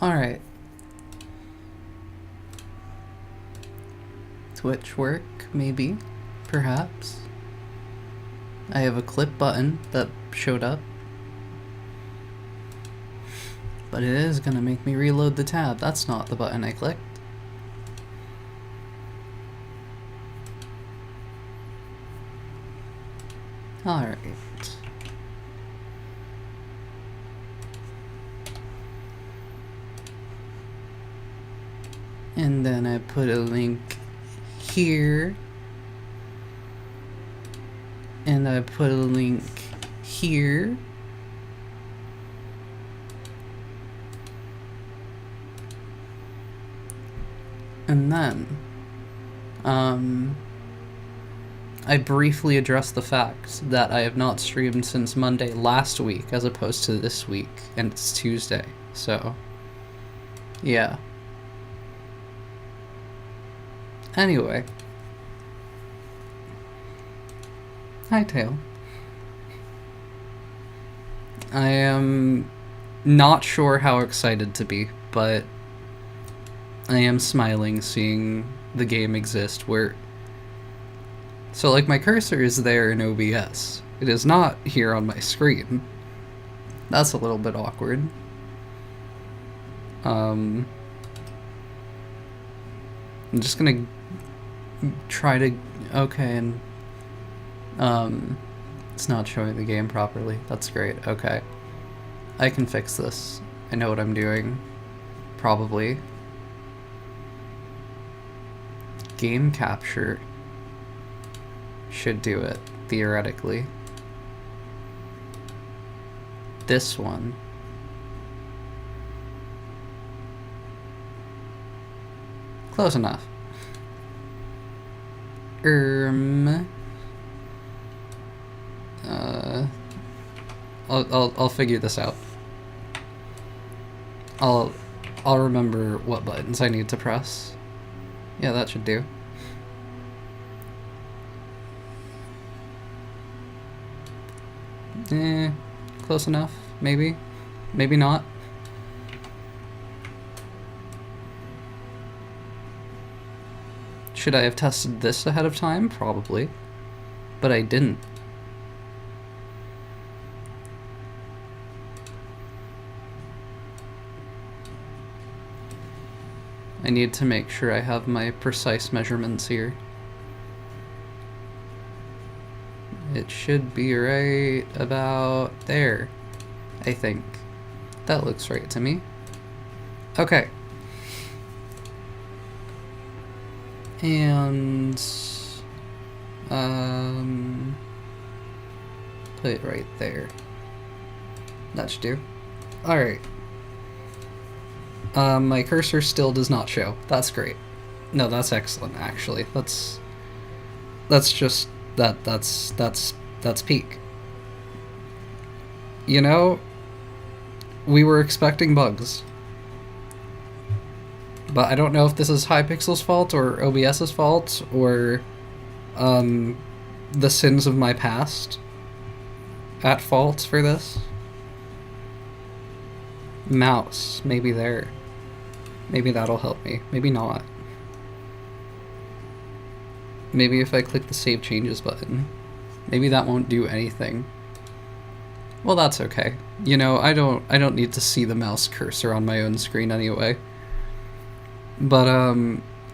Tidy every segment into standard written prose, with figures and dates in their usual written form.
Alright. Twitch work, maybe. Perhaps. I have a clip button that showed up. But it is gonna make me reload the tab. That's not the button I clicked. Alright. And then I put a link here. And I put a link here. And then, I briefly addressed the fact that I have not streamed since Monday last week as opposed to this week, and it's Tuesday, so, yeah. Anyway. Hytale. I am not sure how excited to be, but I am smiling seeing the game exist where... So, like, my cursor is there in OBS. It is not here on my screen. That's a little bit awkward. I'm just gonna try to... Okay, and... It's not showing the game properly. That's great. Okay. I can fix this. I know what I'm doing. Probably. Game capture should do it, theoretically. This one. Close enough. I'll figure this out. I'll remember what buttons I need to press. Yeah, that should do. Close enough, maybe. Maybe not. Should I have tested this ahead of time? Probably. But I didn't. I need to make sure I have my precise measurements here. It should be right about there, I think. That looks right to me. Okay. And put it right there. That should do. Alright. My cursor still does not show. That's great. No, that's excellent, actually. That's just that's peak. You know, we were expecting bugs. But I don't know if this is Hypixel's fault or OBS's fault or the sins of my past at fault for this. Mouse, maybe there. Maybe that'll help me. Maybe not. Maybe if I click the Save Changes button. Maybe that won't do anything. Well, that's okay. You know, I don't need to see the mouse cursor on my own screen anyway. But,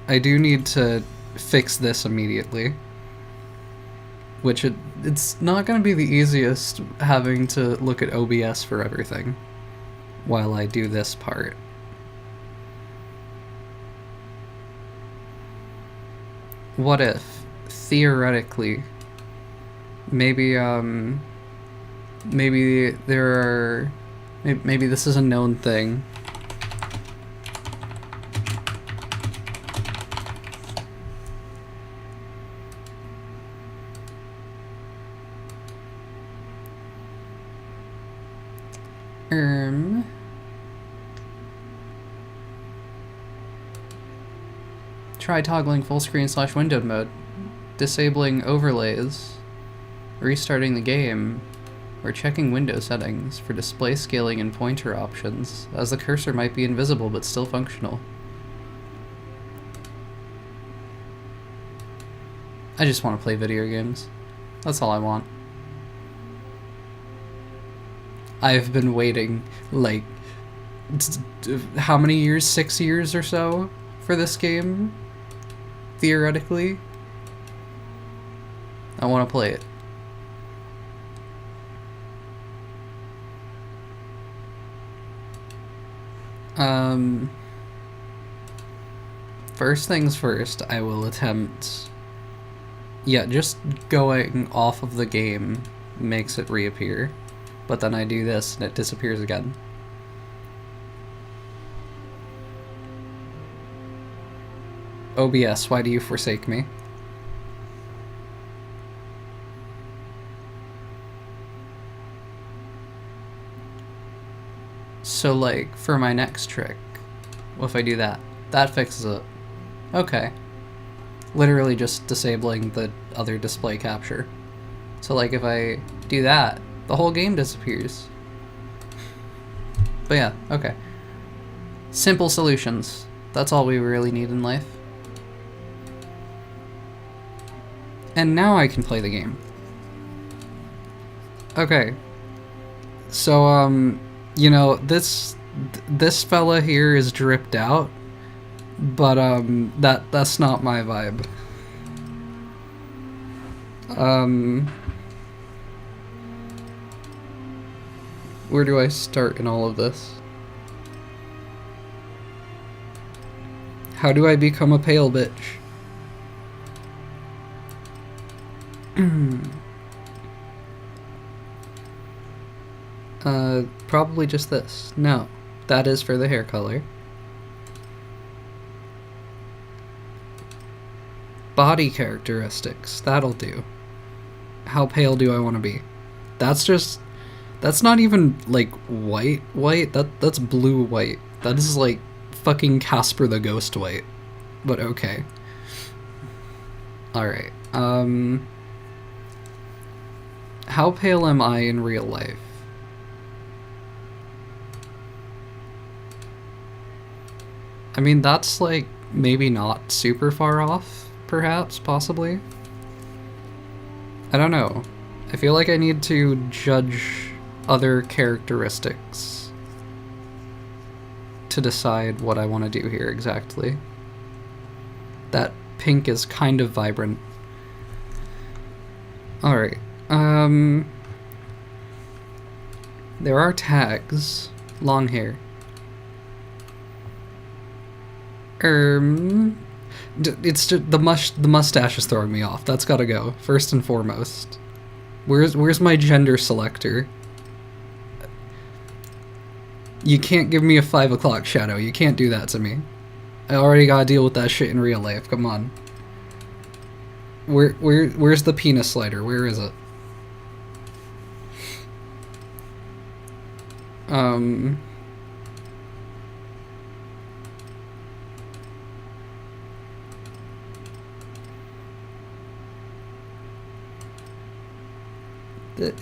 I do need to fix this immediately. Which it's not gonna be the easiest having to look at OBS for everything while I do this part. What if, theoretically, maybe there are... Maybe this is a known thing. Try toggling full screen / windowed mode, disabling overlays, restarting the game, We're checking window settings for display scaling and pointer options, as the cursor might be invisible but still functional. I just want to play video games. That's all I want. I've been waiting, like, how many years? 6 years or so for this game? Theoretically. I want to play it. First things first, I will attempt... Yeah, just going off of the game makes it reappear. But then I do this and it disappears again. OBS, why do you forsake me? So, like, for my next trick, what if I do that? That fixes it. Okay. Literally just disabling the other display capture. So, like, if I do that, the whole game disappears. But yeah, okay. Simple solutions. That's all we really need in life. And now I can play the game. Okay. So, you know, this fella here is dripped out, but, that's not my vibe. Where do I start in all of this? How do I become a pale bitch? Probably just this. No, that is for the hair color. Body characteristics, that'll do. How pale do I want to be? That's not even, like, white, that's blue white. That is, like, fucking Casper the Ghost white. But okay. Alright, how pale am I in real life? I mean, that's, like, maybe not super far off, perhaps, possibly. I don't know. I feel like I need to judge other characteristics to decide what I want to do here exactly. That pink is kind of vibrant. Alright, there are tags. Long hair. It's just the mustache is throwing me off. That's gotta go, first and foremost. Where's my gender selector? You can't give me a 5 o'clock shadow. You can't do that to me. I already gotta deal with that shit in real life. Come on. Where's the penis slider? Where is it?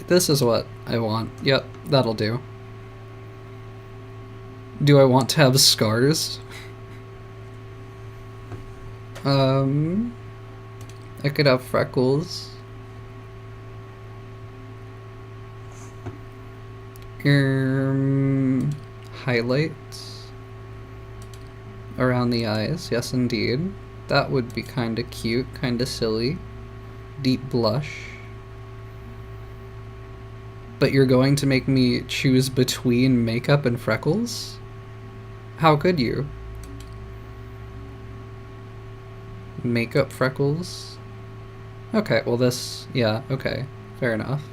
This is what I want. Yep, that'll do. Do I want to have scars? I could have freckles. Highlights around the eyes. Yes, indeed. That would be kinda cute, kinda silly. Deep blush. But you're going to make me choose between makeup and freckles? How could you? Makeup, freckles? Okay, well this... yeah, okay. Fair enough.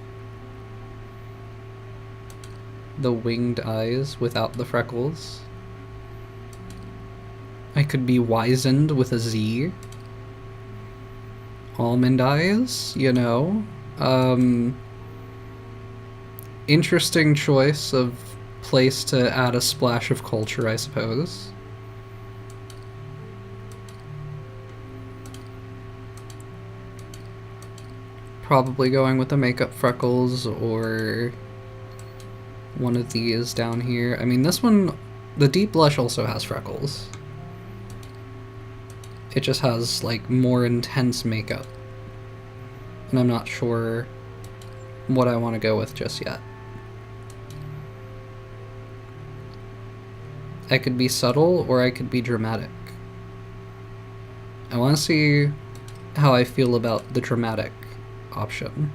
The winged eyes without the freckles. I could be wizened with a Z. Almond eyes, you know. Interesting choice of place to add a splash of culture, I suppose. Probably going with the makeup freckles or one of these down here. I mean, this one, the deep blush also has freckles. It just has, like, more intense makeup. And I'm not sure what I want to go with just yet. I could be subtle or I could be dramatic. I want to see how I feel about the dramatic option.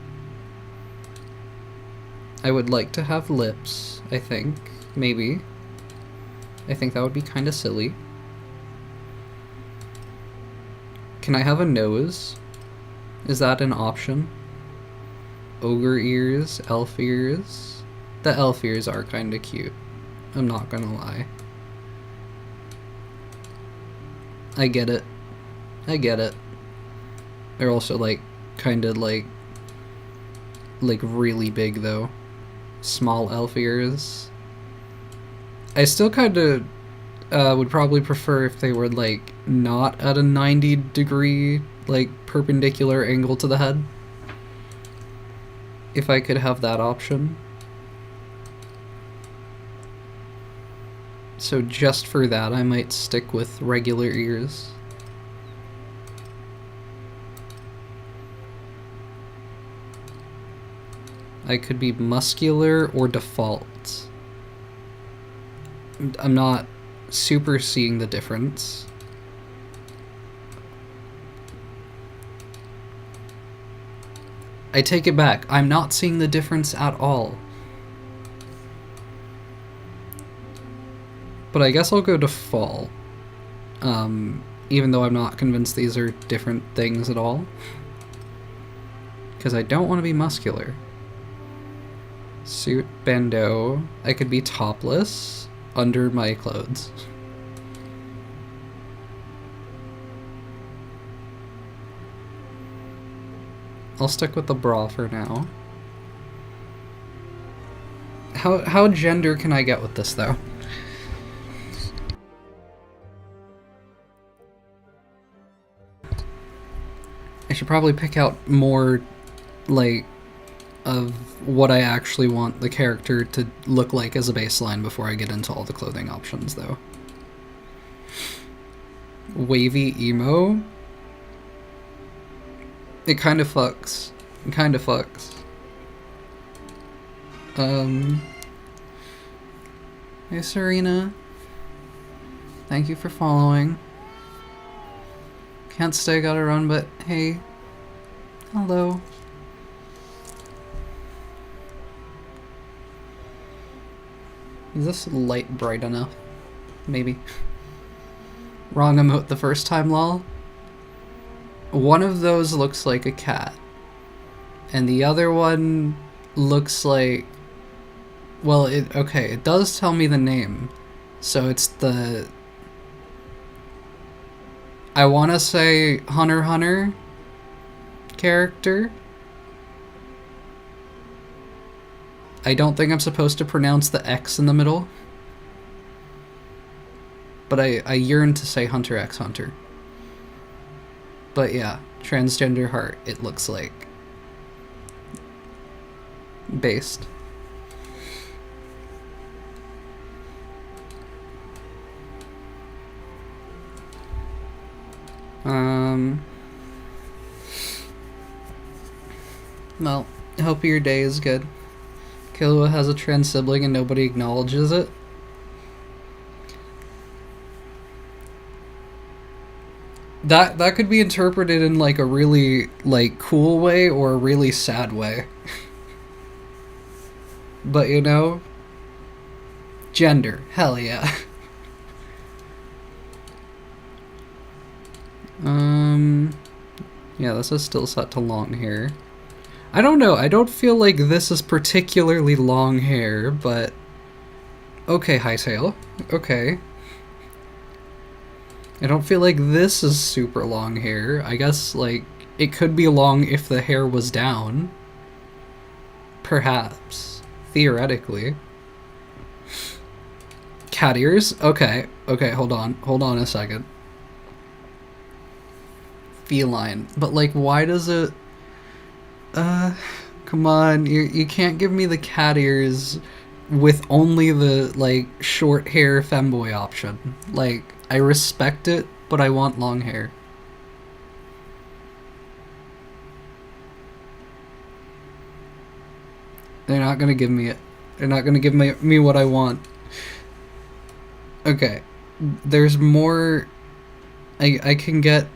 I would like to have lips, I think. Maybe. I think that would be kind of silly. Can I have a nose? Is that an option? Ogre ears, elf ears. The elf ears are kind of cute. I'm not gonna lie. I get it. I get it. They're also like kind of like really big though. Small elf ears. I still kind of would probably prefer if they were like not at a 90-degree like perpendicular angle to the head. If I could have that option. So just for that, I might stick with regular ears. I could be muscular or default. I'm not super seeing the difference. I take it back. I'm not seeing the difference at all. But I guess I'll go default. Even though I'm not convinced these are different things at all. Because I don't want to be muscular. Suit, bandeau. I could be topless under my clothes. I'll stick with the bra for now. How gender can I get with this though? I should probably pick out more, like, of what I actually want the character to look like as a baseline before I get into all the clothing options, though. Wavy emo? It kind of fucks. It kind of fucks. Hey Serena. Thank you for following. Can't stay, gotta run, but hey. Hello. Is this light bright enough? Maybe. Wrong emote the first time, lol. One of those looks like a cat. And the other one looks like... Well, okay, it does tell me the name. So it's the... I want to say Hunter x Hunter character. I don't think I'm supposed to pronounce the X in the middle. But I yearn to say Hunter x Hunter. But yeah, transgender heart, it looks like. Based. Well, I hope your day is good. Killua has a trans sibling and nobody acknowledges it. That could be interpreted in like a really like cool way or a really sad way. But you know, gender, hell yeah. Yeah, this is still set to long hair. I don't know, I don't feel like this is particularly long hair, but... Okay, Hytale. Okay. I don't feel like this is super long hair. I guess, like, it could be long if the hair was down. Perhaps. Theoretically. Cat ears? Okay. Okay, hold on. Hold on a second. Feline. But, like, why does it... Come on, you can't give me the cat ears with only the, like, short hair femboy option. Like, I respect it, but I want long hair. They're not gonna give me it. They're not gonna give me what I want. Okay. There's more... I can get,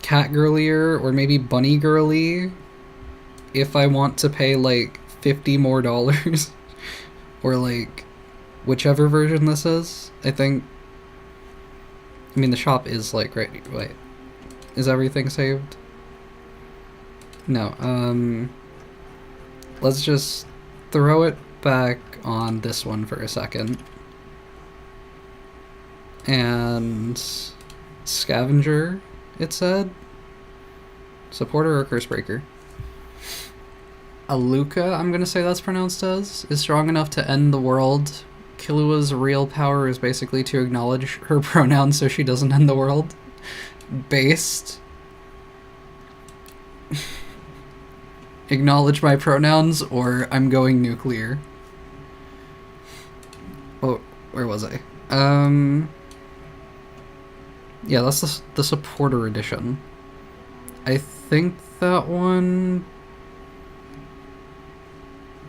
cat girlier or maybe bunny girly if I want to pay like $50 more or like whichever version this is. I think, I mean, the shop is like right. Wait, is everything saved? No. Let's just throw it back on this one for a second. And scavenger, it said. Supporter or curse breaker. Aluka, I'm gonna say that's pronounced as, is strong enough to end the world. Killua's real power is basically to acknowledge her pronouns so she doesn't end the world. Based. Acknowledge my pronouns or I'm going nuclear. Oh, where was I? Yeah, that's the supporter edition. I think that one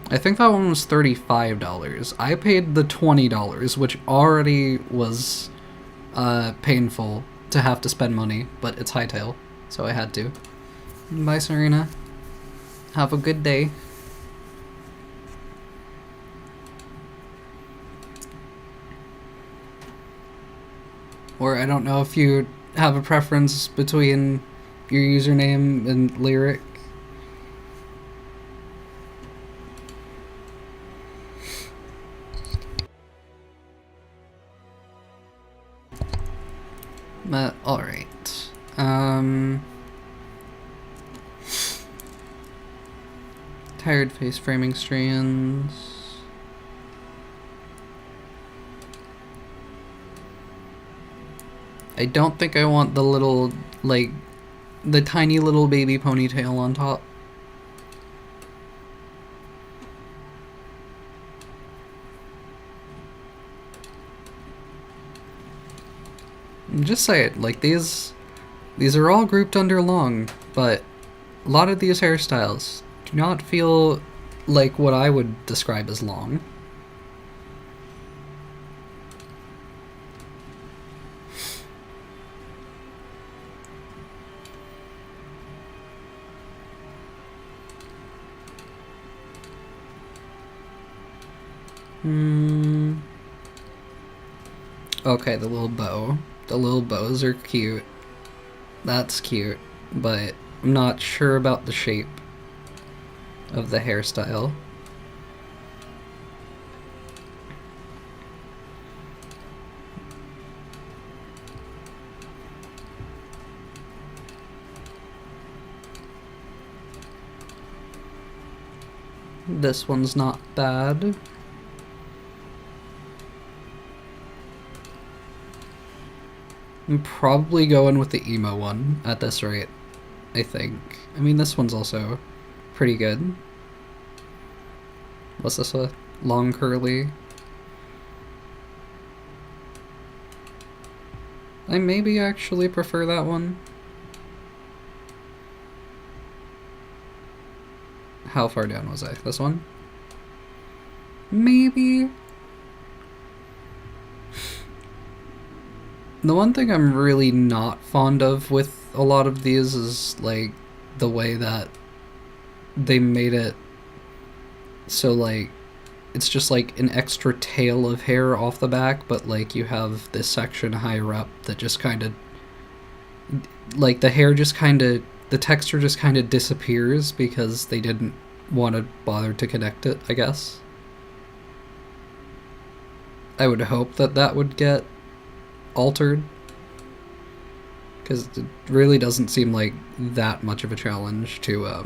was $35. I paid the $20, which already was painful to have to spend money, but it's Hytale, so I had to. Bye, Serena. Have a good day. Or I don't know if you have a preference between your username and lyric. But, alright. Tired face framing strands. I don't think I want the little, like, the tiny little baby ponytail on top. Just say it, like, these are all grouped under long, but a lot of these hairstyles do not feel like what I would describe as long. Okay, the little bow. The little bows are cute. That's cute, but I'm not sure about the shape of the hairstyle. This one's not bad. I'm probably going with the emo one at this rate, I think. I mean, this one's also pretty good. What's this, a long curly? I maybe actually prefer that one. How far down was I? This one? Maybe? The one thing I'm really not fond of with a lot of these is, like, the way that they made it so, like, it's just, like, an extra tail of hair off the back, but, like, you have this section higher up that just kind of, like, the hair just kind of, the texture just kind of disappears because they didn't want to bother to connect it, I guess. I would hope that that would get altered, because it really doesn't seem like that much of a challenge to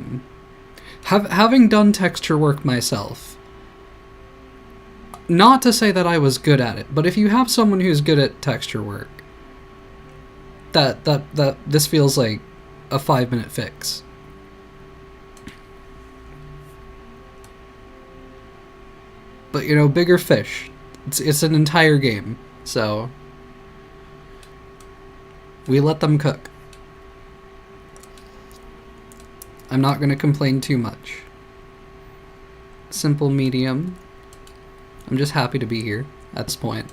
having done texture work myself. Not to say that I was good at it, but if you have someone who's good at texture work, that this feels like a 5-minute fix But, you know, bigger fish. It's an entire game, so we let them cook. I'm not going to complain too much. Simple medium. I'm just happy to be here at this point.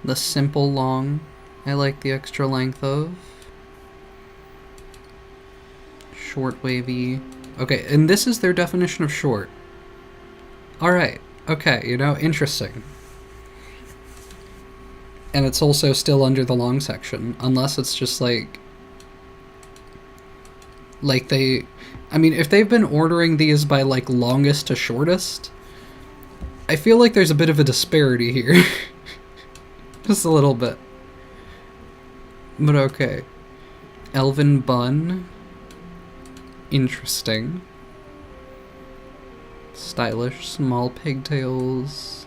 The simple long, I like the extra length of. Short wavy. Okay, and this is their definition of short. Alright, okay, you know, interesting. And it's also still under the long section, unless it's just like they, I mean, if they've been ordering these by like longest to shortest, I feel like there's a bit of a disparity here. Just a little bit. But okay. Elven bun. Interesting. Stylish, small pigtails.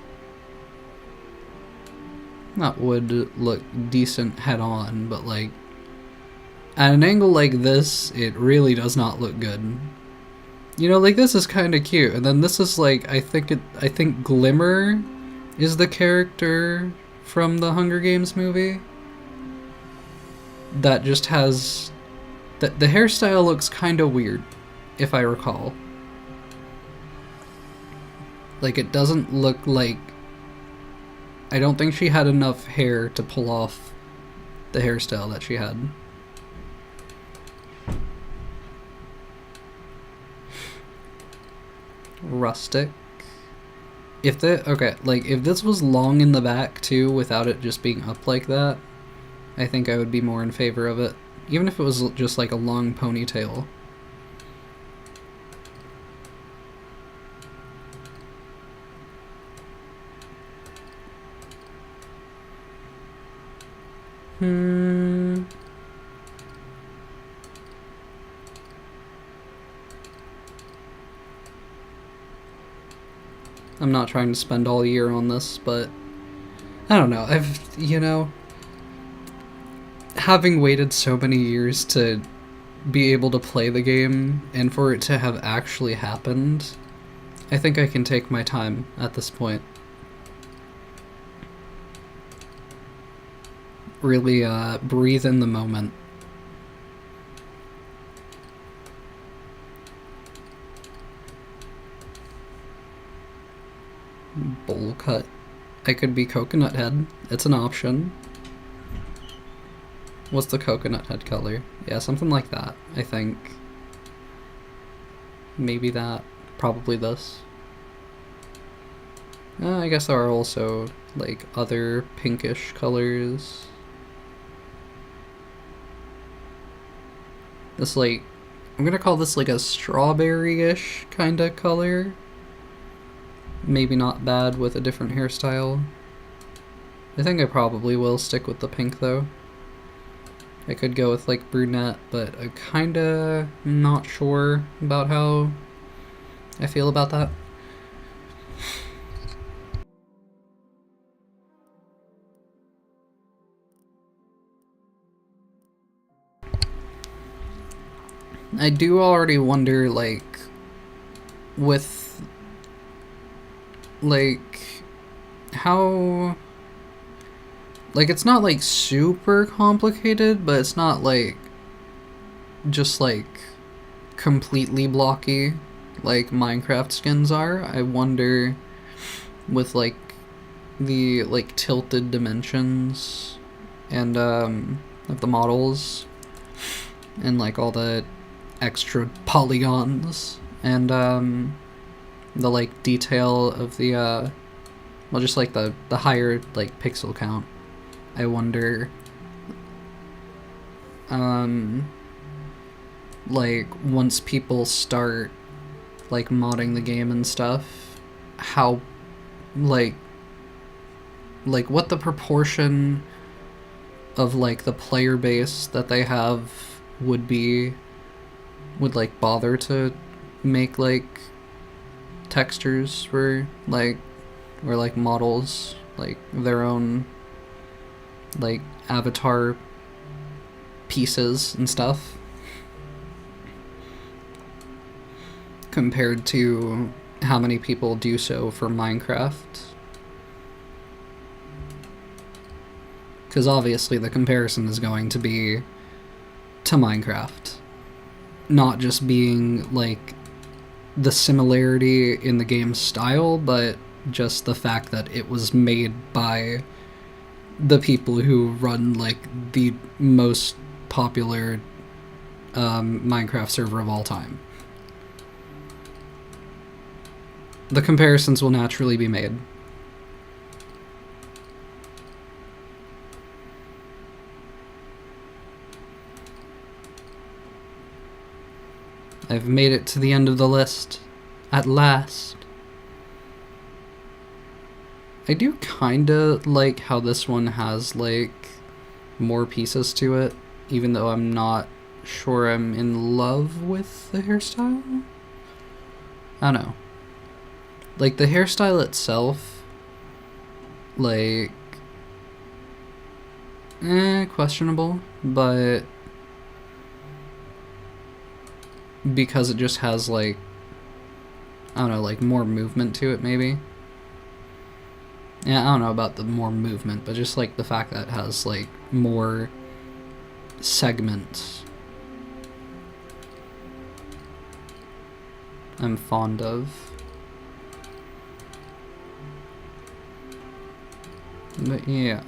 That would look decent head on, but like at an angle like this, it really does not look good. You know, like this is kind of cute, and then this is like I think Glimmer is the character from the Hunger Games movie that just has the hairstyle looks kind of weird, if I recall. Like it doesn't look like, I don't think she had enough hair to pull off the hairstyle that she had. Rustic. If if this was long in the back too, without it just being up like that, I think I would be more in favor of it. Even if it was just like a long ponytail. I'm not trying to spend all year on this, but I don't know. You know, having waited so many years to be able to play the game and for it to have actually happened, I think I can take my time at this point. Really breathe in the moment. Bowl cut. I could be coconut head. It's an option. What's the coconut head color? Yeah, something like that, I think. Maybe that. Probably this. I guess there are also, like, other pinkish colors. This, like, I'm gonna call this, like, a strawberry-ish kind of color. Maybe not bad with a different hairstyle. I think I probably will stick with the pink, though. I could go with, like, brunette, but I'm kinda not sure about how I feel about that. I do already wonder, like, with, like, how, like, it's not, like, super complicated, but it's not, like, just, like, completely blocky, like Minecraft skins are. I wonder, with, like, the, like, tilted dimensions, and, of the models, and, like, all the extra polygons, and the like detail of the well, just like the higher like pixel count. I wonder like once people start like modding the game and stuff, how like what the proportion of like the player base that they have would like bother to make like textures for like or like models, like their own like avatar pieces and stuff compared to how many people do so for Minecraft. Because obviously the comparison is going to be to Minecraft. Not just being, like, the similarity in the game's style, but just the fact that it was made by the people who run, like, the most popular Minecraft server of all time. The comparisons will naturally be made. I've made it to the end of the list. At last. I do kinda like how this one has, like, more pieces to it, even though I'm not sure I'm in love with the hairstyle. I don't know. Like, the hairstyle itself, like, questionable, but because it just has, like, I don't know, like, more movement to it, maybe. Yeah, I don't know about the more movement, but just, like, the fact that it has, like, more segments I'm fond of. But yeah,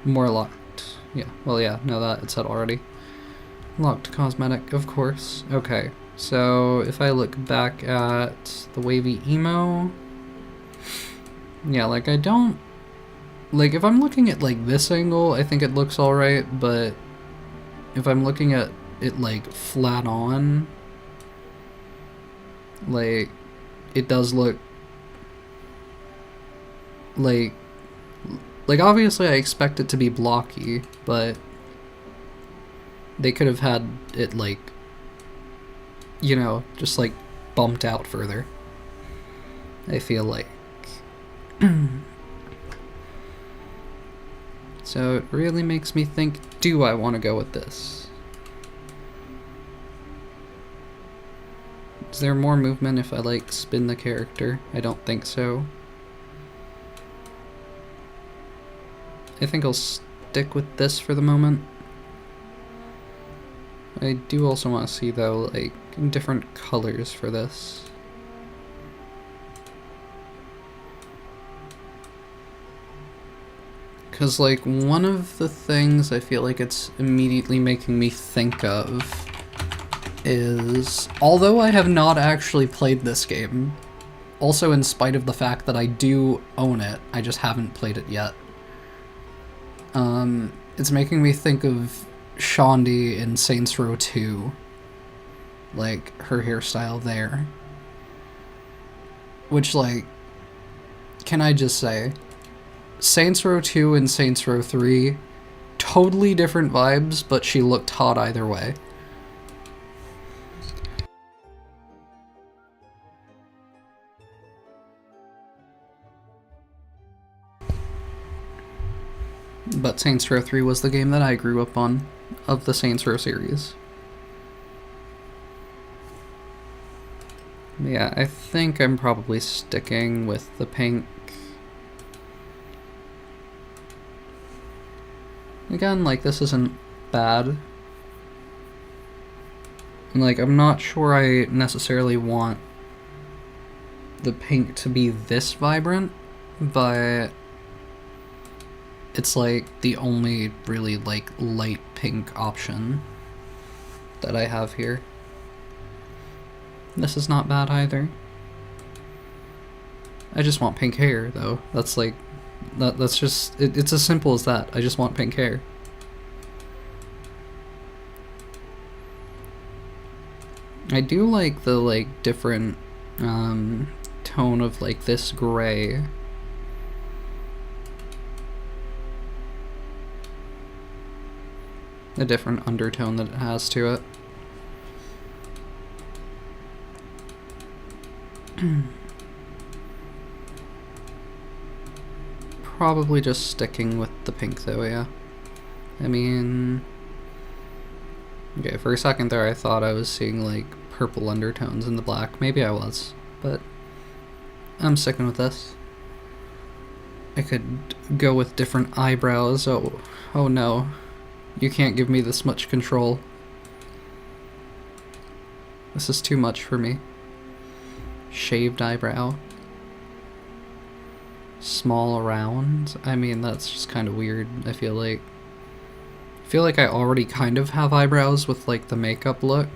more locked. Yeah, well, yeah, no, that it said already. Locked cosmetic, of course. Okay, so if I look back at the wavy emo, yeah, like, I don't, like, if I'm looking at, like, this angle, I think it looks alright, but if I'm looking at it, like, flat on, like, it does look like obviously I expect it to be blocky, but they could have had it, like, you know, just, like, bumped out further, I feel like. So it really makes me think, do I want to go with this? Is there more movement if I, like, spin the character? I don't think so. I think I'll stick with this for the moment. I do also want to see, though, like, different colors for this. Because, like, one of the things I feel like it's immediately making me think of is, although I have not actually played this game, also in spite of the fact that I do own it, I just haven't played it yet. It's making me think of Shondi in Saints Row 2. Like, her hairstyle there. Which, like, can I just say, Saints Row 2 and Saints Row 3, totally different vibes, but she looked hot either way. But Saints Row 3 was the game that I grew up on, of the Saints Row series. Yeah, I think I'm probably sticking with the pink. Again, like, this isn't bad. And, like, I'm not sure I necessarily want the pink to be this vibrant, but it's, like, the only really, like, light pink option that I have here. This is not bad either. I just want pink hair, though. That's, like, that's just, it's as simple as that. I just want pink hair. I do like the, like, different tone of, like, this gray. The different undertone that it has to it. Probably just sticking with the pink though, yeah. I mean... Okay, for a second there I thought I was seeing, like, purple undertones in the black. Maybe I was, but I'm sticking with this. I could go with different eyebrows. Oh no. You can't give me this much control. This is too much for me. Shaved eyebrow. Small round. I mean, that's just kind of weird. I feel like I already kind of have eyebrows with, like, the makeup look.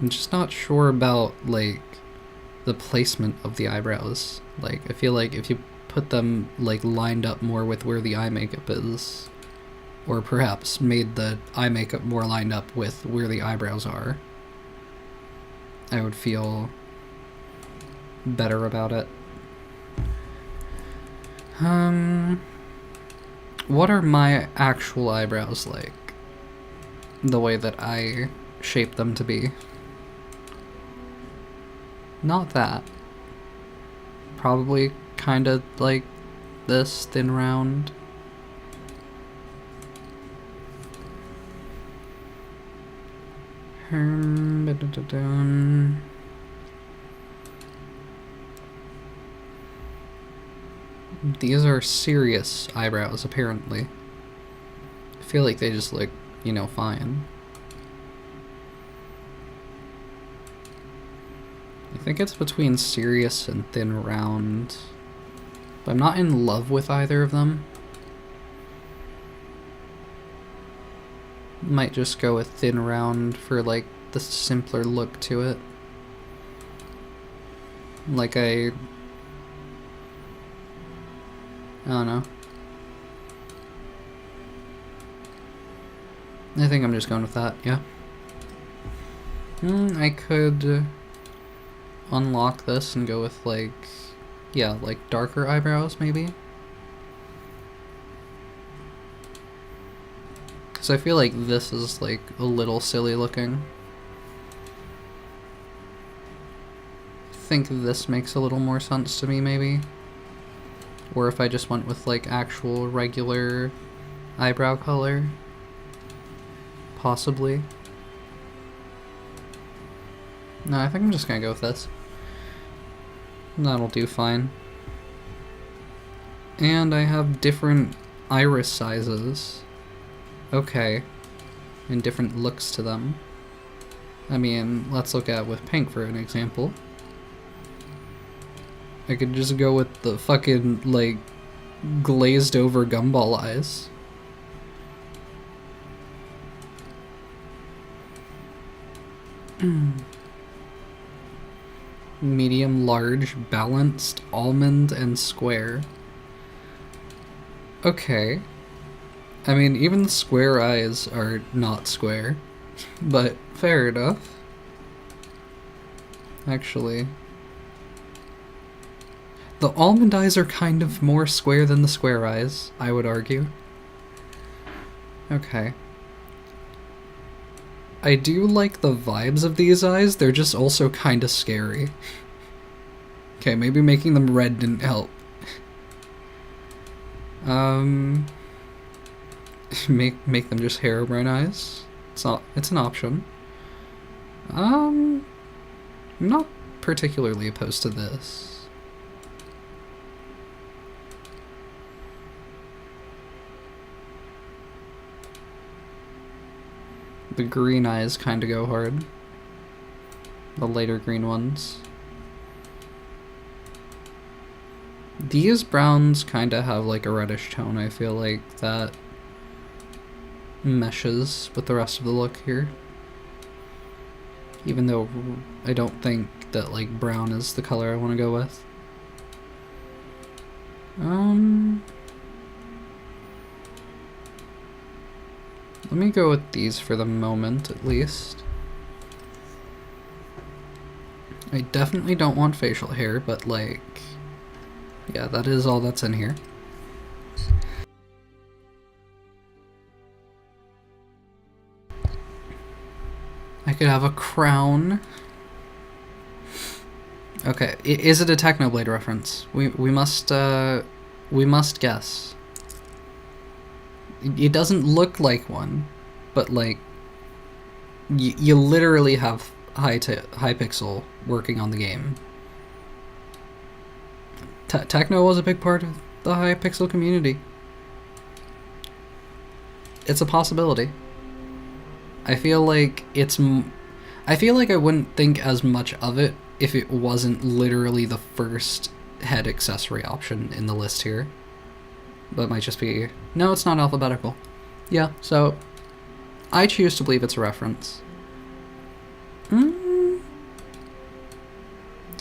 I'm just not sure about, like, the placement of the eyebrows. Like, I feel like if you put them, like, lined up more with where the eye makeup is, or perhaps made the eye makeup more lined up with where the eyebrows are, I would feel better about it. What are my actual eyebrows like? The way that I shape them to be. Not that. Probably kinda like this, thin round. These are serious eyebrows, apparently. I feel like they just look, you know, fine. I think it's between serious and thin round. But I'm not in love with either of them. Might just go with thin round for, like, the simpler look to it. Like I don't know. I think I'm just going with that, yeah. I could unlock this and go with, like, yeah, like darker eyebrows, maybe? Because I feel like this is, like, a little silly looking. I think this makes a little more sense to me, maybe. Or if I just went with, like, actual regular eyebrow color. Possibly. No, I think I'm just gonna go with this. That'll do fine. And I have different iris sizes. Okay. And different looks to them. I mean, let's look at with pink for an example. I could just go with the fucking, like, glazed over gumball eyes. Medium, large, balanced, almond, and square. Okay. I mean, even the square eyes are not square, but fair enough. Actually, the almond eyes are kind of more square than the square eyes, I would argue. Okay. I do like the vibes of these eyes, they're just also kinda scary. Okay, maybe making them red didn't help. Make them just Herobrine eyes. It's an option. I'm not particularly opposed to this. The green eyes kind of go hard. The later green ones. These browns kind of have like a reddish tone. I feel like that meshes with the rest of the look here. Even though I don't think that like brown is the color I want to go with. Let me go with these for the moment, at least. I definitely don't want facial hair, but like, yeah, that is all that's in here. I could have a crown. Okay, is it a Technoblade reference? We must We must guess. It doesn't look like one, but like you literally have Hypixel working on the game. Techno was a big part of the Hypixel community. It's a possibility. I feel like I wouldn't think as much of it if it wasn't literally the first head accessory option in the list here. But it might just be... No, it's not alphabetical. Yeah, so I choose to believe it's a reference.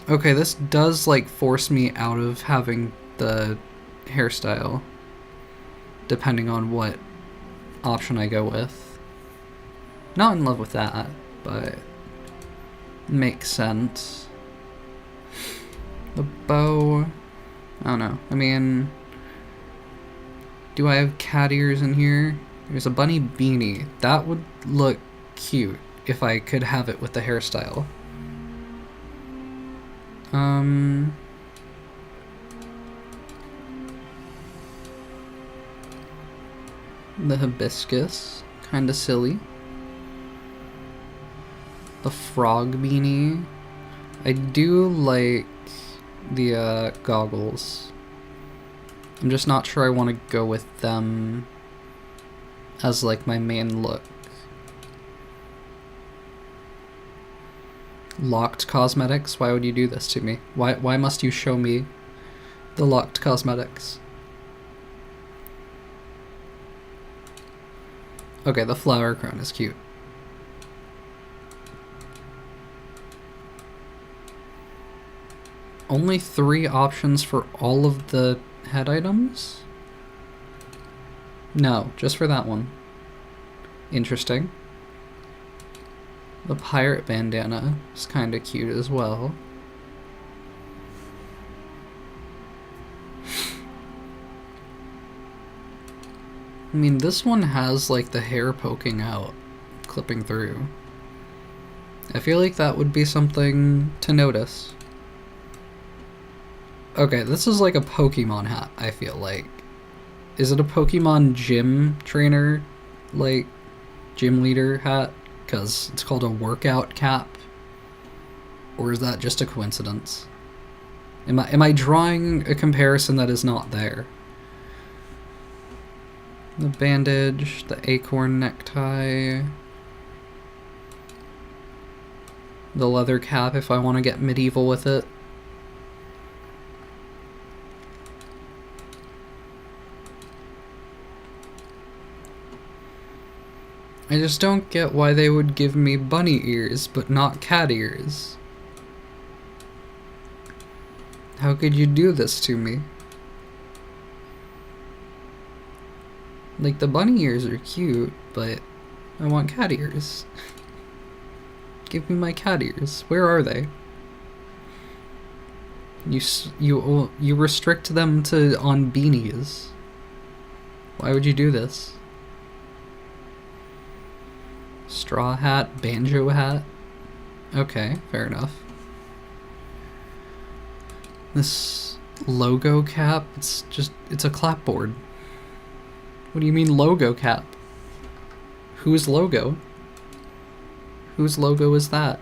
Okay, this does, like, force me out of having the hairstyle, depending on what option I go with. Not in love with that, but makes sense. The bow... I don't know. I mean... Do I have cat ears in here? There's a bunny beanie. That would look cute if I could have it with the hairstyle. The hibiscus. Kinda silly. The frog beanie. I do like the goggles. I'm just not sure I want to go with them as like my main look. Locked cosmetics? Why would you do this to me? Why must you show me the locked cosmetics? Okay, the flower crown is cute. Only 3 options for all of the head items? No, just for that one. Interesting. The pirate bandana is kind of cute as well. I mean, this one has like the hair poking out, clipping through. I feel like that would be something to notice. Okay, this is like a Pokemon hat, I feel like. Is it a Pokemon gym trainer, like, gym leader hat? Because it's called a workout cap? Or is that just a coincidence? Am I drawing a comparison that is not there? The bandage, the acorn necktie, the leather cap if I want to get medieval with it. I just don't get why they would give me bunny ears, but not cat ears. How could you do this to me? Like, the bunny ears are cute, but I want cat ears. Give me my cat ears. Where are they? You restrict them to on beanies. Why would you do this? Straw hat, banjo hat. Okay, fair enough. This logo cap, it's a clapboard. What do you mean logo cap? Whose logo? Whose logo is that?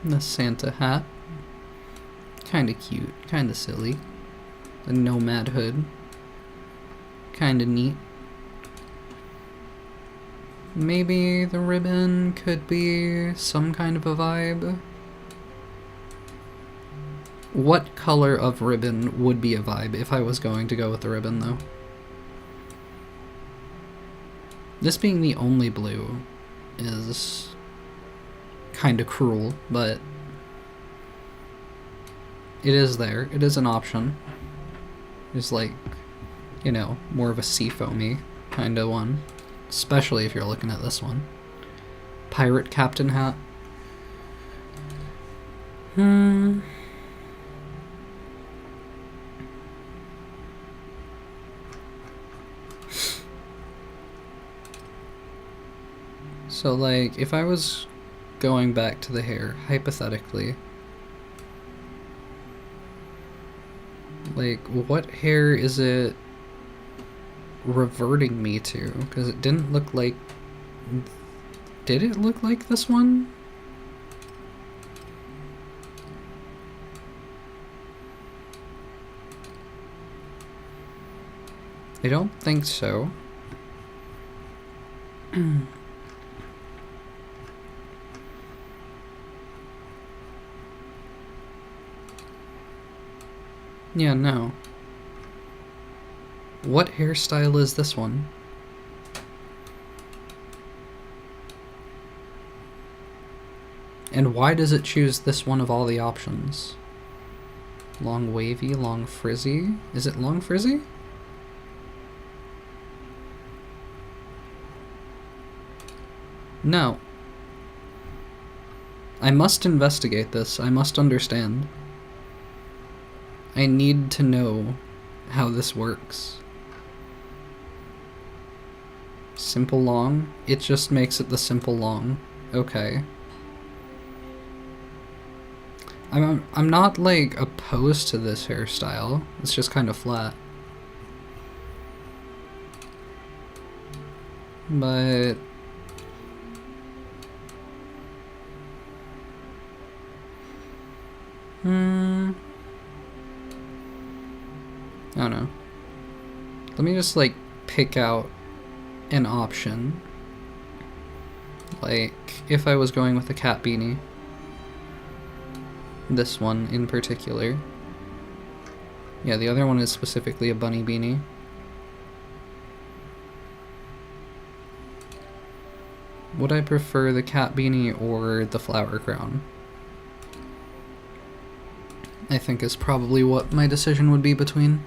The Santa hat. Kinda cute, kinda silly. The nomad hood. Kinda neat. Maybe the ribbon could be some kind of a vibe. What color of ribbon would be a vibe if I was going to go with the ribbon, though? This being the only blue is kinda cruel, but it is there. It is an option. It's like, you know, more of a seafoamy kind of one. Especially if you're looking at this one. Pirate captain hat. So, like, if I was going back to the hair, hypothetically. Like, what hair is it reverting me to? Because it didn't look like... Did it look like this one? I don't think so. Yeah, no. What hairstyle is this one? And why does it choose this one of all the options? Long wavy, long frizzy? Is it long frizzy? No. I must investigate this. I must understand. I need to know how this works. Simple long? It just makes it the simple long. Okay. I'm not, like, opposed to this hairstyle. It's just kind of flat. But... I don't know. Let me just, like, pick out an option. Like, if I was going with a cat beanie. This one in particular. Yeah, the other one is specifically a bunny beanie. Would I prefer the cat beanie or the flower crown? I think is probably what my decision would be between.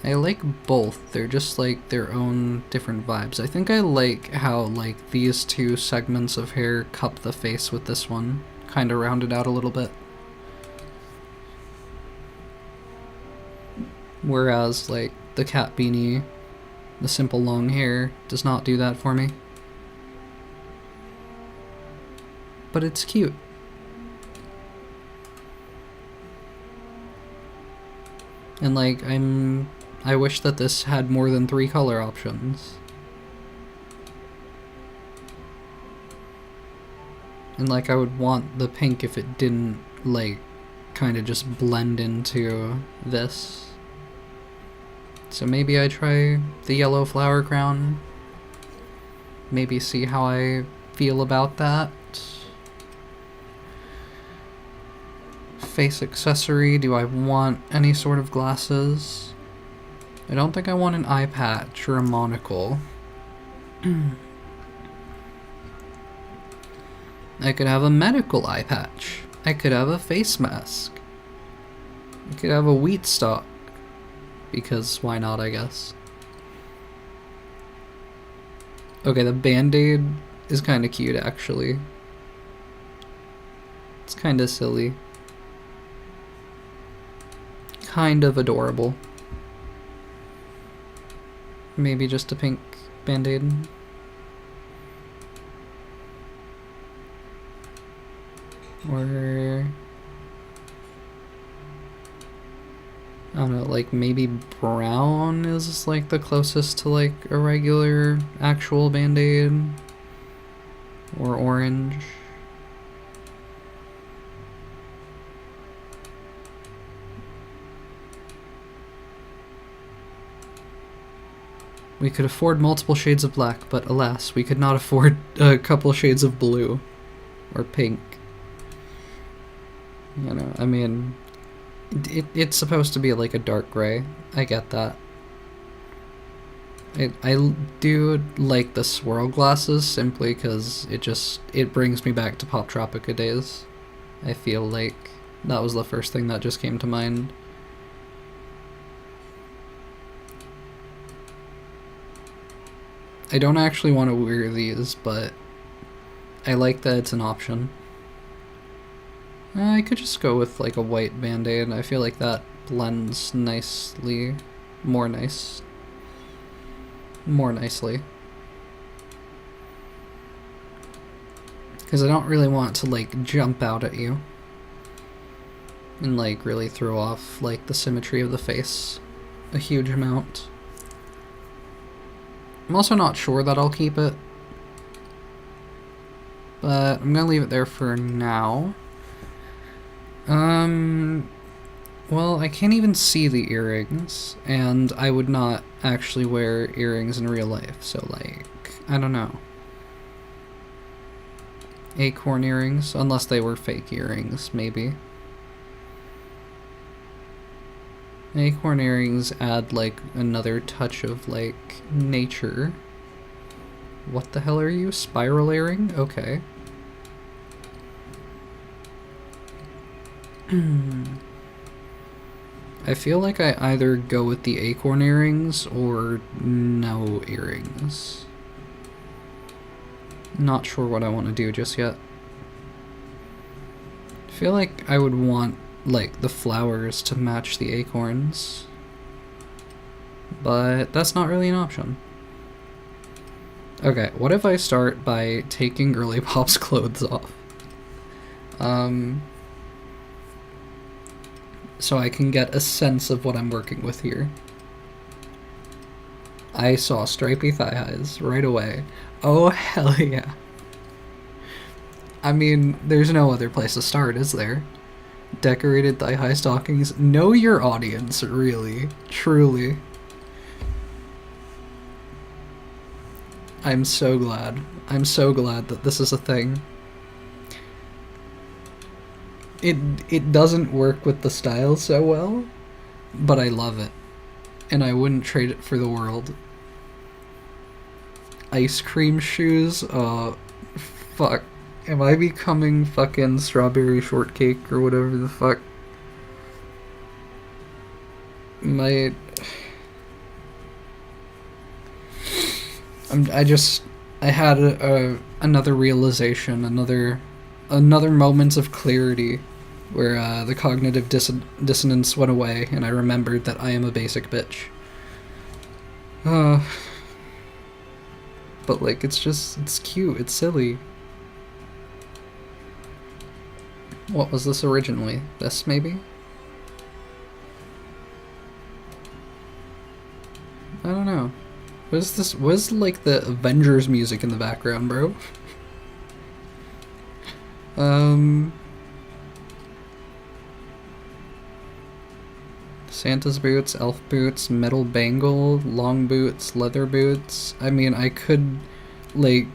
I like both. They're just like their own different vibes. I think I like how like these two segments of hair cup the face with this one. Kind of round it out a little bit. Whereas like the cat beanie, the simple long hair, does not do that for me. But it's cute. And like I wish that this had more than 3 color options. And like I would want the pink if it didn't like kind of just blend into this. So maybe I try the yellow flower crown. Maybe see how I feel about that. Face accessory, do I want any sort of glasses? I don't think I want an eye patch or a monocle. I could have a medical eye patch. I could have a face mask. I could have a wheat stalk. Because why not, I guess. Okay, the band-aid is kind of cute, actually. It's kind of silly. Kind of adorable. Maybe just a pink band-aid. Or... I don't know, like maybe brown is like the closest to like a regular actual band-aid. Or orange. We could afford multiple shades of black, but alas, we could not afford a couple shades of blue. Or pink. You know, I mean, it's supposed to be like a dark gray. I get that. I do like the swirl glasses simply because it brings me back to Pop Tropica days. I feel like that was the first thing that just came to mind. I don't actually want to wear these, but I like that it's an option. I could just go with like a white band-aid. I feel like that blends nicely. More nice. more nicely. Because I don't really want to, like, jump out at you. And, like, really throw off, like, the symmetry of the face a huge amount. I'm also not sure that I'll keep it. But I'm gonna leave it there for now. Well, I can't even see the earrings, and I would not actually wear earrings in real life, so, like, I don't know. Acorn earrings, unless they were fake earrings, maybe. Acorn earrings add, like, another touch of, like, nature. What the hell are you? Spiral earring? Okay. I feel like I either go with the acorn earrings or no earrings. Not sure what I want to do just yet. I feel like I would want, like, the flowers to match the acorns. But that's not really an option. Okay, what if I start by taking Girly Pop's clothes off? So I can get a sense of what I'm working with here. I saw stripy thigh highs right away. Oh, hell yeah. I mean, there's no other place to start, is there? Decorated thigh-high stockings. Know your audience, really. Truly. I'm so glad. I'm so glad that this is a thing. It doesn't work with the style so well, but I love it. And I wouldn't trade it for the world. Ice cream shoes? Fuck. Am I becoming fucking strawberry shortcake or whatever the fuck? I had another realization, another moment of clarity where the cognitive dissonance went away and I remembered that I am a basic bitch. But, like, it's cute, it's silly. What was this originally? This, maybe? I don't know. What is this? What is, like, the Avengers music in the background, bro? Santa's boots, elf boots, metal bangle, long boots, leather boots. I mean, I could, like...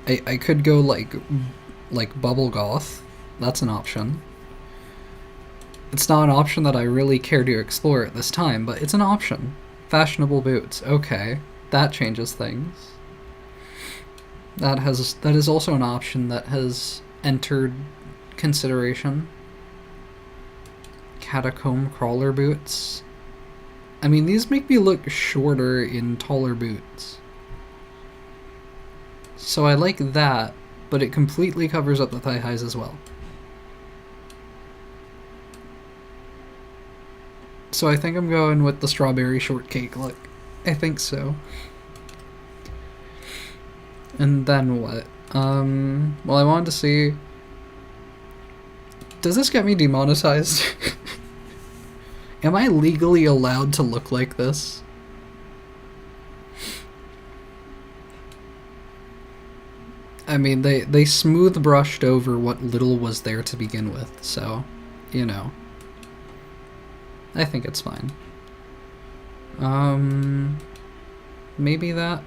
I could go, like bubble goth. That's an option. It's not an option that I really care to explore at this time, but it's an option. Fashionable boots. Okay. That changes things. That is also an option that has entered consideration. Catacomb crawler boots. I mean, these make me look shorter in taller boots. So I like that, but it completely covers up the thigh highs as well. So I think I'm going with the strawberry shortcake look. I think so. And then what? Well, I wanted to see... Does this get me demonetized? Am I legally allowed to look like this? I mean, they smooth brushed over what little was there to begin with, so, you know. I think it's fine. Maybe that?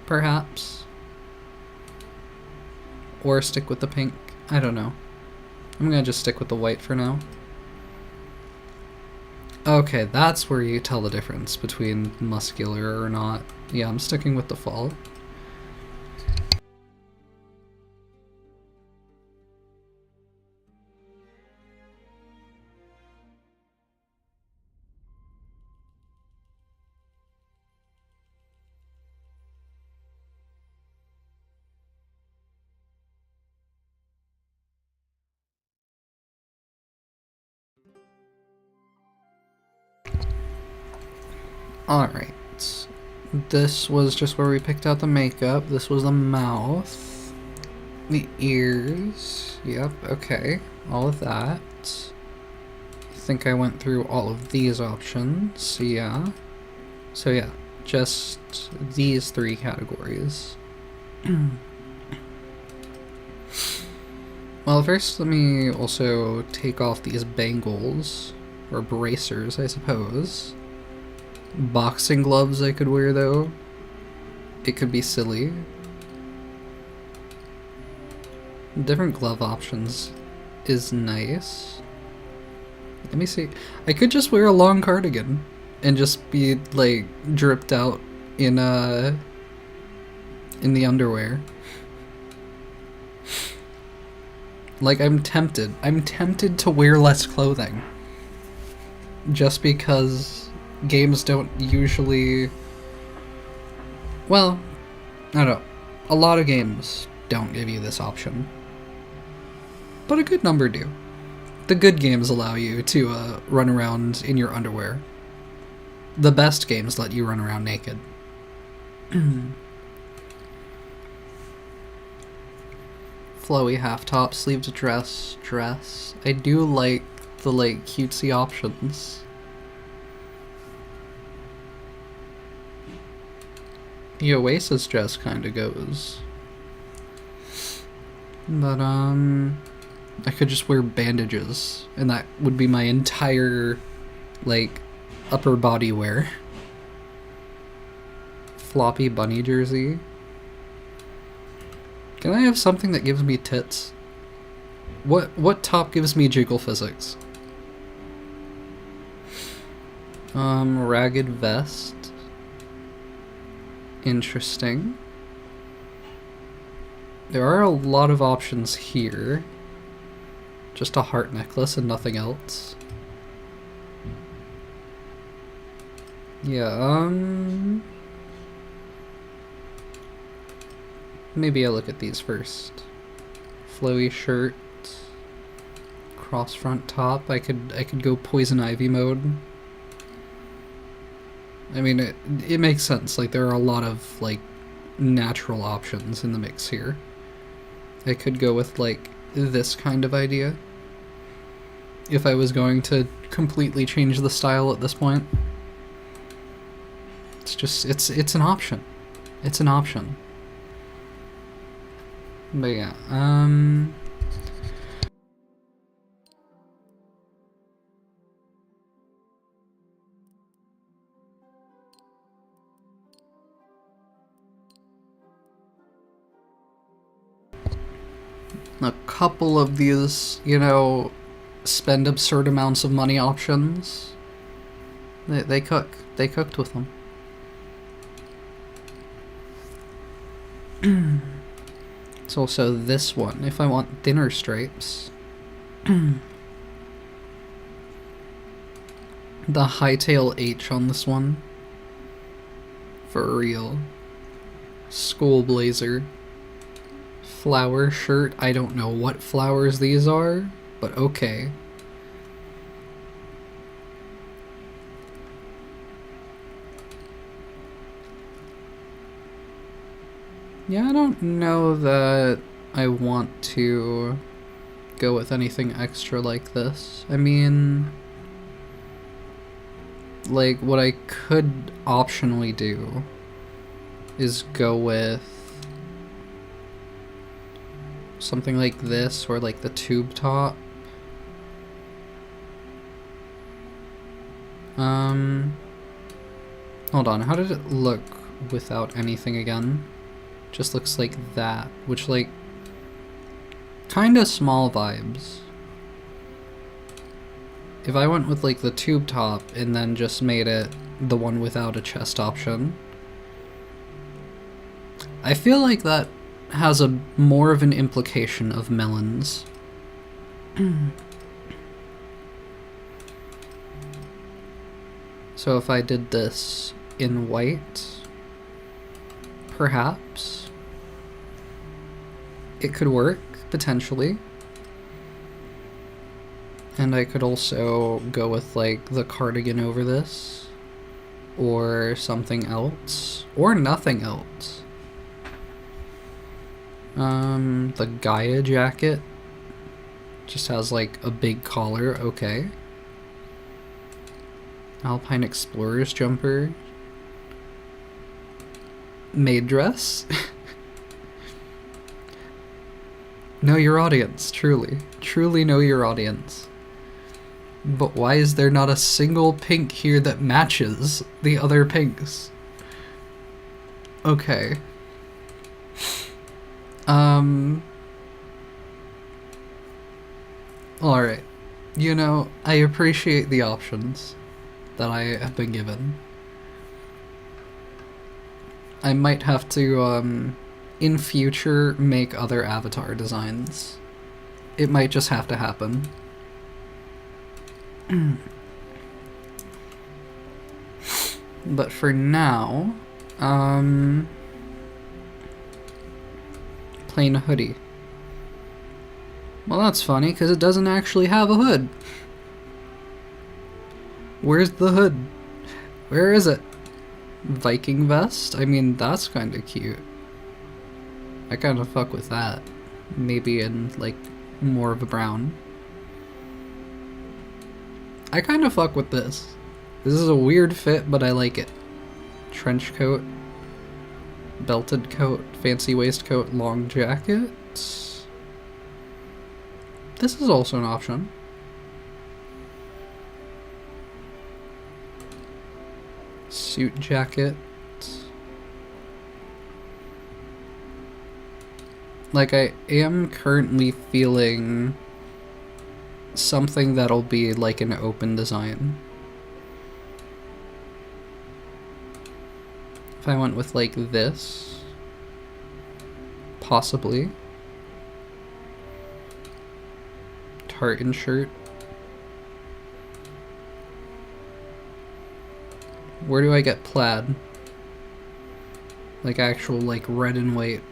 Perhaps? Or stick with the pink? I don't know. I'm gonna just stick with the white for now. Okay, that's where you tell the difference between muscular or not. Yeah, I'm sticking with the fall. Alright. This was just where we picked out the makeup. This was the mouth. The ears. Yep, okay. All of that. I think I went through all of these options. Yeah. So yeah, just these 3 categories. Well, first let me also take off these bangles. Or bracers, I suppose. Boxing gloves I could wear, though. It could be silly. Different glove options is nice. Let me see. I could just wear a long cardigan and just be, like, dripped out in the underwear. Like, I'm tempted. I'm tempted to wear less clothing. Just because games don't usually... Well, I don't know. A lot of games don't give you this option. But a good number do. The good games allow you to run around in your underwear. The best games let you run around naked. Flowy half-top, sleeved dress. I do like the, like, cutesy options. The Oasis dress kinda goes. But, I could just wear bandages, and that would be my entire, like, upper body wear. Floppy bunny jersey. Can I have something that gives me tits? What top gives me jiggle physics? Ragged vest. Interesting. There are a lot of options here. Just a heart necklace and nothing else. Yeah, maybe I look at these first. Flowy shirt. Cross front top. I could go poison ivy mode. I mean, it makes sense. Like, there are a lot of, like, natural options in the mix here. I could go with, like, this kind of idea. If I was going to completely change the style at this point. It's just, it's an option. It's an option. But yeah, a couple of these, you know, spend absurd amounts of money options. They cook. They cooked with them. It's also this one, if I want thinner stripes. The Hytale H on this one. For real. School blazer. Flower shirt. I don't know what flowers these are, but okay. Yeah, I don't know that I want to go with anything extra like this. I mean, like, what I could optionally do is go with something like this, or like the tube top. Hold on, how did it look without anything again? Just looks like that, which, like, kinda small vibes. If I went with, like, the tube top and then just made it the one without a chest option, I feel like that has a more of an implication of melons. So if I did this in white, perhaps it could work, potentially. And I could also go with, like, the cardigan over this. or something else, or nothing else. The Gaia jacket just has like a big collar, okay. Alpine Explorer's jumper. Maid dress. Know your audience, truly. Truly know your audience. But why is there not a single pink here that matches the other pinks? Okay. Alright. You know, I appreciate the options that I have been given. I might have to, in future, make other avatar designs. It might just have to happen. But for now, plain hoodie. Well, that's funny, because it doesn't actually have a hood. Where's the hood? Where is it? Viking vest? I mean, that's kind of cute. I kind of fuck with that. Maybe in, like, more of a brown. I kind of fuck with this. This is a weird fit, but I like it. Trench coat. Belted coat. Fancy waistcoat. Long jacket. This is also an option. Suit jacket. Like, I am currently feeling something that'll be like an open design. If I went with like this, possibly. Tartan shirt. Where do I get plaid? Like actual like red and white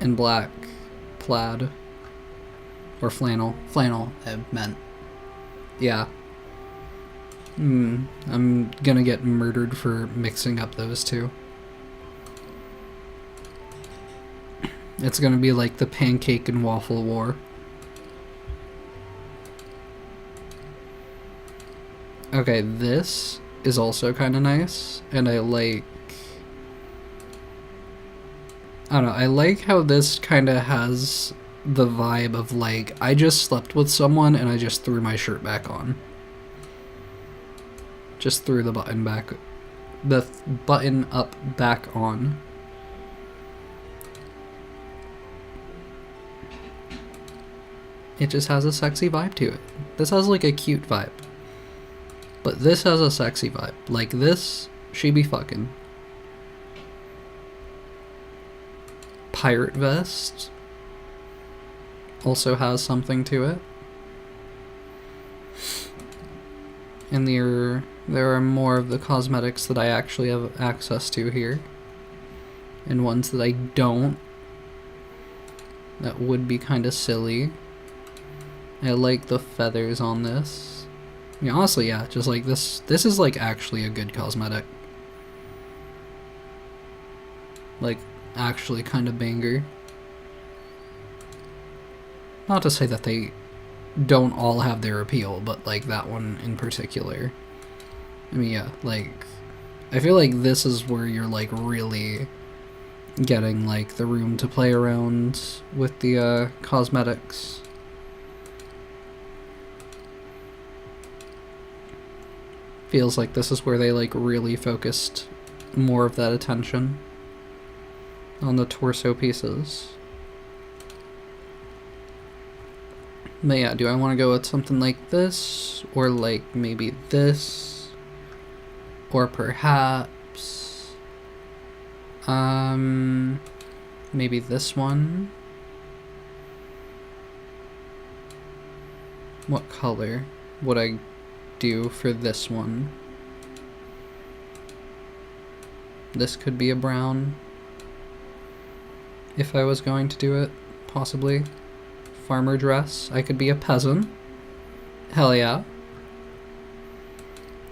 and black plaid. Or flannel. Flannel, I meant. Yeah. I'm gonna get murdered for mixing up those two. It's gonna be like the pancake and waffle war. Okay, this is also kind of nice, and I like... I don't know, I like how this kind of has the vibe of like, I just slept with someone and I just threw my shirt back on. Just threw the button back, the button up back on. It just has a sexy vibe to it. This has like a cute vibe. But this has a sexy vibe. Like this, she be fucking. Pirate vest also has something to it. And there are more of the cosmetics that I actually have access to here. And ones that I don't. That would be kind of silly. I like the feathers on this. I mean, honestly, yeah, just like this is like actually a good cosmetic. Like, actually kind of banger. Not to say that they don't all have their appeal, but like that one in particular. I mean, yeah, like, I feel like this is where you're like really getting like the room to play around with the cosmetics. Feels like this is where they like really focused more of that attention on the torso pieces. But yeah, do I want to go with something like this, or like maybe this, or perhaps maybe this one? What color would I do for this one? This could be a brown if I was going to do it, possibly. Farmer dress. I could be a peasant. Hell yeah.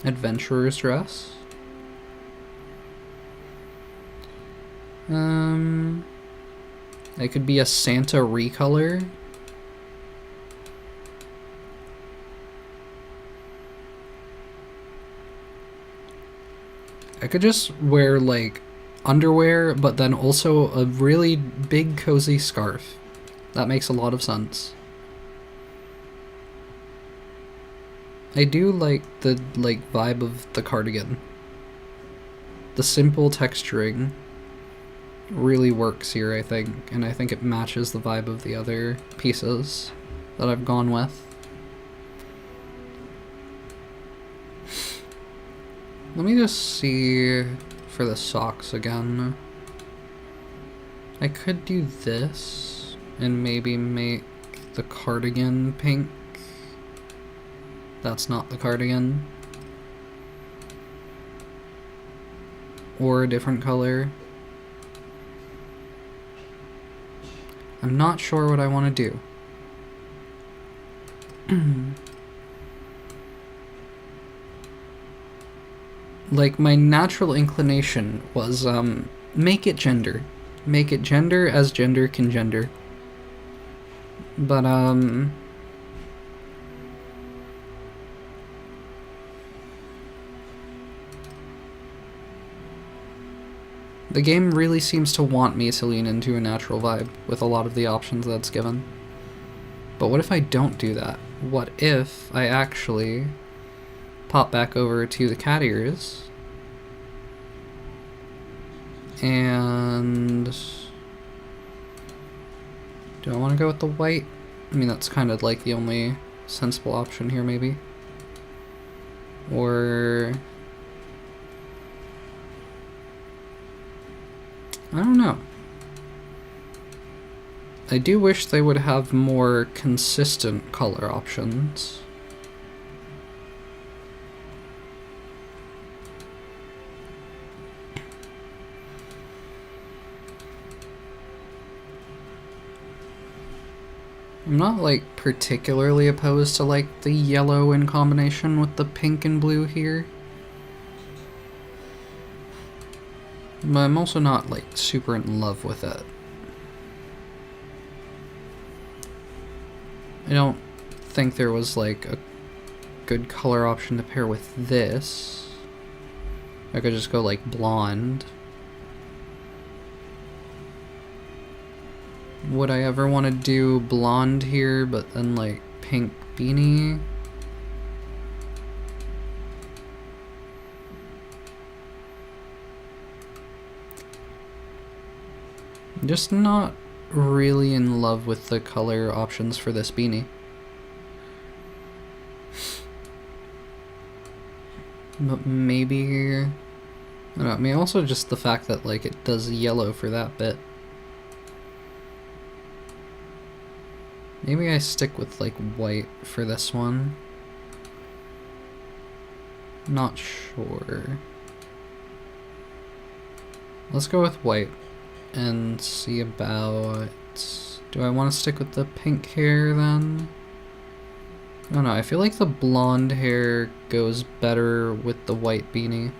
Adventurer's dress. It could be a Santa recolor. I could just wear, like, underwear, but then also a really big cozy scarf. That makes a lot of sense. I do like the, like, vibe of the cardigan. The simple texturing really works here, I think, and I think it matches the vibe of the other pieces that I've gone with. Let me just see for the socks again. I could do this and maybe make the cardigan pink. That's not the cardigan. Or a different color. I'm not sure what I want to do. Like, my natural inclination was, make it gender. Make it gender as gender can gender. But, the game really seems to want me to lean into a natural vibe with a lot of the options that's given. But what if I don't do that? What if I actually pop back over to the cat ears and do I want to go with the white? I mean, that's kind of like the only sensible option here, maybe. Or I don't know. I do wish they would have more consistent color options. I'm not, like, particularly opposed to, like, the yellow in combination with the pink and blue here. But I'm also not, like, super in love with it. I don't think there was, like, a good color option to pair with this. I could just go, like, blonde. Would I ever want to do blonde here, but then, like, pink beanie? I'm just not really in love with the color options for this beanie. But maybe, I don't know, I mean, also just the fact that, like, it does yellow for that bit. Maybe I stick with, like, white for this one. Not sure. Let's go with white and see about... Do I want to stick with the pink hair then? I don't know, I feel like the blonde hair goes better with the white beanie.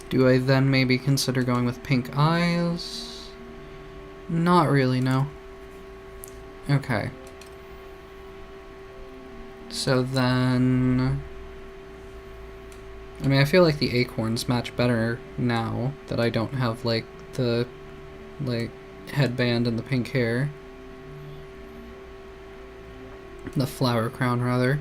Do I then maybe consider going with pink eyes? Not really, no. Okay. So then... I mean, I feel like the acorns match better now that I don't have, like, the, like, headband and the pink hair. The flower crown, rather.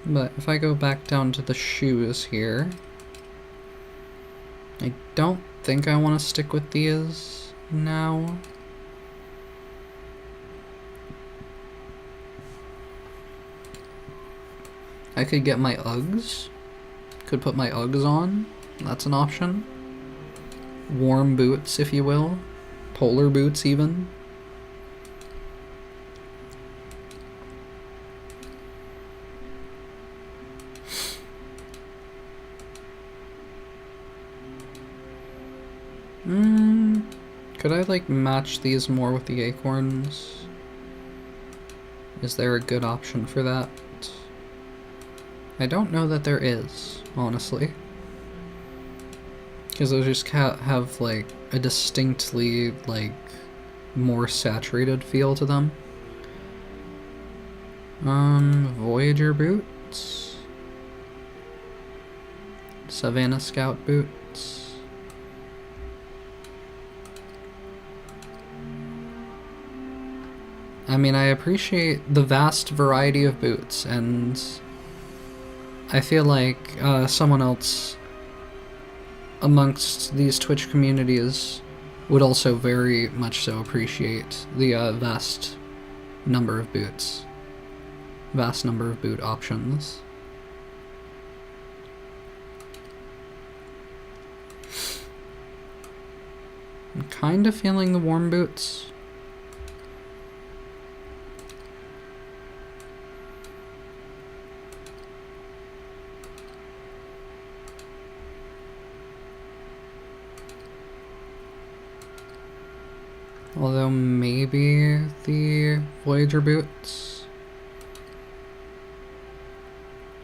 But if I go back down to the shoes here, I don't think I want to stick with these now. I could get my Uggs. Could put my Uggs on. That's an option. Warm boots, if you will. Polar boots, even. Could I, like, match these more with the acorns? Is there a good option for that? I don't know that there is, honestly. Because those just have, like, a distinctly, like, more saturated feel to them. Voyager boots. Savannah Scout boots. I mean, I appreciate the vast variety of boots, and I feel like someone else amongst these Twitch communities would also very much so appreciate the vast number of boots. Vast number of boot options. I'm kind of feeling the warm boots. Although maybe the Voyager boots.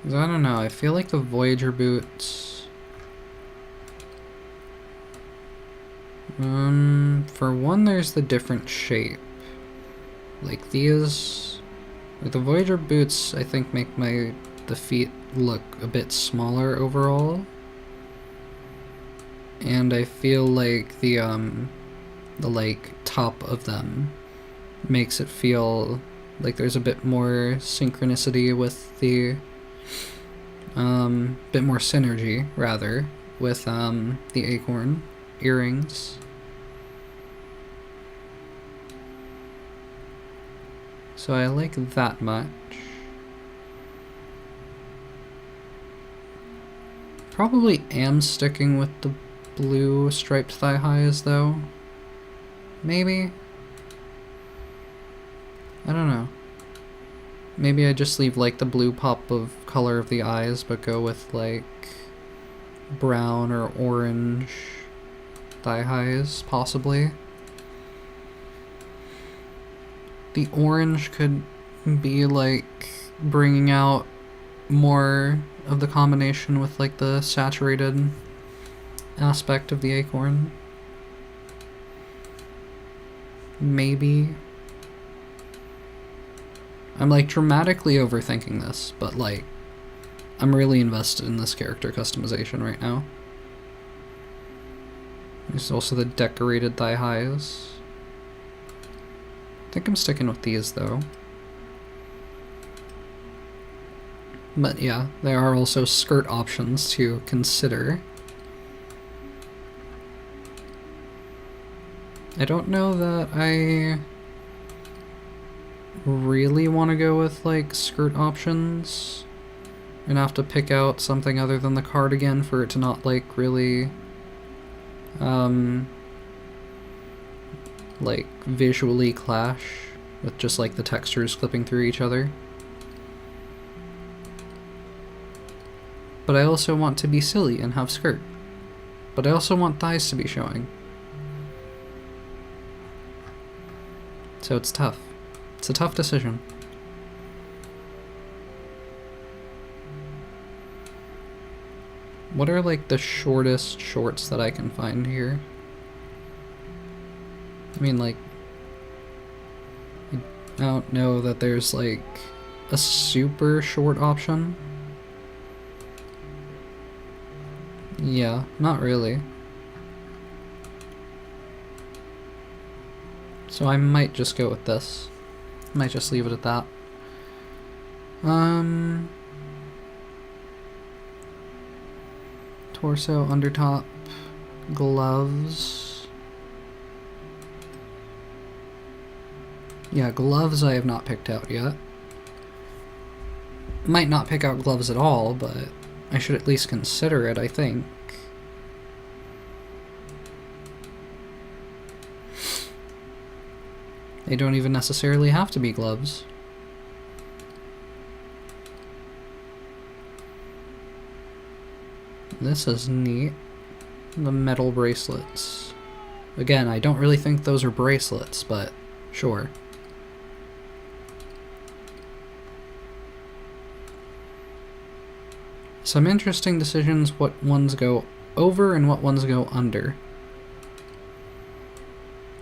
I don't know, I feel like the Voyager boots... for one, there's the different shape. Like these... Like the Voyager boots, I think, make the feet look a bit smaller overall. And I feel like the like top of them makes it feel like there's a bit more synchronicity with the bit more synergy rather with the acorn earrings. So I like that much. Probably am sticking with the blue striped thigh highs though. Maybe? I don't know. Maybe I just leave like the blue pop of color of the eyes, but go with like brown or orange thigh highs, possibly. The orange could be like bringing out more of the combination with like the saturated aspect of the acorn. Maybe. I'm like dramatically overthinking this, but like I'm really invested in this character customization right now. There's also the decorated thigh highs. I think I'm sticking with these though. But yeah, there are also skirt options to consider. I don't know that I really want to go with like skirt options. I'm gonna have to pick out something other than the cardigan for it to not like really like visually clash with just like the textures clipping through each other. But I also want to be silly and have skirt. But I also want thighs to be showing. So it's tough. It's a tough decision. What are like the shortest shorts that I can find here? I mean, like, I don't know that there's like a super short option. Yeah, not really. So I might just go with this. Might just leave it at that. Torso, undertop, gloves. Yeah, gloves I have not picked out yet. Might not pick out gloves at all, but I should at least consider it, I think. They don't even necessarily have to be gloves. This is neat. The metal bracelets. Again, I don't really think those are bracelets, but sure. Some interesting decisions, what ones go over and what ones go under.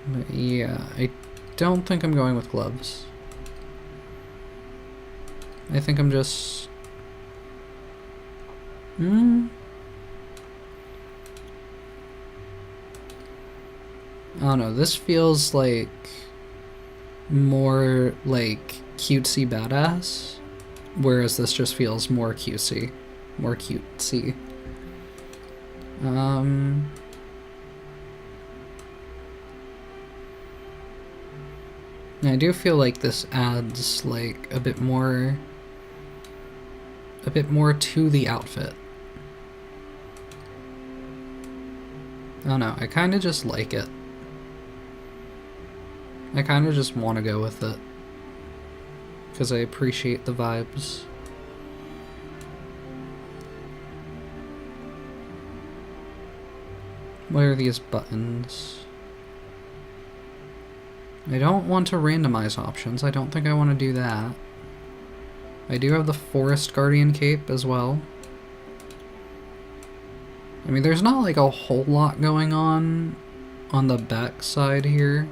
But yeah, I don't think I'm going with gloves. I think I'm just... I don't know, this feels like more like cutesy badass, whereas this just feels more cutesy. More cutesy. I do feel like this adds like a bit more to the outfit. I don't know, I kind of just like it. I kind of just want to go with it. Because I appreciate the vibes. What are these buttons? I don't want to randomize options. I don't think I want to do that. I do have the Forest Guardian cape as well. I mean, there's not like a whole lot going on the back side here,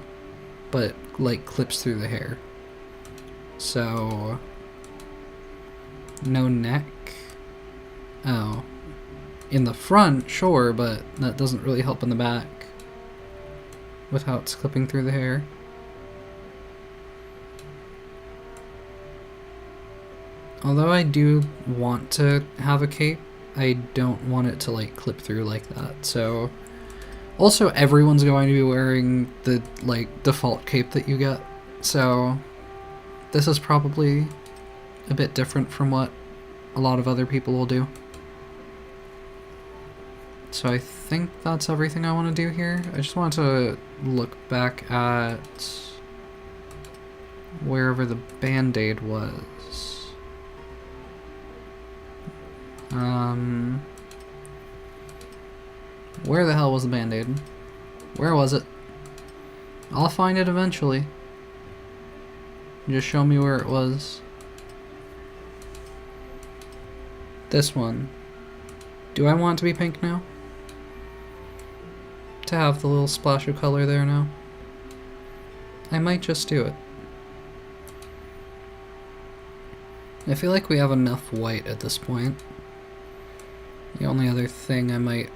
but like clips through the hair. So, no neck. Oh. In the front, sure, but that doesn't really help in the back with how it's clipping through the hair. Although I do want to have a cape, I don't want it to like clip through like that. So, also everyone's going to be wearing the like default cape that you get. So, this is probably a bit different from what a lot of other people will do. So I think that's everything I want to do here. I just want to look back at wherever the band-aid was. Where the hell was the band-aid? Where was it? I'll find it eventually. Just show me where it was. This one. Do I want it to be pink now? To have the little splash of color there now? I might just do it. I feel like we have enough white at this point. The only other thing I might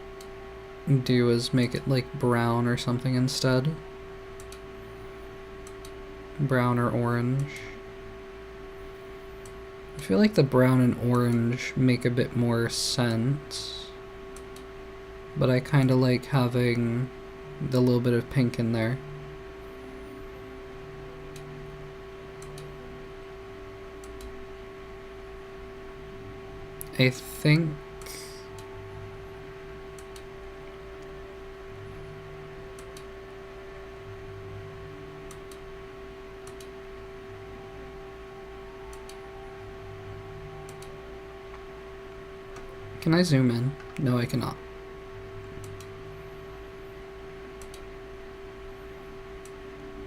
do is make it like brown or something instead. Brown or orange. I feel like the brown and orange make a bit more sense. But I kind of like having the little bit of pink in there. I think... Can I zoom in? No, I cannot.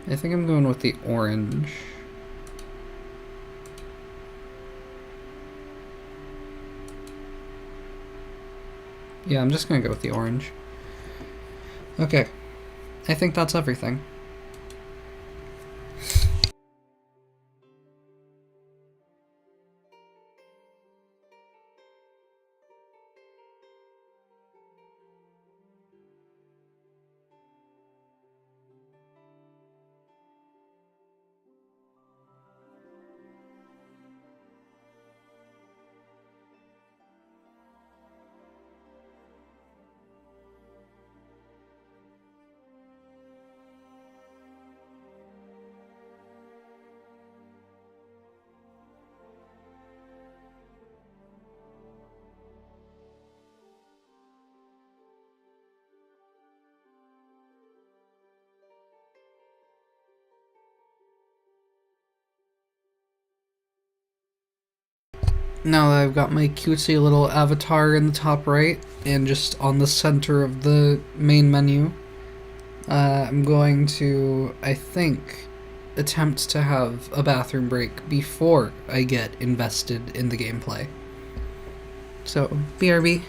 I think I'm going with the orange. Yeah, I'm just gonna go with the orange. Okay. I think that's everything. Now that I've got my cutesy little avatar in the top right, and just on the center of the main menu, I'm going to, I think, attempt to have a bathroom break before I get invested in the gameplay. So, BRB.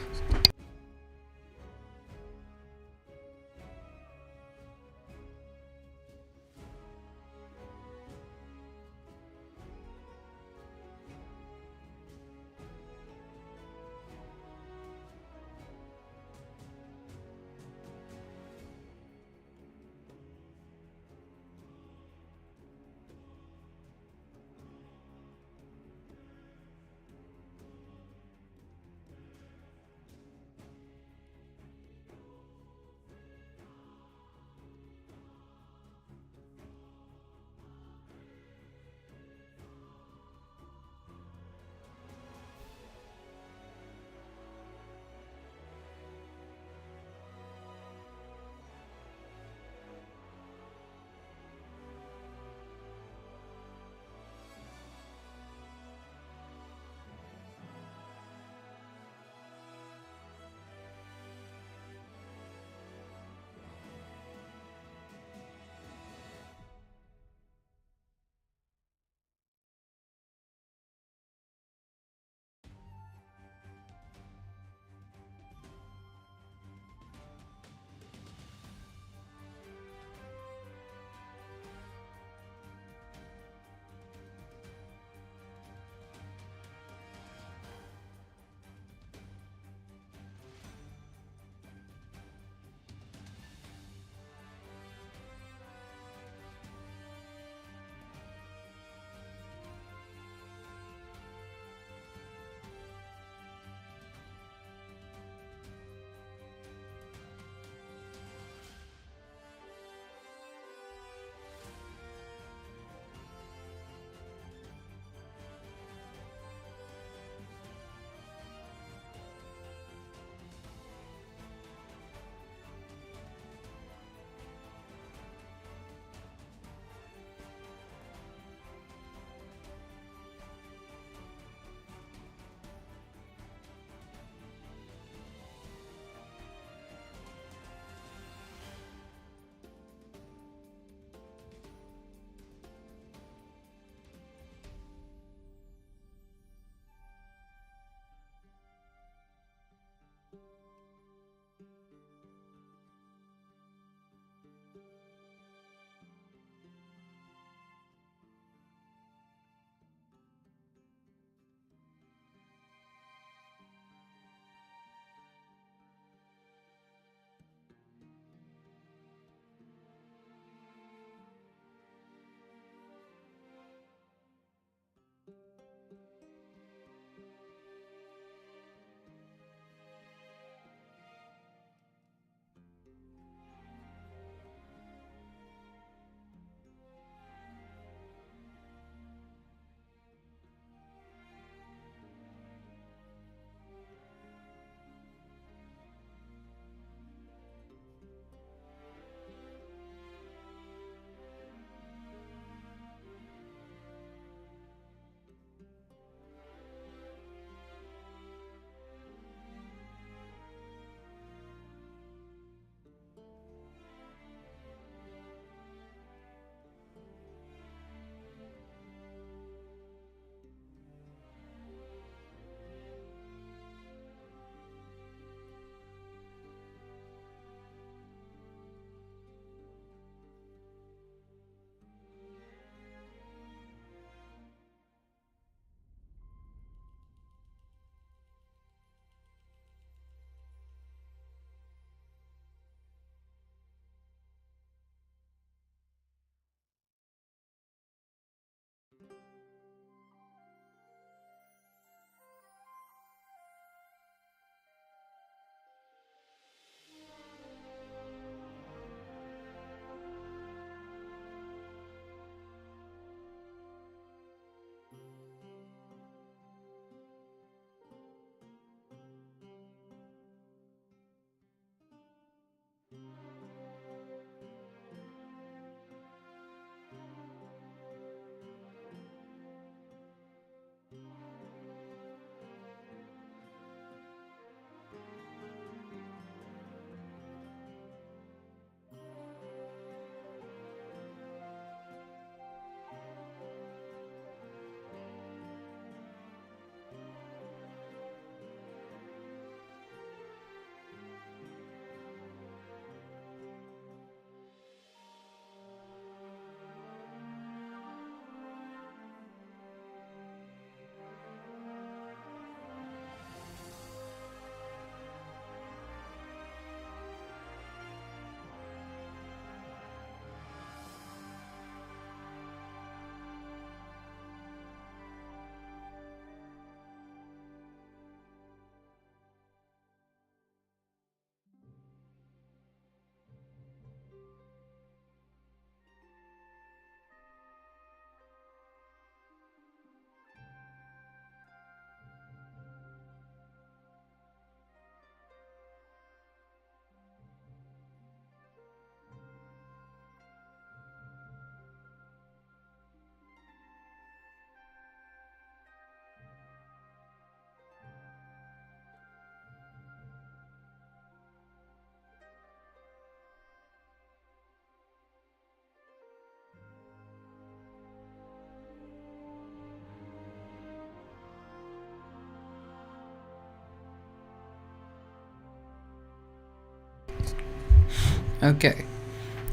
Okay.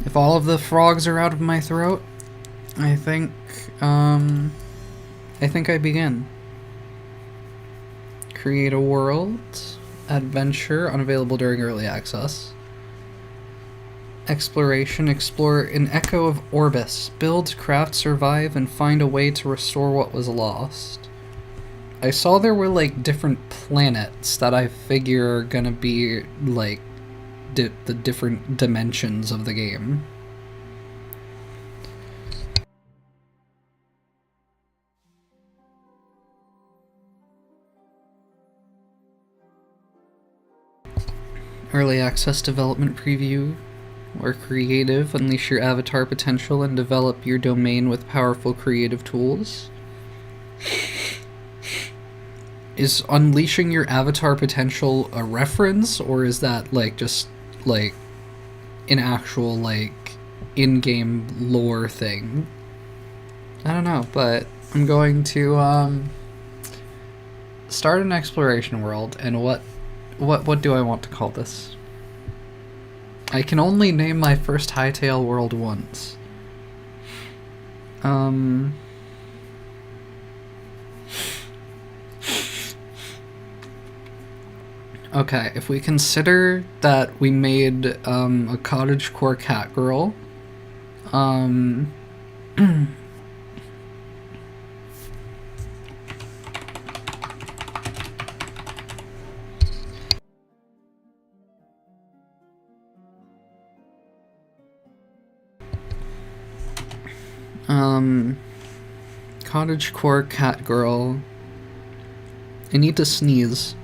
If all of the frogs are out of my throat, I think I begin. Create a world. Adventure, unavailable during early access. Exploration, explore an echo of Orbis. Build, craft, survive, and find a way to restore what was lost. I saw there were, like, different planets that I figure are gonna be, like, the different dimensions of the game. Early access development preview. Or creative, unleash your avatar potential and develop your domain with powerful creative tools. Is unleashing your avatar potential a reference, or is that, like, just, like, an actual, like, in-game lore thing? I don't know, but I'm going to, start an exploration world, and what do I want to call this? I can only name my first Hytale world once. Okay, if we consider that we made a cottagecore cat girl, cottagecore cat girl. I need to sneeze.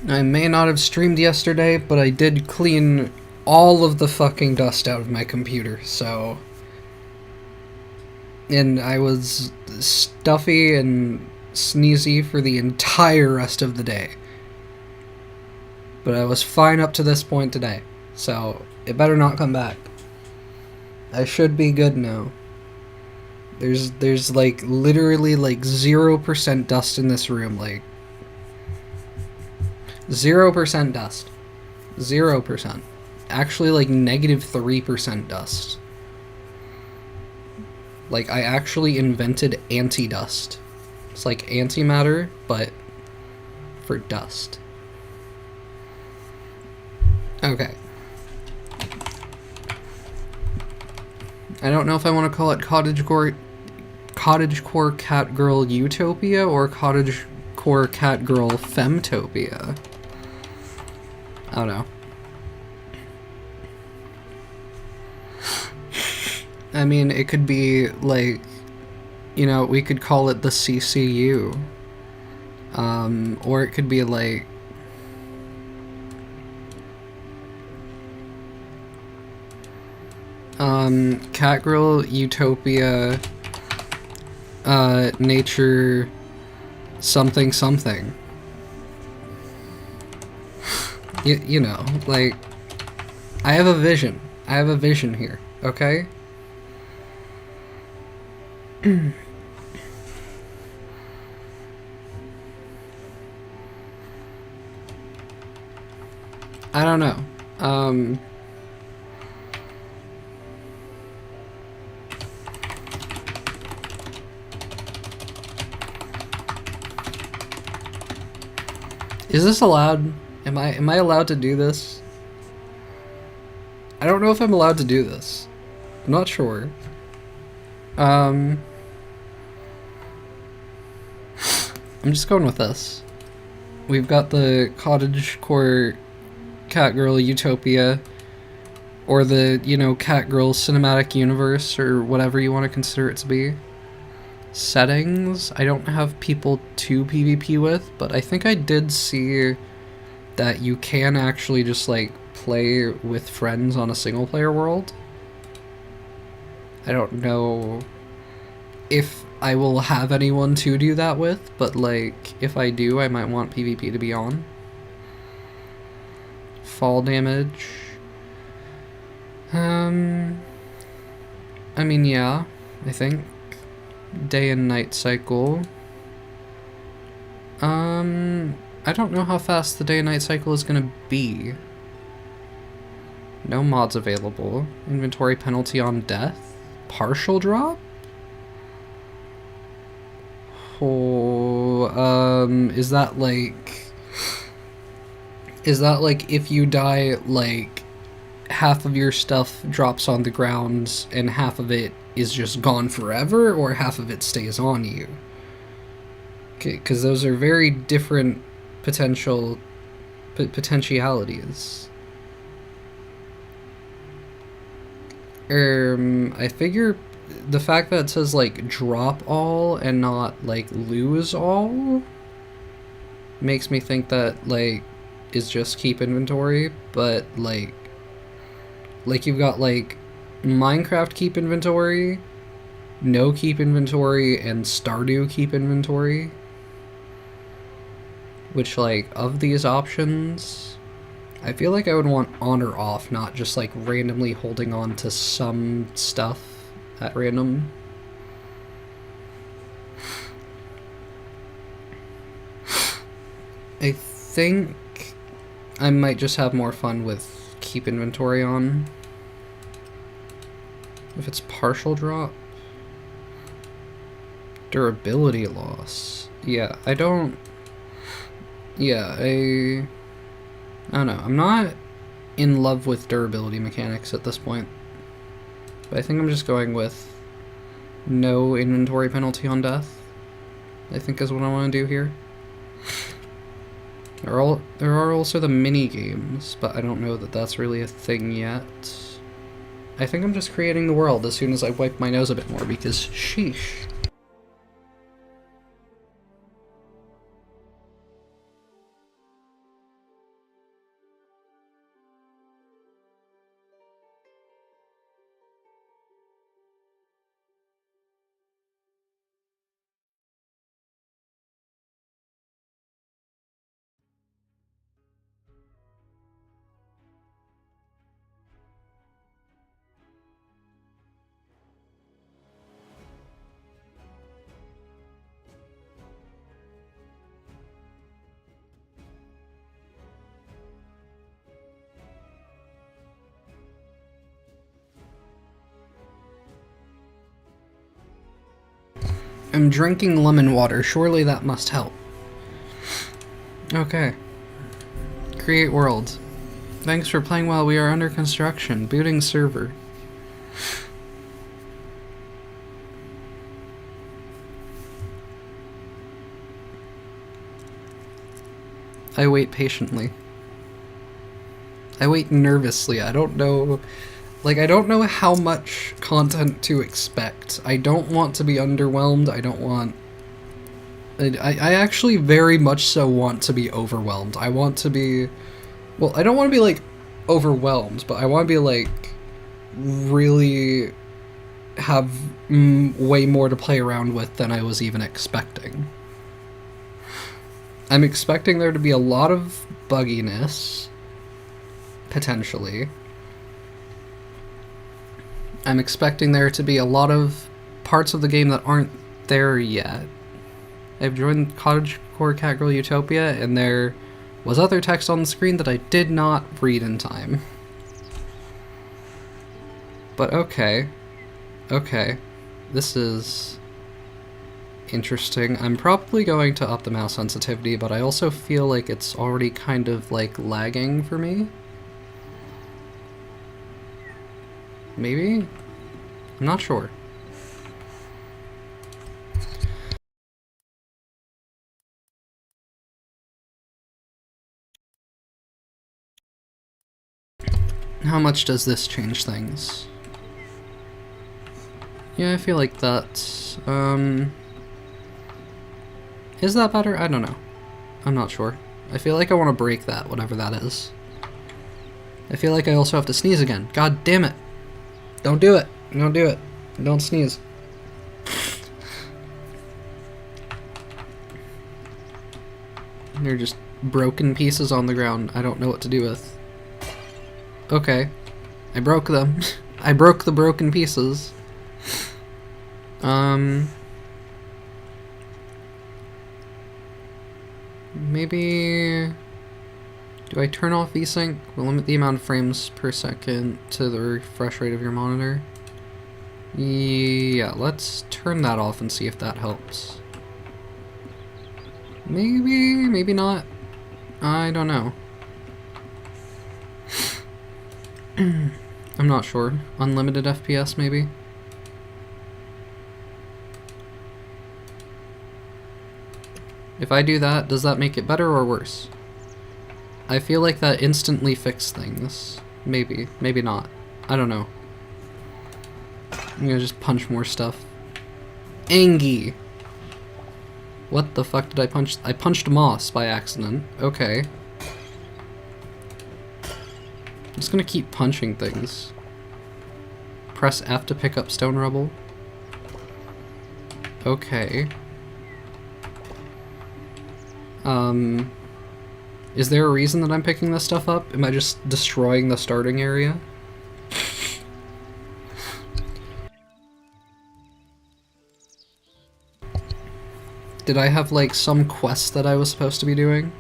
I may not have streamed yesterday, but I did clean all of the fucking dust out of my computer, so... And I was stuffy and sneezy for the entire rest of the day. But I was fine up to this point today, so it better not come back. I should be good now. There's like, literally, like, 0% dust in this room, like... 0% dust. 0%. Actually, like, -3% dust. Like, I actually invented anti-dust. It's like antimatter, but for dust. Okay. I don't know if I want to call it cottagecore cat girl utopia or cottagecore cat girl femtopia. I don't know. I mean, it could be, like, you know, we could call it the CCU. Or it could be, like... Catgirl Utopia... Nature... Something something. You know, like... I have a vision. I have a vision here, okay? I don't know. Is this allowed? Am I allowed to do this? I don't know if I'm allowed to do this. I'm not sure. I'm just going with this. We've got the cottagecore Catgirl utopia, or the, you know, Catgirl cinematic universe, or whatever you want to consider it to be. Settings, I don't have people to PvP with, but I think I did see that you can actually just, like, play with friends on a single-player world. I don't know if I will have anyone to do that with, but, like, if I do, I might want PvP to be on. Fall damage. I mean, yeah, I think. Day and night cycle. I don't know how fast the day and night cycle is gonna be. No mods available. Inventory penalty on death. Partial drop? Oh, is that like if you die, like, half of your stuff drops on the ground and half of it is just gone forever, or half of it stays on you? Okay, because those are very different potentialities. I figure the fact that it says, like, drop all and not, like, lose all makes me think that, like, is just keep inventory, but, like you've got, like, Minecraft keep inventory, no keep inventory, and Stardew keep inventory. Which, like, of these options, I feel like I would want on or off, not just, like, randomly holding on to some stuff at random. I think I might just have more fun with keep inventory on. If it's partial drop. Durability loss. Yeah, I don't know. I'm not in love with durability mechanics at this point. But I think I'm just going with no inventory penalty on death, I think is what I want to do here. There are also the mini games, but I don't know that that's really a thing yet. I think I'm just creating the world as soon as I wipe my nose a bit more, because sheesh. I'm drinking lemon water, surely that must help. Okay. Create world. Thanks for playing while we are under construction. Booting server. I wait patiently. I wait nervously. I don't know... Like, I don't know how much content to expect. I don't want to be underwhelmed. I don't want... I actually very much so want to be overwhelmed. I want to be... Well, I don't want to be, like, overwhelmed, but I want to be, like, really have way more to play around with than I was even expecting. I'm expecting there to be a lot of bugginess, potentially. I'm expecting there to be a lot of parts of the game that aren't there yet. I've joined Cottagecore Catgirl Utopia, and there was other text on the screen that I did not read in time. But okay. Okay. This is Interesting. I'm probably going to up the mouse sensitivity, but I also feel like it's already kind of, like, lagging for me. Maybe? I'm not sure. How much does this change things? Yeah, I feel like that's, is that better? I don't know. I'm not sure. I feel like I want to break that, whatever that is. I feel like I also have to sneeze again. God damn it. Don't do it. Don't do it. Don't sneeze. They're just broken pieces on the ground. I don't know what to do with. Okay. I broke them. I broke the broken pieces. Maybe... Do I turn off VSync? We'll limit the amount of frames per second to the refresh rate of your monitor. Yeah, let's turn that off and see if that helps. Maybe, maybe not. I don't know. I'm not sure. Unlimited FPS, maybe? If I do that, does that make it better or worse? I feel like that instantly fixed things. Maybe. Maybe not. I don't know. I'm gonna just punch more stuff. Angie! What the fuck did I punch? I punched moss by accident. Okay. I'm just gonna keep punching things. Press F to pick up stone rubble. Okay. Is there a reason that I'm picking this stuff up? Am I just destroying the starting area? Did I have, like, some quest that I was supposed to be doing?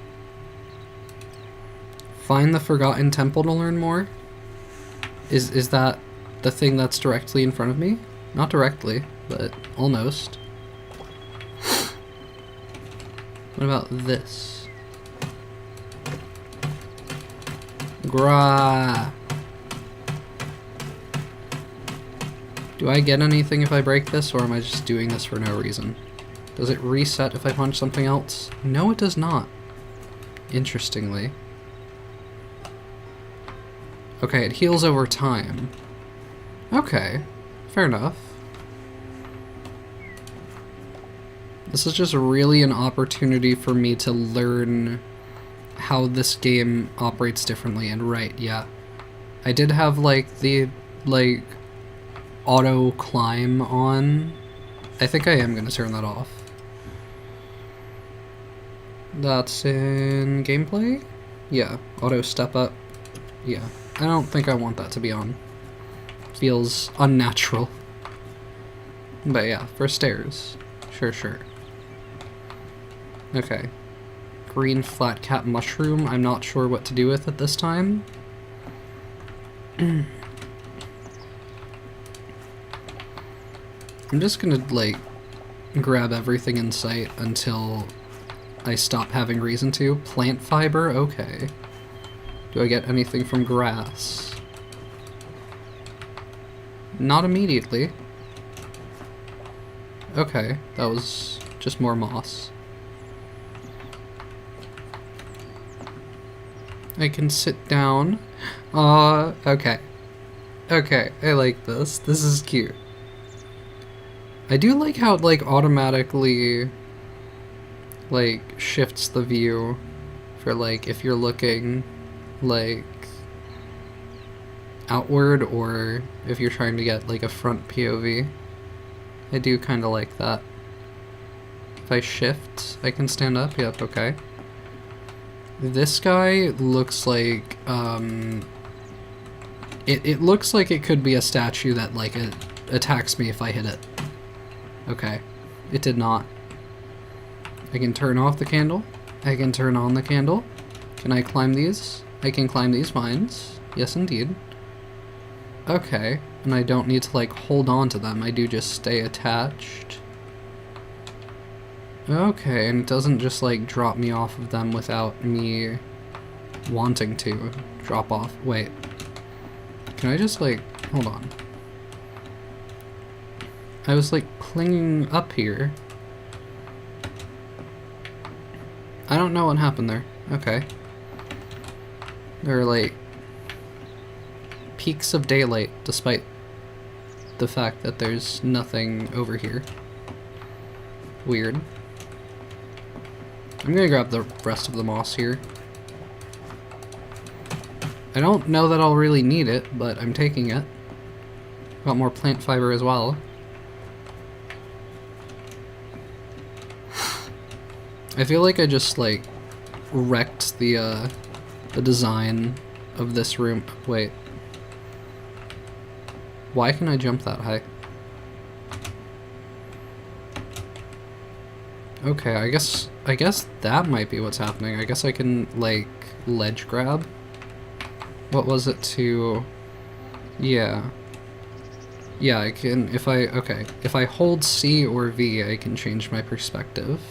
Find the Forgotten Temple to learn more? Is that the thing that's directly in front of me? Not directly, but almost. What about this? Grah. Do I get anything if I break this, or am I just doing this for no reason? Does it reset if I punch something else? No, it does not. Interestingly. Okay, it heals over time. Okay, fair enough. This is just really an opportunity for me to learn how this game operates differently, and right, yeah. I did have, like, the, like, auto climb on. I think I am gonna turn that off. That's in gameplay? Yeah, auto step up. Yeah, I don't think I want that to be on. Feels unnatural. But yeah, for stairs. Sure, sure. Okay. Green flat cap mushroom, I'm not sure what to do with at this time. I'm just gonna, like, grab everything in sight until I stop having reason to. Plant fiber? Okay. Do I get anything from grass? Not immediately. Okay, that was just more moss. I can sit down. Okay. Okay, I like this. This is cute. I do like how it, like, automatically, like, shifts the view for, like, if you're looking, like, outward, or if you're trying to get, like, a front POV. I do kind of like that. If I shift, I can stand up. Yep, okay. This guy looks like, it looks like it could be a statue that, like, it attacks me if I hit it. Okay. It did not. I can turn off the candle. I can turn on the candle. Can I climb these? I can climb these vines. Yes, indeed. Okay. And I don't need to, like, hold on to them. I do just stay attached. Okay, and it doesn't just like drop me off of them without me wanting to drop off. Wait. Can I just like, hold on. I was like clinging up here. I don't know what happened there. Okay. There are like peaks of daylight despite the fact that there's nothing over here. Weird. I'm gonna grab the rest of the moss here. I don't know that I'll really need it, but I'm taking it. Got more plant fiber as well. I feel like I just like wrecked the design of this room. Wait. Why can I jump that high? Okay, I guess that might be what's happening. I guess I can like ledge grab. What was it to... Yeah. Yeah, I can, if I hold C or V, I can change my perspective.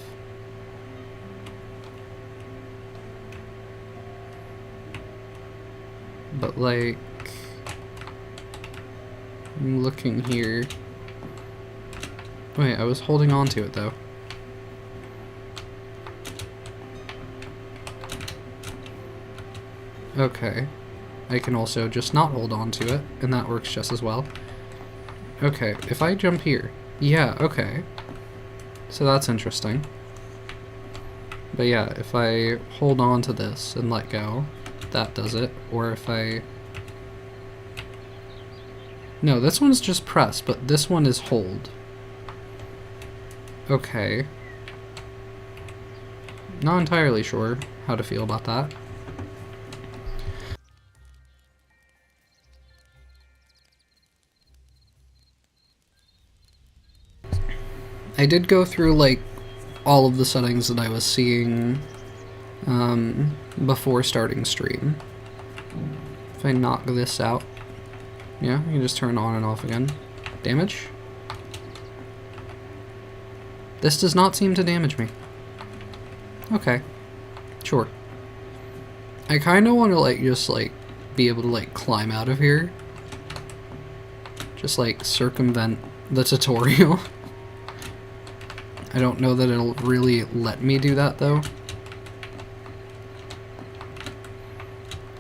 But like, I'm looking here. Wait, I was holding on to it though. Okay. I can also just not hold on to it, and that works just as well. Okay, if I jump here. Yeah, okay. So that's interesting. But yeah, if I hold on to this and let go, that does it. Or if I... No, this one's just press, but this one is hold. Okay. Not entirely sure how to feel about that. I did go through like all of the settings that I was seeing before starting stream. If I knock this out, yeah, you can just turn on and off again. Damage? This does not seem to damage me. Okay, sure. I kind of want to like just like be able to like climb out of here. Just like circumvent the tutorial. I don't know that it'll really let me do that though.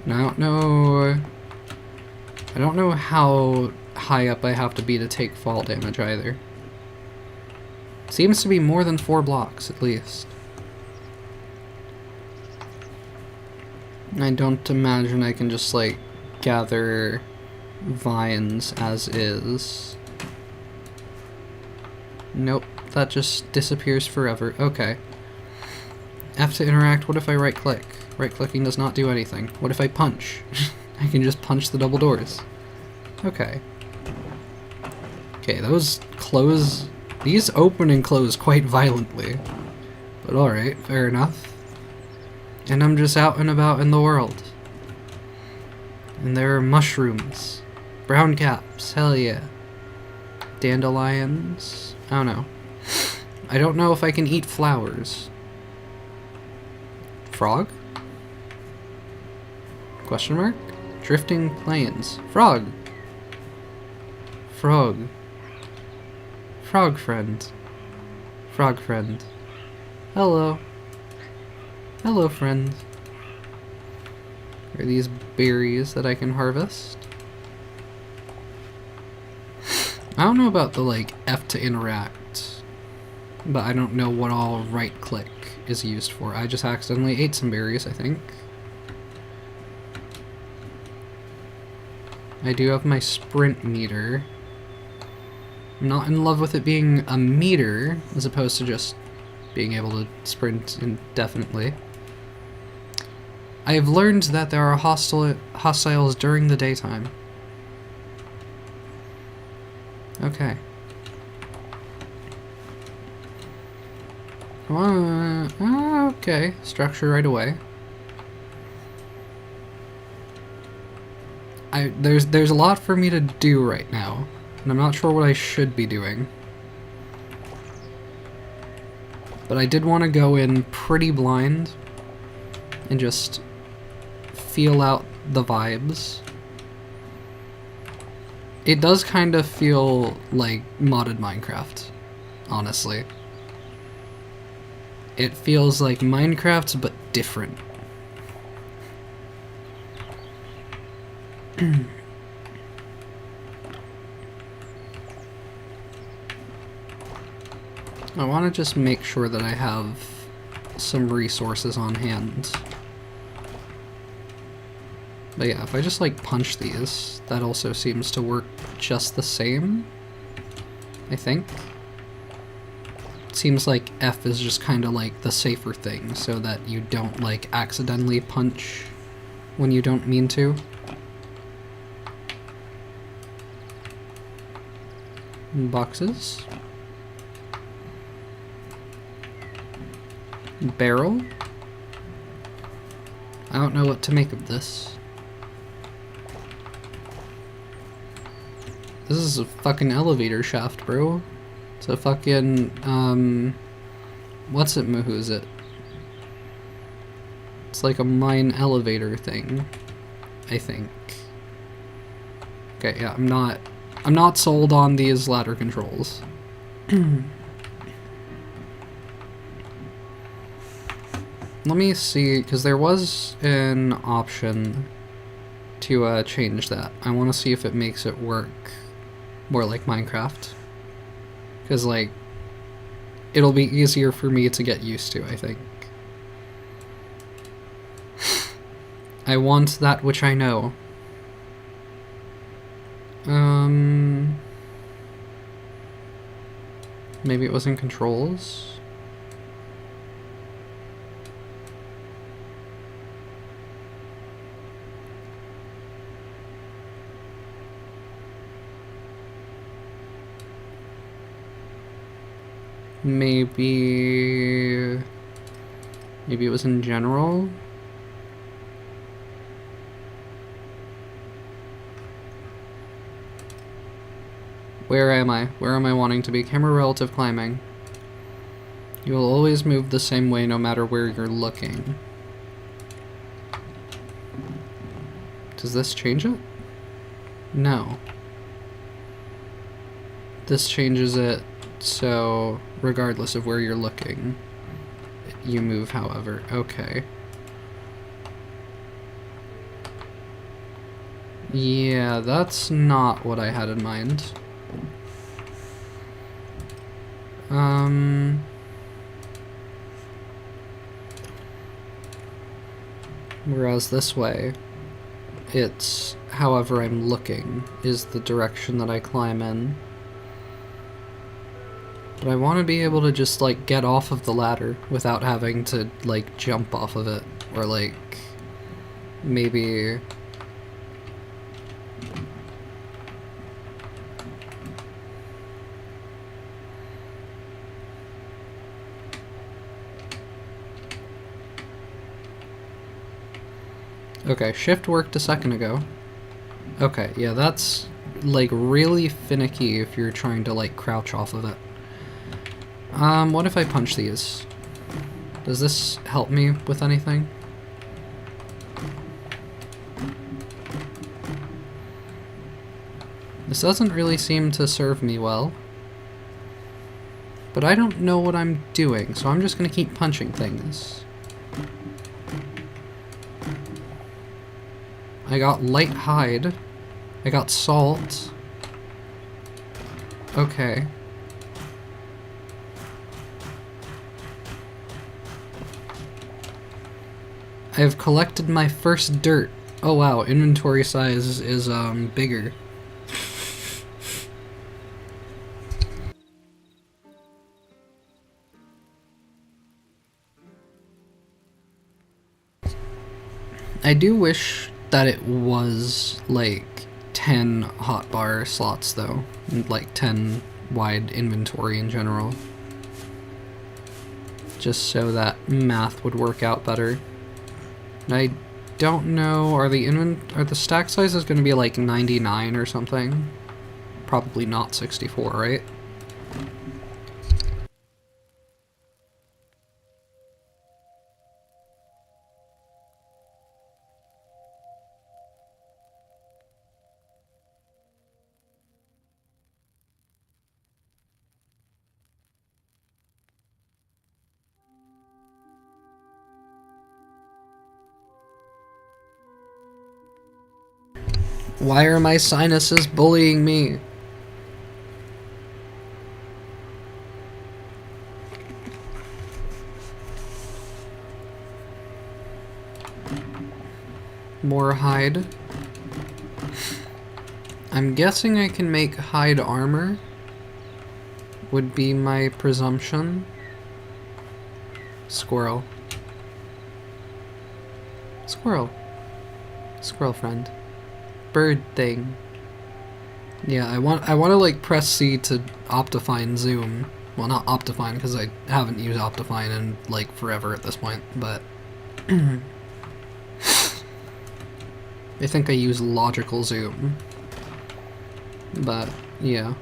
And I don't know how high up I have to be to take fall damage either. Seems to be more than 4 blocks at least. I don't imagine I can just like gather vines as is. Nope. That just disappears forever. Okay. F to interact. What if I right click? Right clicking does not do anything. What if I punch? I can just punch the double doors. Okay. Okay, those close. These open and close quite violently. But alright, fair enough. And I'm just out and about in the world. And there are mushrooms. Brown caps. Hell yeah. Dandelions. I don't know. I don't know if I can eat flowers. Frog? Question mark? Drifting plains. Frog! Frog. Frog friend. Frog friend. Hello. Hello, friend. Are these berries that I can harvest? I don't know about the, like, F to interact. But I don't know what all right click is used for. I just accidentally ate some berries, I think. I do have my sprint meter. I'm not in love with it being a meter, as opposed to just being able to sprint indefinitely. I have learned that there are hostiles during the daytime. Okay. Come on. Okay. Structure right away. There's a lot for me to do right now, and I'm not sure what I should be doing. But I did want to go in pretty blind and just feel out the vibes. It does kind of feel like modded Minecraft, honestly. It feels like Minecraft, but different. I want to just make sure that I have some resources on hand. But yeah, if I just like punch these, that also seems to work just the same, I think. It seems like F is just kind of like the safer thing, so that you don't like accidentally punch when you don't mean to. Boxes. Barrel. I don't know what to make of this. This is a fucking elevator shaft, bro. It's a fucking, what's it, who's it? It's like a mine elevator thing, I think. Okay, yeah, I'm not sold on these ladder controls. Let me see, because there was an option to change that. I want to see if it makes it work more like Minecraft. Because, like, it'll be easier for me to get used to, I think. I want that which I know. Maybe it was in controls? Maybe it was in general? Where am I? Where am I wanting to be? Camera relative climbing. You will always move the same way no matter where you're looking. Does this change it? No. This changes it so regardless of where you're looking, you move however. Okay. Yeah, that's not what I had in mind. Whereas this way, it's however I'm looking is the direction that I climb in. But I want to be able to just, like, get off of the ladder without having to, like, jump off of it. Or, like, maybe... Okay, shift worked a second ago. Okay, yeah, that's, like, really finicky if you're trying to, like, crouch off of it. What if I punch these? Does this help me with anything? This doesn't really seem to serve me well. But I don't know what I'm doing, so I'm just gonna keep punching things. I got light hide. I got salt. Okay. I have collected my first dirt. Oh wow, inventory size is bigger. I do wish that it was like 10 hotbar slots though, and like 10 wide inventory in general. Just so that math would work out better. And I don't know, are the stack sizes going to be like 99 or something? Probably not 64, right? Why are my sinuses bullying me? More hide. I'm guessing I can make hide armor, would be my presumption. Squirrel. Squirrel. Squirrel friend. Bird thing. Yeah, I want to like press C to Optifine zoom. Well, not Optifine because I haven't used Optifine in like forever at this point, but I think I use logical zoom. But yeah.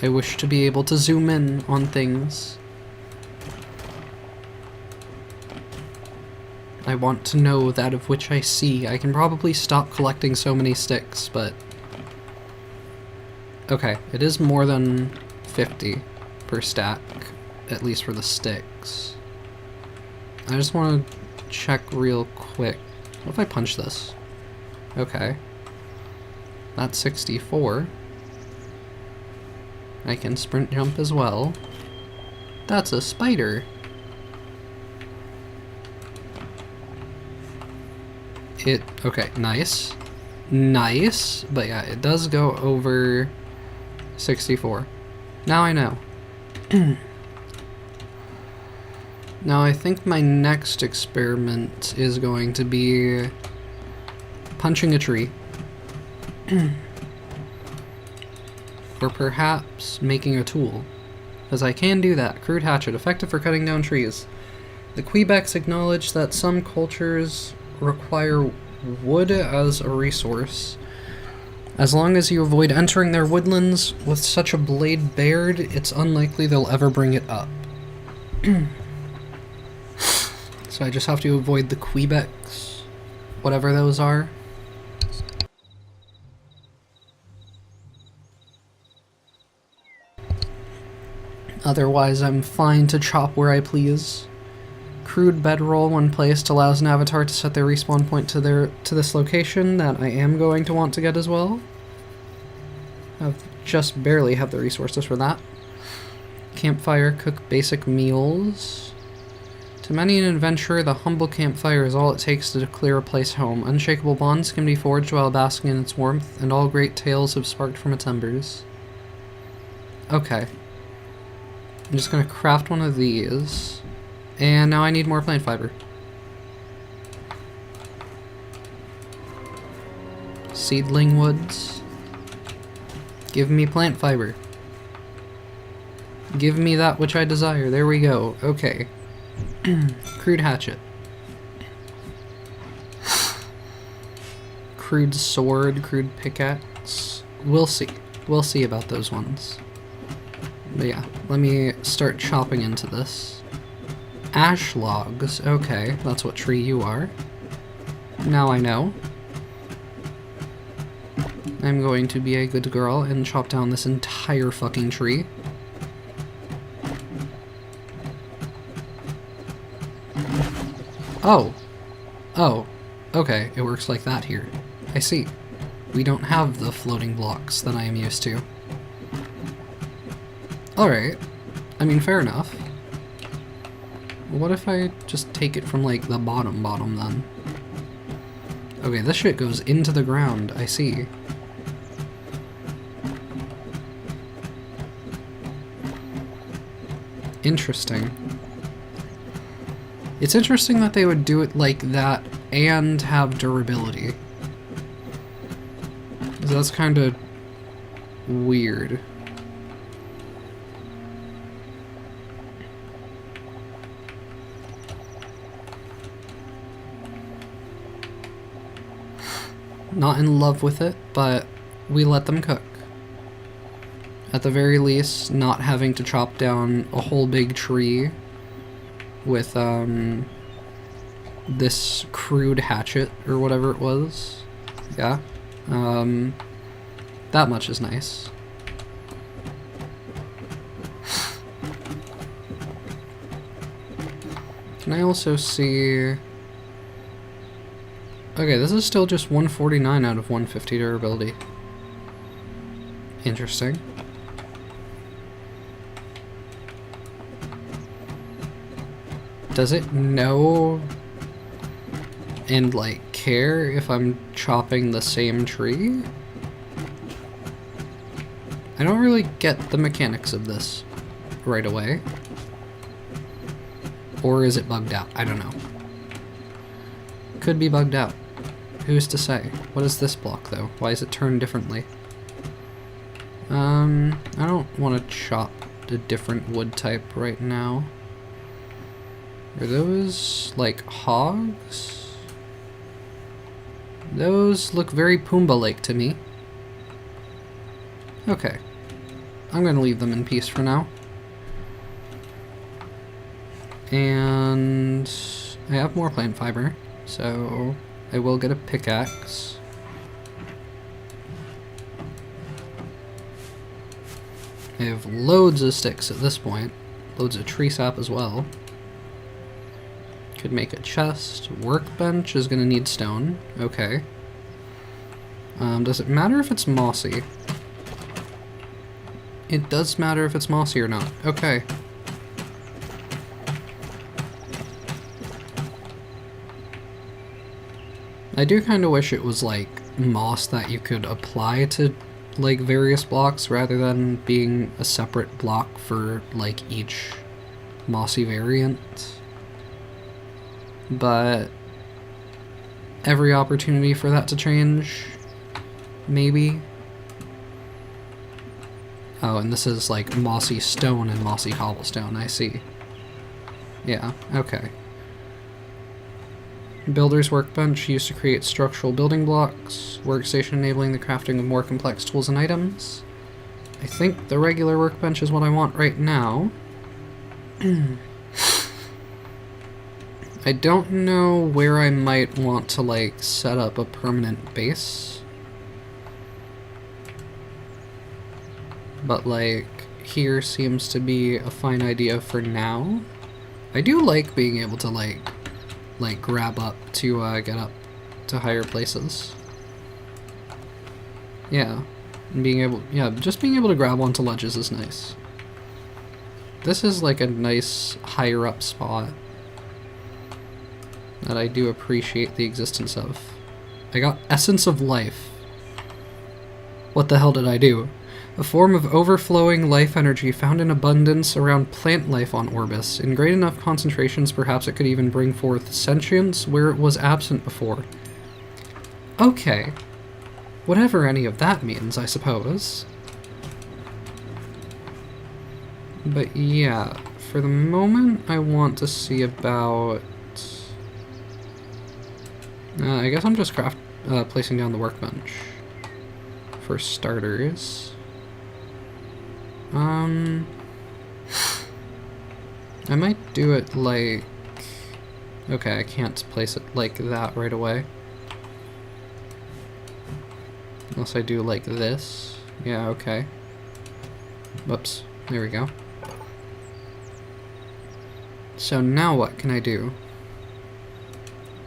I wish to be able to zoom in on things. I want to know that of which I see. I can probably stop collecting so many sticks, but... Okay, it is more than 50 per stack, at least for the sticks. I just want to check real quick. What if I punch this? Okay. That's 64. I can sprint jump as well. That's a spider. Okay, nice. Nice, but yeah, it does go over 64. Now I know. Now I think my next experiment is going to be punching a tree. Or perhaps making a tool. Because I can do that. Crude hatchet, effective for cutting down trees. The Quebecs acknowledge that some cultures require wood as a resource. As long as you avoid entering their woodlands with such a blade bared, it's unlikely they'll ever bring it up. So I just have to avoid the Quebecs, whatever those are. Otherwise, I'm fine to chop where I please. Crude bedroll when placed allows an avatar to set their respawn point to this location that I am going to want to get as well. I've just barely have the resources for that. Campfire, cook basic meals. To many an adventurer, the humble campfire is all it takes to clear a place home. Unshakable bonds can be forged while basking in its warmth, and all great tales have sparked from its embers. Okay. I'm just gonna craft one of these. And now I need more plant fiber. Seedling woods. Give me plant fiber. Give me that which I desire. There we go. Okay. Crude hatchet. Crude sword, crude pickaxe. We'll see. We'll see about those ones. But yeah, let me start chopping into this. Ash logs. Okay, that's what tree you are. Now I know. I'm going to be a good girl and chop down this entire fucking tree. Oh. Oh. Okay, it works like that here. I see. We don't have the floating blocks that I am used to. Alright. I mean, fair enough. What if I just take it from, like, the bottom then? Okay, this shit goes into the ground. I see. Interesting. It's interesting that they would do it like that and have durability. 'Cause that's kind of weird. Not in love with it, but we let them cook. At the very least, not having to chop down a whole big tree with this crude hatchet or whatever it was. Yeah. That much is nice. Can I also see... Okay, this is still just 149 out of 150 durability. Interesting. Does it know and, like, care if I'm chopping the same tree? I don't really get the mechanics of this right away. Or is it bugged out? I don't know. Could be bugged out. Who's to say? What is this block, though? Why is it turned differently? I don't want to chop a different wood type right now. Are those, like, hogs? Those look very Pumbaa-like to me. Okay. I'm gonna leave them in peace for now. And I have more plant fiber, so I will get a pickaxe. I have loads of sticks at this point. Loads of tree sap as well. Could make a chest. Workbench is gonna need stone. Okay. Does it matter if it's mossy? It does matter if it's mossy or not. Okay. I do kind of wish it was like moss that you could apply to like various blocks rather than being a separate block for like each mossy variant. But every opportunity for that to change, maybe. Oh, and this is like mossy stone and mossy cobblestone, I see. Yeah, okay. Builder's workbench used to create structural building blocks. Workstation enabling the crafting of more complex tools and items. I think the regular workbench is what I want right now. I don't know where I might want to like set up a permanent base. But like here seems to be a fine idea for now. I do like being able to like grab up to get up to higher places. Yeah, and just being able to grab onto ledges is nice. This is like a nice higher up spot that I do appreciate the existence of. I got Essence of Life. What the hell did I do? A form of overflowing life energy found in abundance around plant life on Orbis. In great enough concentrations, perhaps it could even bring forth sentience where it was absent before. Okay. Whatever any of that means, I suppose. But yeah, for the moment, I want to see about... I guess I'm just placing down the workbench. For starters. I might do it like... Okay, I can't place it like that right away. Unless I do like this. Yeah, okay. Whoops. There we go. So now what can I do?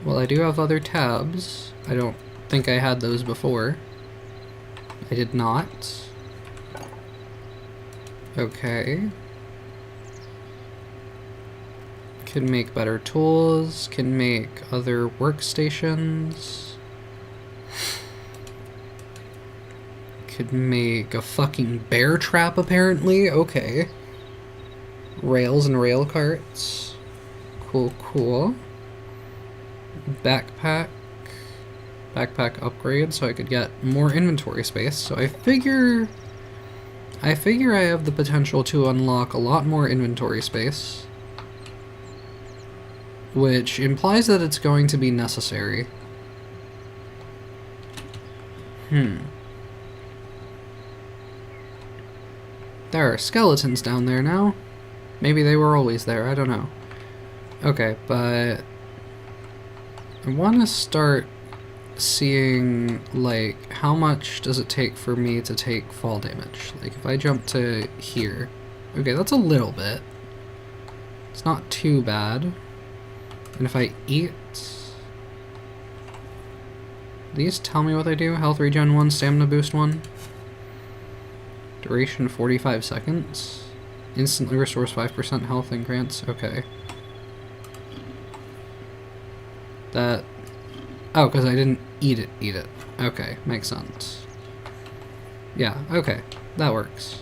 Well, I do have other tabs. I don't think I had those before. I did not. Okay. Can make better tools, can make other workstations. Could make a fucking bear trap, apparently. Okay. Rails and rail carts. Cool, cool. Backpack. Backpack upgrade so I could get more inventory space. So I figure I have the potential to unlock a lot more inventory space. Which implies that it's going to be necessary. There are skeletons down there now. Maybe they were always there, I don't know. Okay, but I want to start seeing, like, how much does it take for me to take fall damage? Like, if I jump to here. Okay, that's a little bit. It's not too bad. And if I eat... these tell me what they do? Health regen 1, stamina boost 1. Duration 45 seconds. Instantly restores 5% health and grants. Okay. That... Oh, because I didn't eat it. Okay, makes sense. Yeah, okay. That works.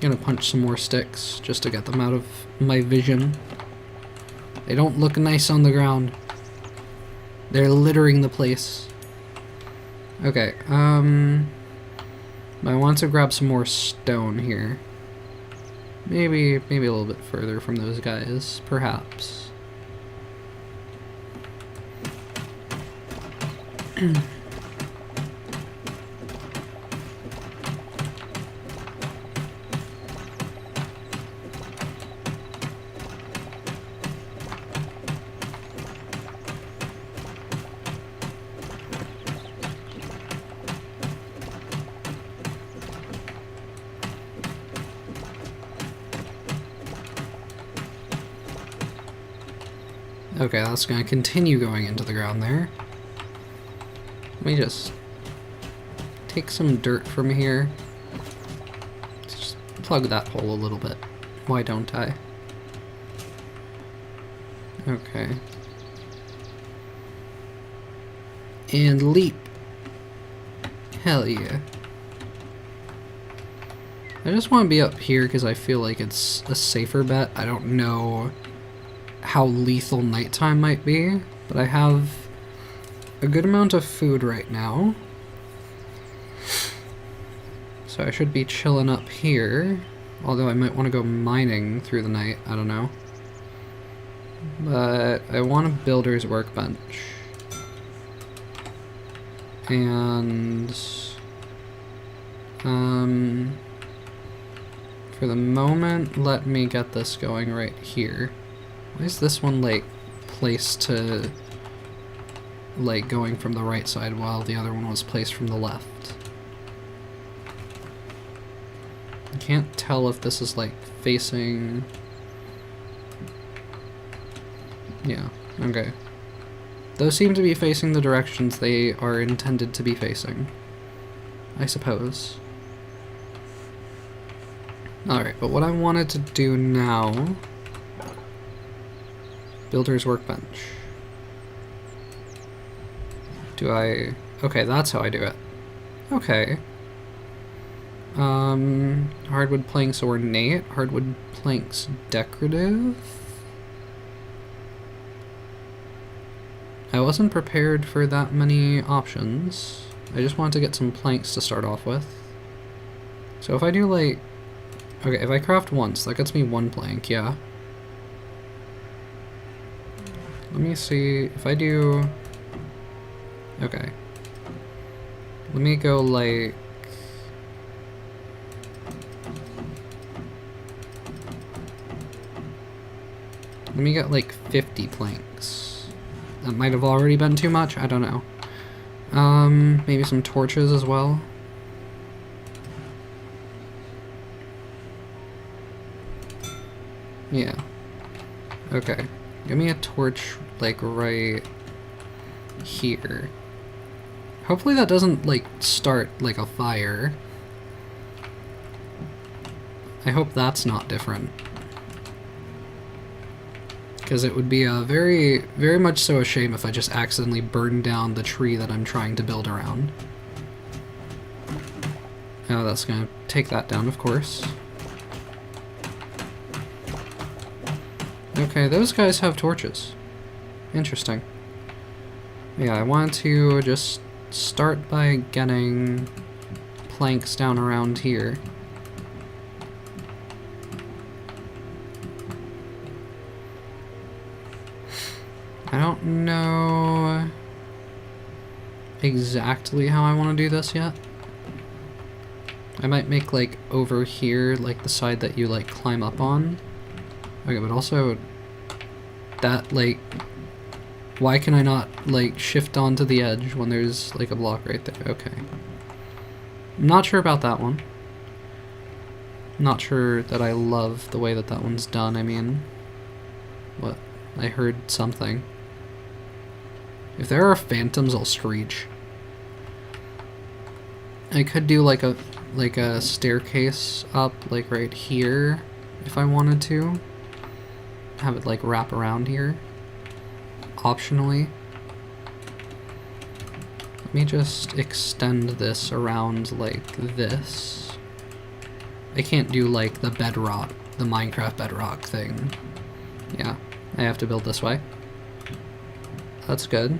Gonna punch some more sticks just to get them out of my vision. They don't look nice on the ground. They're littering the place. Okay, I want to grab some more stone here. Maybe a little bit further from those guys, perhaps. Okay, that's gonna continue going into the ground there. Let me just take some dirt from here. Just plug that hole a little bit. Why don't I? Okay. And leap. Hell yeah. I just want to be up here because I feel like it's a safer bet. I don't know how lethal nighttime might be, but I have a good amount of food right now. So I should be chilling up here, although I might want to go mining through the night, I don't know. But I want a builder's workbench. And for the moment, let me get this going right here. Why is this one, like, placed to, like, going from the right side while the other one was placed from the left? I can't tell if this is, like, facing... Yeah, okay. Those seem to be facing the directions they are intended to be facing, I suppose. Alright, but what I wanted to do now... Builder's workbench. Do I... Okay, that's how I do it. Okay. Hardwood planks ornate, hardwood planks decorative. I wasn't prepared for that many options. I just wanted to get some planks to start off with. So if I do like... Okay, if I craft once, that gets me one plank, yeah. Let me see, if I do... Okay. Let me go like... Let me get like 50 planks. That might have already been too much, I don't know. Maybe some torches as well. Yeah. Okay. Give me a torch, like, right here. Hopefully that doesn't, like, start, like, a fire. I hope that's not different. Because it would be a very, very much so a shame if I just accidentally burned down the tree that I'm trying to build around. Oh, that's gonna take that down, of course. Okay, those guys have torches. Interesting. Yeah, I want to just start by getting planks down around here. I don't know exactly how I want to do this yet. I might make, like, over here, like, the side that you, like, climb up on. Okay, but also, that, like, why can I not, like, shift onto the edge when there's, like, a block right there? Okay. I'm not sure about that one. Not sure that I love the way that that one's done, I mean. What? I heard something. If there are phantoms, I'll screech. I could do like a staircase up, like right here, if I wanted to. Have it like wrap around here, optionally. Let me just extend this around like this. I can't do like the bedrock, the Minecraft bedrock thing. Yeah, I have to build this way. That's good.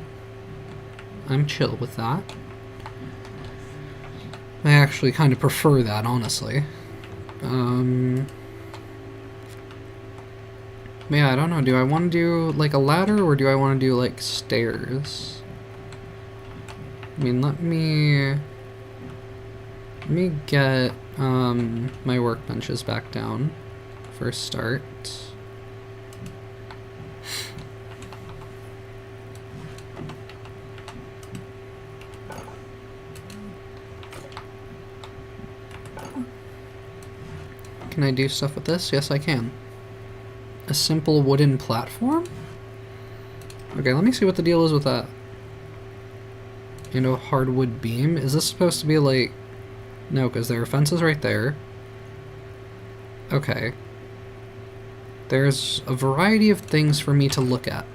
I'm chill with that. I actually kind of prefer that, honestly. Yeah, I don't know. Do I want to do like a ladder or do I want to do like stairs? I mean, let me get my workbenches back down for a start. Can I do stuff with this? Yes, I can. A simple wooden platform? Okay, let me see what the deal is with that. And a hardwood beam? Is this supposed to be like... No, because there are fences right there. Okay. There's a variety of things for me to look at.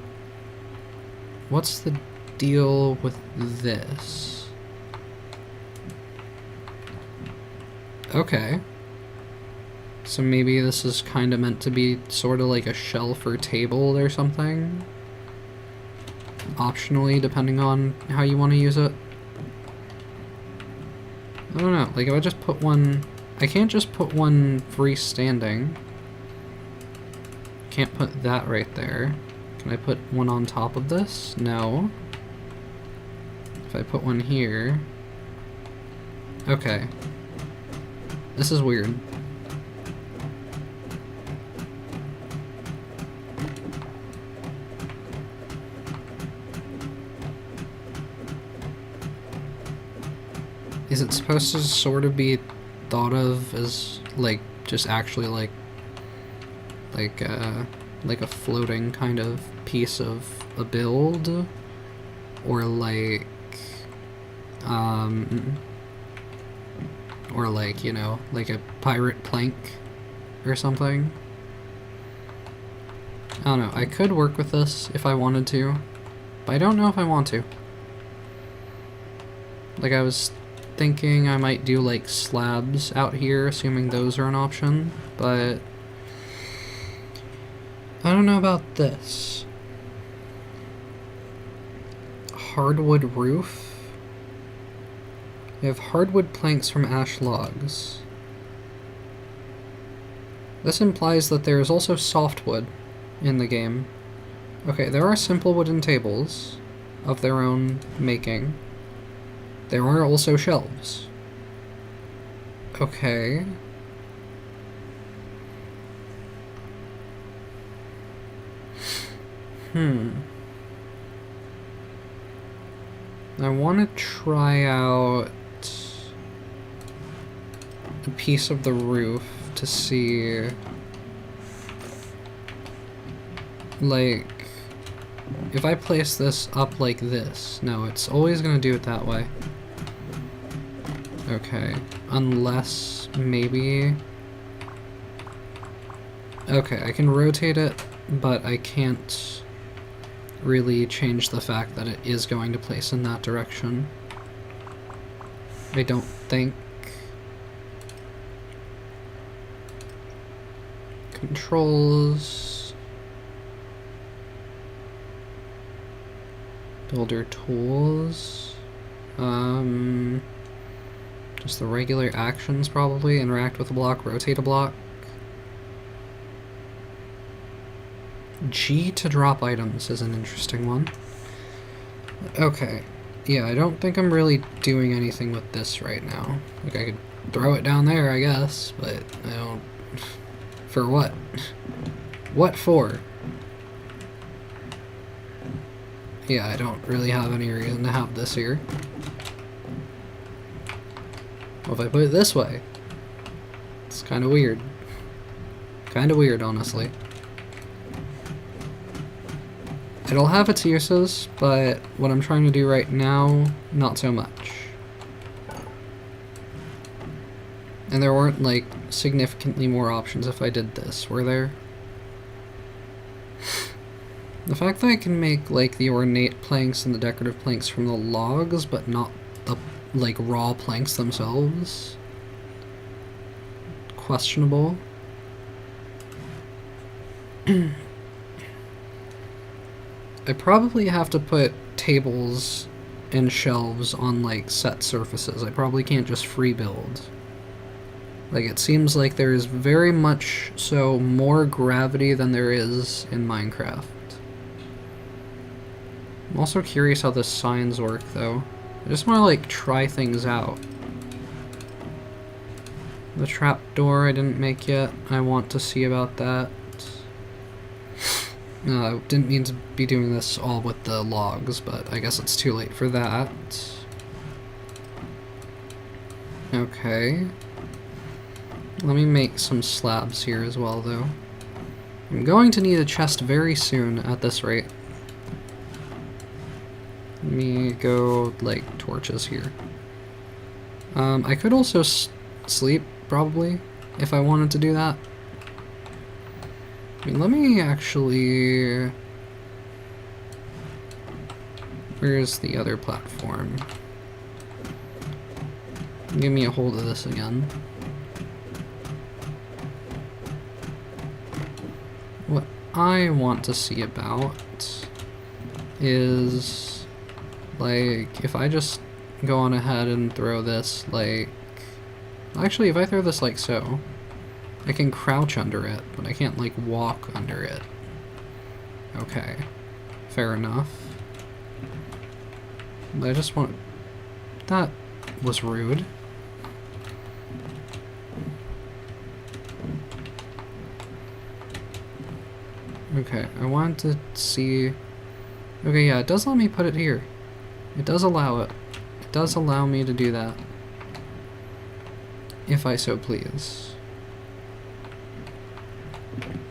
What's the deal with this? Okay. So maybe this is kind of meant to be sort of like a shelf or table or something? Optionally, depending on how you want to use it. I don't know, like if I just put one... I can't just put one freestanding. Can't put that right there. Can I put one on top of this? No. If I put one here... Okay. This is weird. Is it supposed to sort of be thought of as like just actually like a floating kind of piece of a build, or like you know, like a pirate plank or something? I don't know. I could work with this if I wanted to, but I don't know if I want to. Like I was thinking I might do like slabs out here, assuming those are an option, but I don't know about this. Hardwood roof. We have hardwood planks from ash logs. This implies that there is also softwood in the game. Okay, there are simple wooden tables of their own making. There are also shelves. Okay. I want to try out a piece of the roof to see, like, if I place this up like this. No, it's always going to do it that way. Okay, unless maybe... Okay, I can rotate it, but I can't really change the fact that it is going to place in that direction. I don't think. Controls. Builder tools. Just the regular actions probably. Interact with a block, rotate a block. G to drop items is an interesting one. Okay. Yeah, I don't think I'm really doing anything with this right now. Like, I could throw it down there, I guess, but I don't... For what? What for? Yeah, I don't really have any reason to have this here. Well, if I put it this way, it's kind of weird. Kind of weird, honestly. I It'll have its uses, but what I'm trying to do right now, not so much. And there weren't, like, significantly more options if I did this, were there? The fact that I can make, like, the ornate planks and the decorative planks from the logs, but not the, like, raw planks themselves? Questionable. I probably have to put tables and shelves on, like, set surfaces. I probably can't just free build. Like, it seems like there is very much so more gravity than there is in Minecraft. I'm also curious how the signs work, though. I just want to, like, try things out. The trapdoor I didn't make yet. I want to see about that. I didn't mean to be doing this all with the logs, but I guess it's too late for that. Okay. Let me make some slabs here as well, though. I'm going to need a chest very soon at this rate. Let me go, like, torches here. I could also sleep, probably, if I wanted to do that. I mean, let me actually... Where's the other platform? Give me a hold of this again. What I want to see about is, like, if I just go on ahead and throw this, like... Actually, if I throw this like so, I can crouch under it, but I can't, like, walk under it. Okay. Fair enough. But I just want... That was rude. Okay, I wanted to see... Okay, yeah, it does let me put it here. It does allow it. It does allow me to do that. If I so please.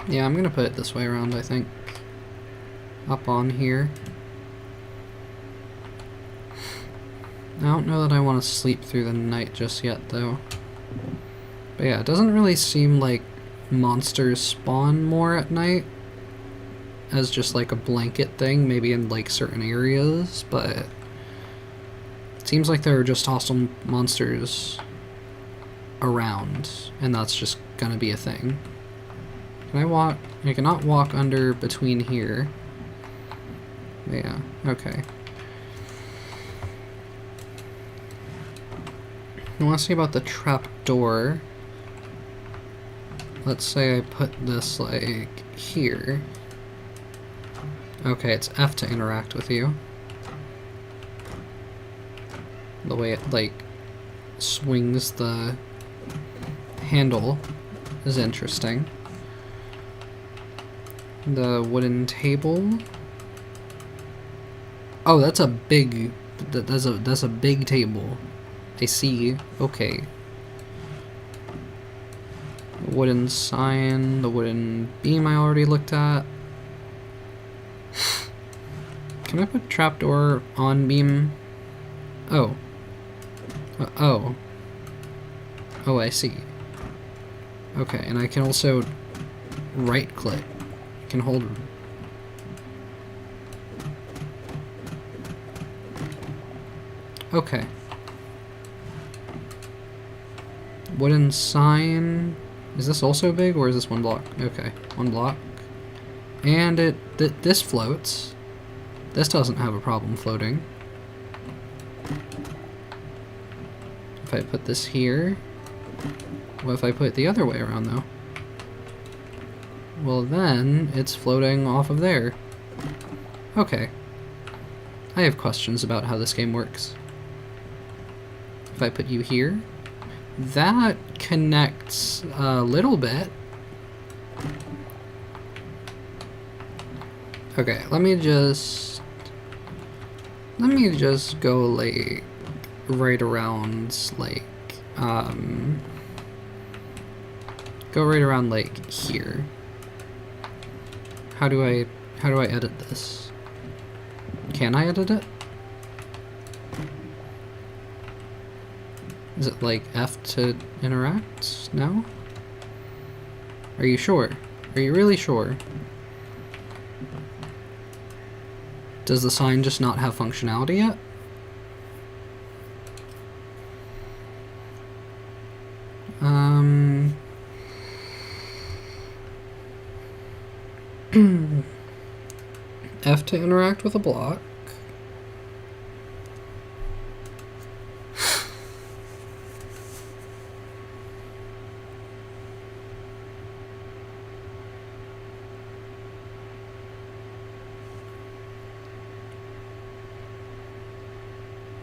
Yeah, I'm gonna put it this way around, I think. Up on here. I don't know that I want to sleep through the night just yet, though. But yeah, it doesn't really seem like monsters spawn more at night. As just like a blanket thing, maybe in like certain areas, but it seems like there are just hostile monsters around, and that's just gonna be a thing. Can I walk? I cannot walk under between here. Yeah, okay. I want to see about the trapdoor. Let's say I put this like here. Okay, it's F to interact with you. The way it, like, swings the handle is interesting. The wooden table. Oh, that's a big... That's a big table. I see. Okay. The wooden sign, the wooden beam I already looked at. Can I put trapdoor on beam? Oh. Oh. Oh, I see. Okay, and I can also right click. I can hold... Okay. Wooden sign... Is this also big, or is this one block? Okay, one block. And this floats. This doesn't have a problem floating. If I put this here... What if I put it the other way around, though? Well, then it's floating off of there. Okay. I have questions about how this game works. If I put you here... That connects a little bit. Okay, let me just go, like, right around, like, go right around, like, here. How do I edit this? Can I edit it? Is it like F to interact? No? Are you sure? Are you really sure? Does the sign just not have functionality yet? F to interact with a block.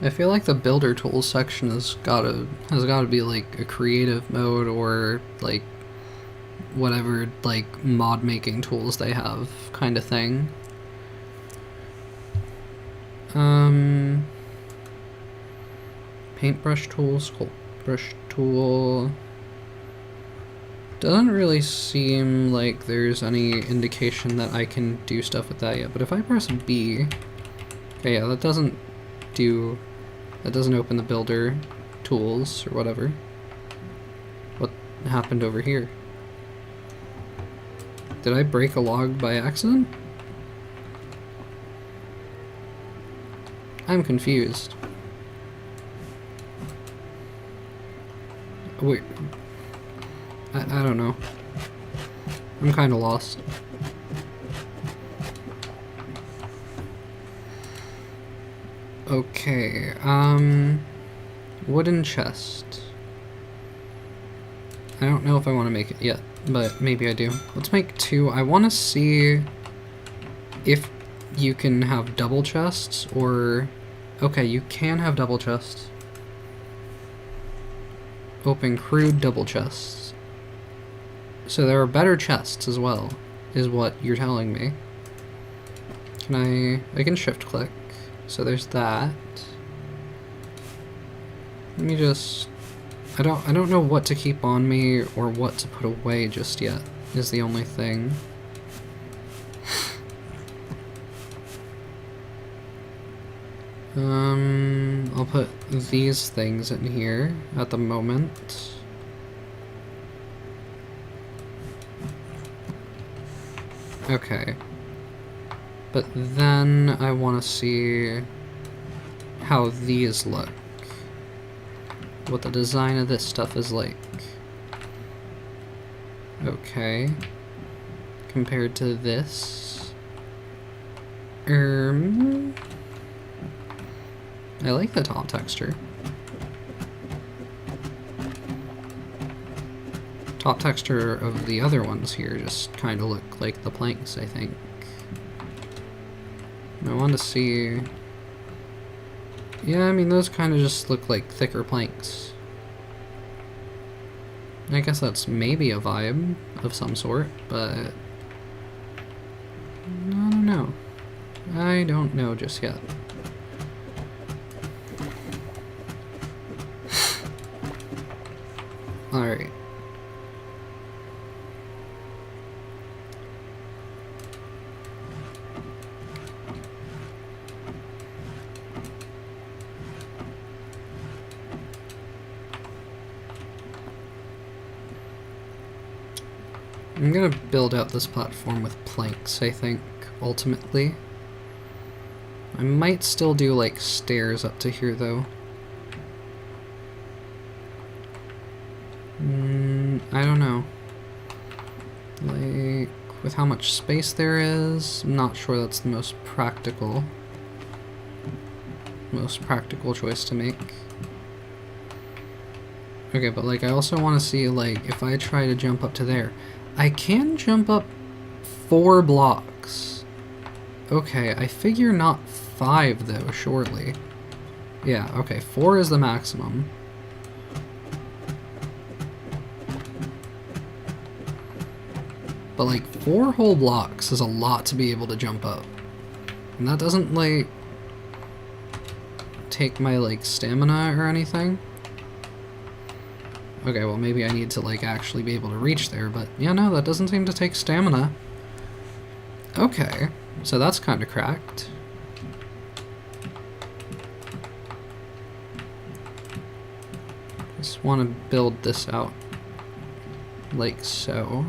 I feel like the builder tools section has gotta be like a creative mode or like whatever like mod making tools they have kind of thing. Paintbrush tool, sculpt brush tool. Doesn't really seem like there's any indication that I can do stuff with that yet, but if I press B, okay, yeah, that doesn't open the builder tools or whatever. What happened over here? Did I break a log by accident? I'm confused. Wait. I don't know. I'm kind of lost. Okay, wooden chest. I don't know if I want to make it yet, but maybe I do. Let's make 2. I want to see if you can have double chests, or... Okay, you can have double chests. Open crude double chests. So there are better chests as well, is what you're telling me. Can I can shift click. So there's that. Let me just... I don't know what to keep on me or what to put away just yet, is the only thing. I'll put these things in here at the moment. Okay. But then I want to see how these look. What the design of this stuff is like. Okay. Compared to this. I like the top texture. Top texture of the other ones here just kind of look like the planks, I think. I want to see... Yeah, I mean, those kind of just look like thicker planks. I guess that's maybe a vibe of some sort, but... I don't know. I don't know just yet. Alright. I'm gonna build out this platform with planks, I think, ultimately. I might still do, like, stairs up to here, though. I don't know. Like, with how much space there is, I'm not sure that's the most practical choice to make. Okay, but, like, I also want to see, like, if I try to jump up to there, I can jump up 4 blocks. Okay, I figure not 5, though, surely. Yeah, okay, 4 is the maximum. But, like, 4 whole blocks is a lot to be able to jump up. And that doesn't, like, take my, like, stamina or anything. Okay, well, maybe I need to, like, actually be able to reach there, but yeah, no, that doesn't seem to take stamina. Okay, so that's kind of cracked. just want to build this out like so.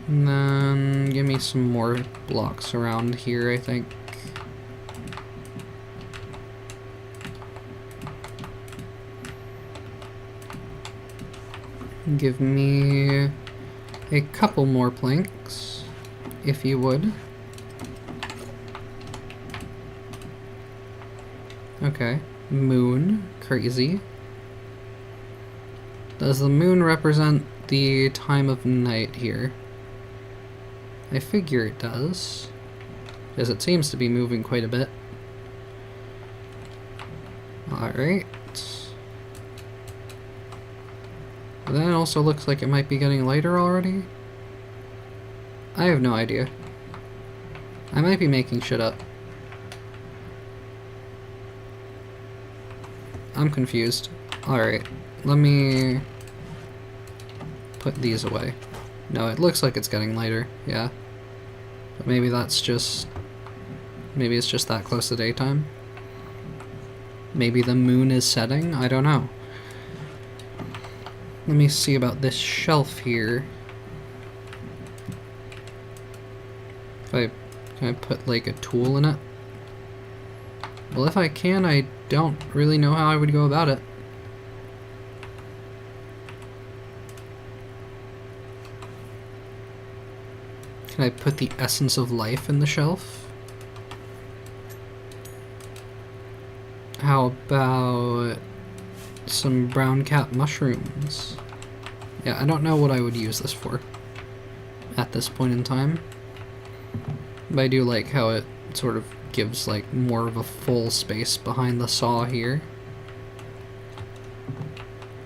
And then give me some more blocks around here, I think. Give me a couple more planks, if you would. Okay, moon, crazy. Does the moon represent the time of night here? I figure it does, as it seems to be moving quite a bit. Alright. But then it also looks like it might be getting lighter already. I have no idea. I might be making shit up. I'm confused. Alright, let me put these away. No, it looks like it's getting lighter, yeah. But maybe that's just... maybe it's just that close to daytime. Maybe the moon is setting? I don't know. Let me see about this shelf here. Can I put like a tool in it? Well, if I can, I don't really know how I would go about it. Can I put the essence of life in the shelf? How about some brown cat mushrooms? Yeah, I don't know what I would use this for at this point in time. But I do like how it sort of gives like more of a full space behind the saw here.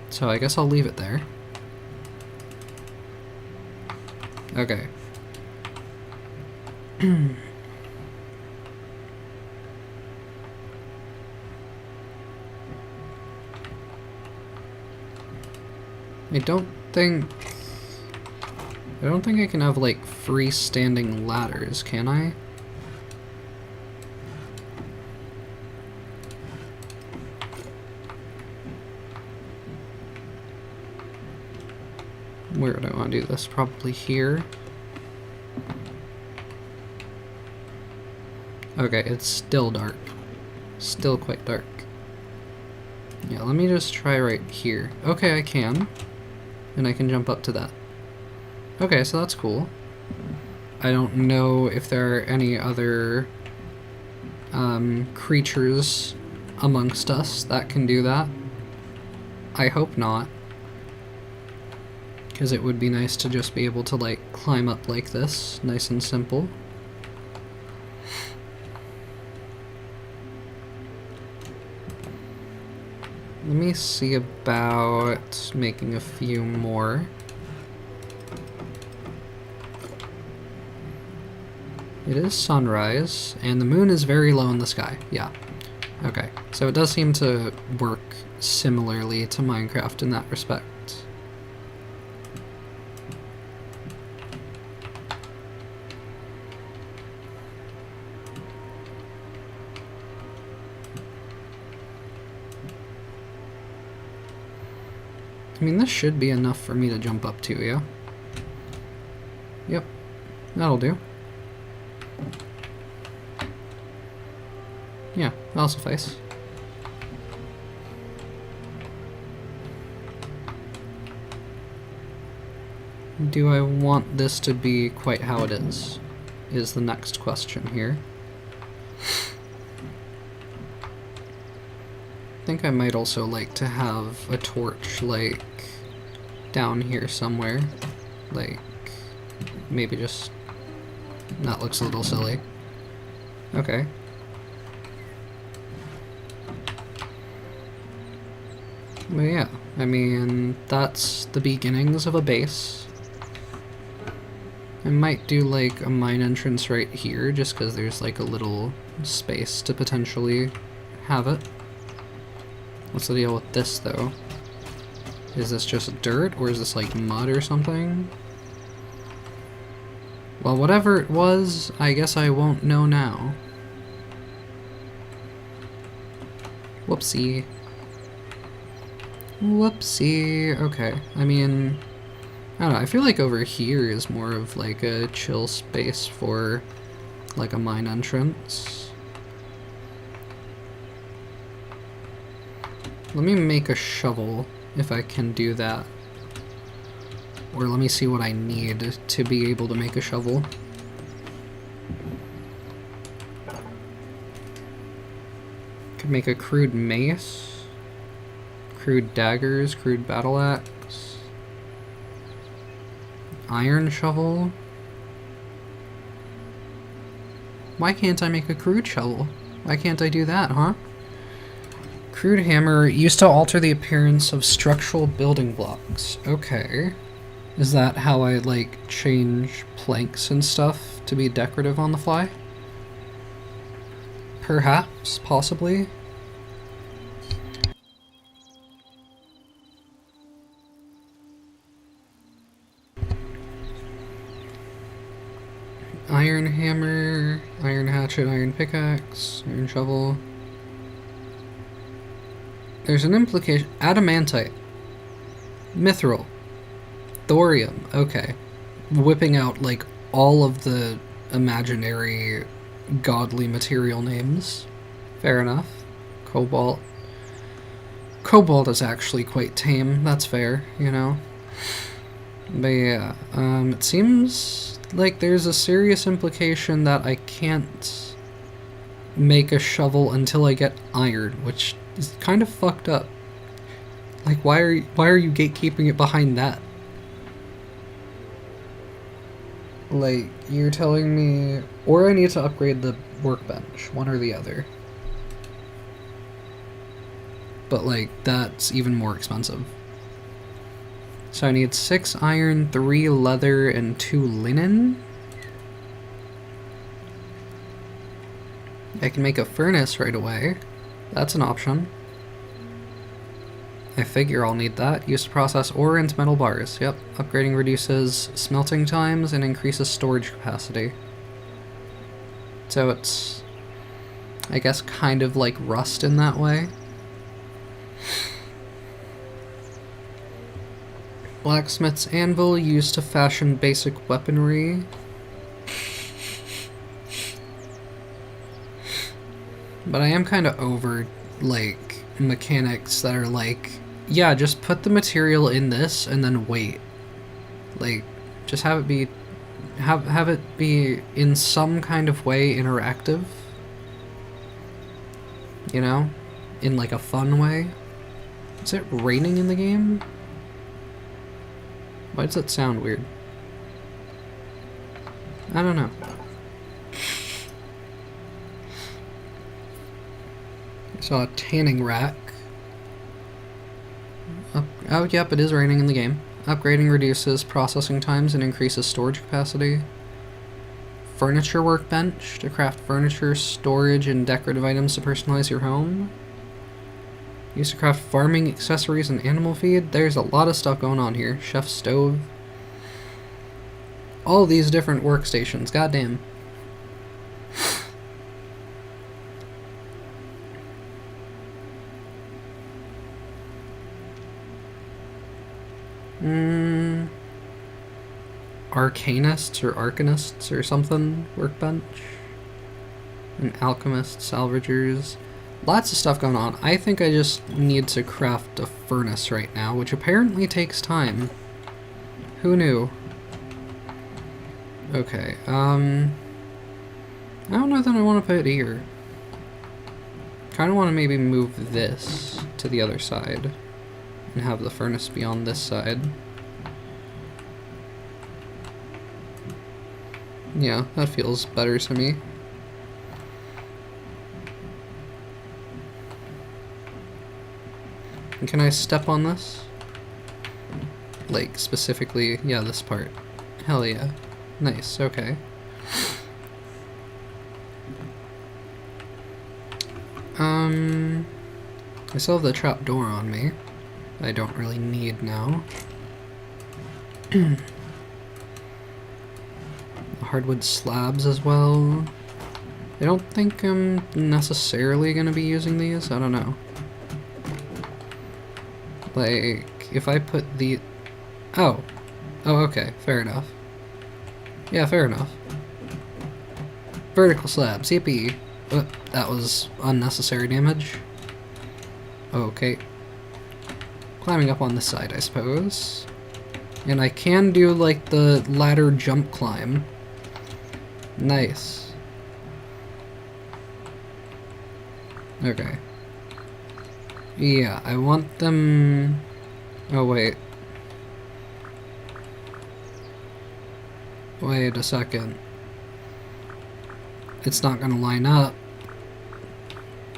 So I guess I'll leave it there. Okay. I don't think I can have like freestanding ladders, can I? Where do I want to do this? Probably here. Okay, it's still dark. Still quite dark. Yeah, let me just try right here. Okay, I can. And I can jump up to that. Okay, so that's cool. I don't know if there are any other creatures amongst us that can do that. I hope not. Because it would be nice to just be able to like climb up like this, nice and simple. Let me see about making a few more. It is sunrise, and the moon is very low in the sky. Yeah. Okay. So it does seem to work similarly to Minecraft in that respect. I mean, this should be enough for me to jump up to, yeah? Yep. That'll do. Yeah, that'll suffice. Do I want this to be quite how it is the next question here. I think I might also like to have a torch, like, down here somewhere. Like, maybe just... that looks a little silly. Okay. But yeah, I mean, that's the beginnings of a base. I might do, like, a mine entrance right here, just because there's, like, a little space to potentially have it. What's the deal with this, though? Is this just dirt, or is this, like, mud or something? Well, whatever it was, I guess I won't know now. Whoopsie. Whoopsie. Okay, I mean, I don't know, I feel like over here is more of like a chill space for like a mine entrance. Let me make a shovel if I can do that. Or let me see what I need to be able to make a shovel. Could make a crude mace, crude daggers, crude battle axe, iron shovel. Why can't I make a crude shovel? Why can't I do that, huh? Crude hammer used to alter the appearance of structural building blocks. Okay. Is that how I, like, change planks and stuff to be decorative on the fly? Perhaps, possibly. Iron hammer, iron hatchet, iron pickaxe, iron shovel. There's an implication. Adamantite. Mithril. Thorium. Okay. Whipping out, like, all of the imaginary godly material names. Fair enough. Cobalt. Cobalt is actually quite tame. That's fair, you know? But yeah, it seems like there's a serious implication that I can't make a shovel until I get iron, which is kind of fucked up. Like, why are you gatekeeping it behind that? Like, you're telling me... Or I need to upgrade the workbench, one or the other. But, like, that's even more expensive. So I need 6 iron, 3 leather, and 2 linen. I can make a furnace right away. That's an option. I figure I'll need that. Used to process ore into metal bars. Yep. Upgrading reduces smelting times and increases storage capacity. So it's, I guess, kind of like rust in that way. Blacksmith's anvil used to fashion basic weaponry. But I am kind of over, like, mechanics that are like, yeah, just put the material in this and then wait. Like, just have it be, have it be in some kind of way interactive. You know? In like a fun way. Is it raining in the game? Why does it sound weird? I don't know. I saw a tanning rack. Oh, yep, it is raining in the game. Upgrading reduces processing times and increases storage capacity. Furniture workbench to craft furniture, storage, and decorative items to personalize your home. Used to craft farming accessories and animal feed. There's a lot of stuff going on here. Chef stove. All these different workstations. Goddamn. Arcanists or arcanists or something. Workbench. And alchemists, salvagers. Lots of stuff going on. I think I just need to craft a furnace right now, which apparently takes time. Who knew? Okay, I don't know that I want to put it here. Kind of want to maybe move this to the other side and have the furnace be on this side. Yeah, that feels better to me. And can I step on this? Like, specifically, yeah, this part. Hell yeah. Nice, okay. I still have the trap door on me. I don't really need now. Hardwood slabs as well. I don't think I'm necessarily going to be using these. I don't know. Like, if I put the... Oh. Oh, okay. Fair enough. Yeah, fair enough. Vertical slabs. Yippee. Oh, that was unnecessary damage. Okay. Climbing up on this side, I suppose. And I can do, like, the ladder jump climb. Nice. Okay. Yeah, I want them... Oh, wait. Wait a second. It's not gonna line up.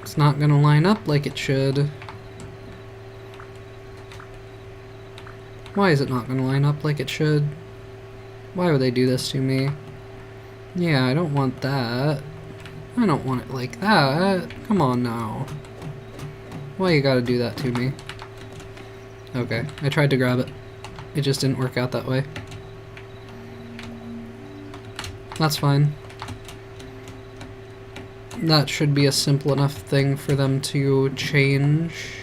It's not gonna line up like it should. Why is it not gonna line up like it should? Why would they do this to me? Yeah, I don't want that. I don't want it like that. Come on now. Why you gotta do that to me? Okay, I tried to grab it. It just didn't work out that way. That's fine. That should be a simple enough thing for them to change.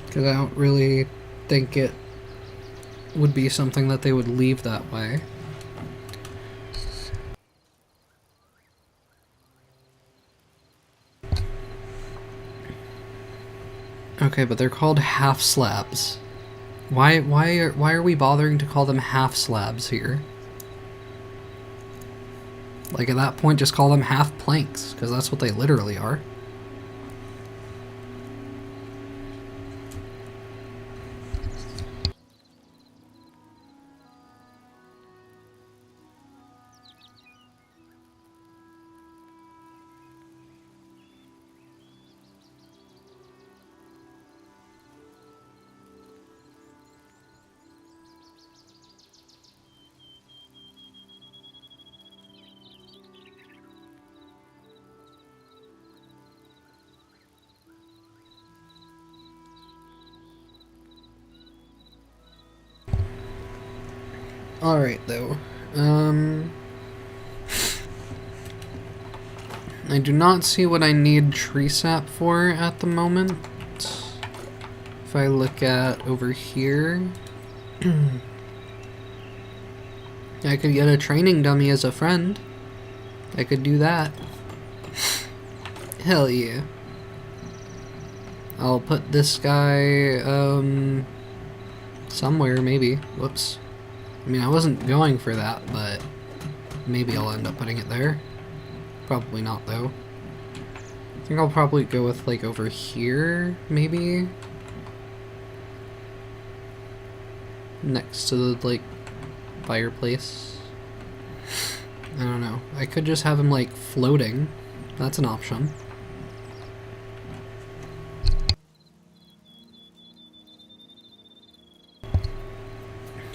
Because I don't really think it would be something that they would leave that way. Okay, but they're called half slabs. Why are we bothering to call them half slabs here? Like, at that point, just call them half planks, because that's what they literally are. Alright, though. I do not see what I need tree sap for at the moment. If I look at over here... I could get a training dummy as a friend. I could do that. Hell yeah. I'll put this guy, somewhere, maybe. Whoops. I mean, I wasn't going for that, but maybe I'll end up putting it there. Probably not, though. I think I'll probably go with, like, over here, maybe? Next to the, like, fireplace. I don't know. I could just have him, like, floating. That's an option.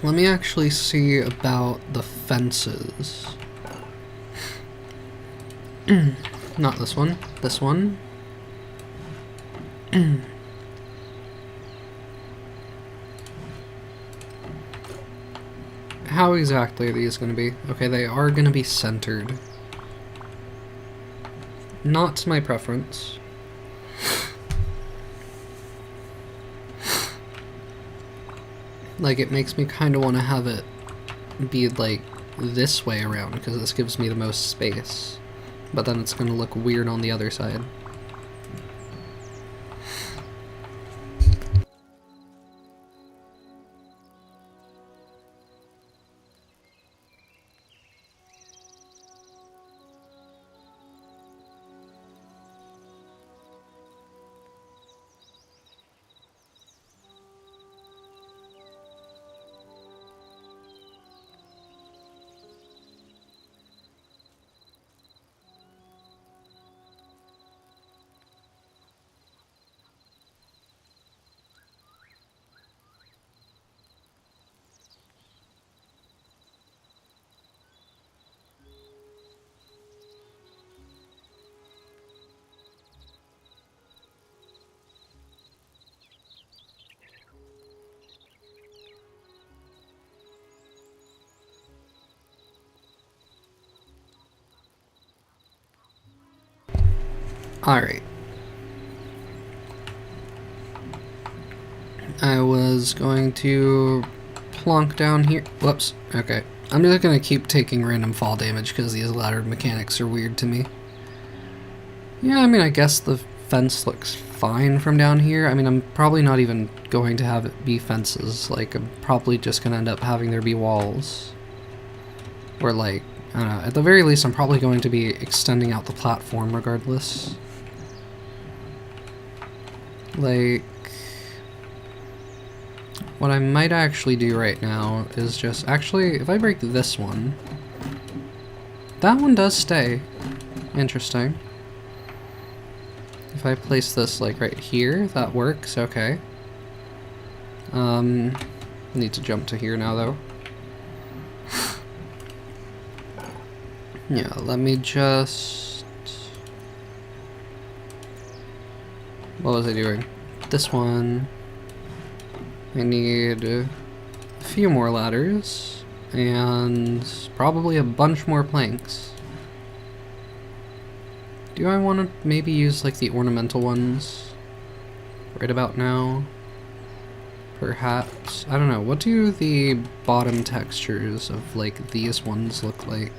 Let me actually see about the fences. Not this one. This one. How exactly are these going to be? Okay, they are going to be centered. Not my preference. Like, it makes me kind of want to have it be, like, this way around, because this gives me the most space. But then it's going to look weird on the other side. Alright. I was going to plonk down here. Whoops. Okay. I'm just gonna keep taking random fall damage because these laddered mechanics are weird to me. Yeah, I mean, I guess the fence looks fine from down here. I mean, I'm probably not even going to have it be fences. Like, I'm probably just gonna end up having there be walls. Or like, I don't know, at the very least I'm probably going to be extending out the platform regardless. Like, what I might actually do right now is just, actually, if I break this one, that one does stay. Interesting. If I place this like right here, that works, okay. Need to jump to here now though. Yeah, let me just... What was I doing? This one. I need a few more ladders, and probably a bunch more planks. Do I want to maybe use like the ornamental ones right about now? Perhaps. I don't know. What do the bottom textures of like these ones look like?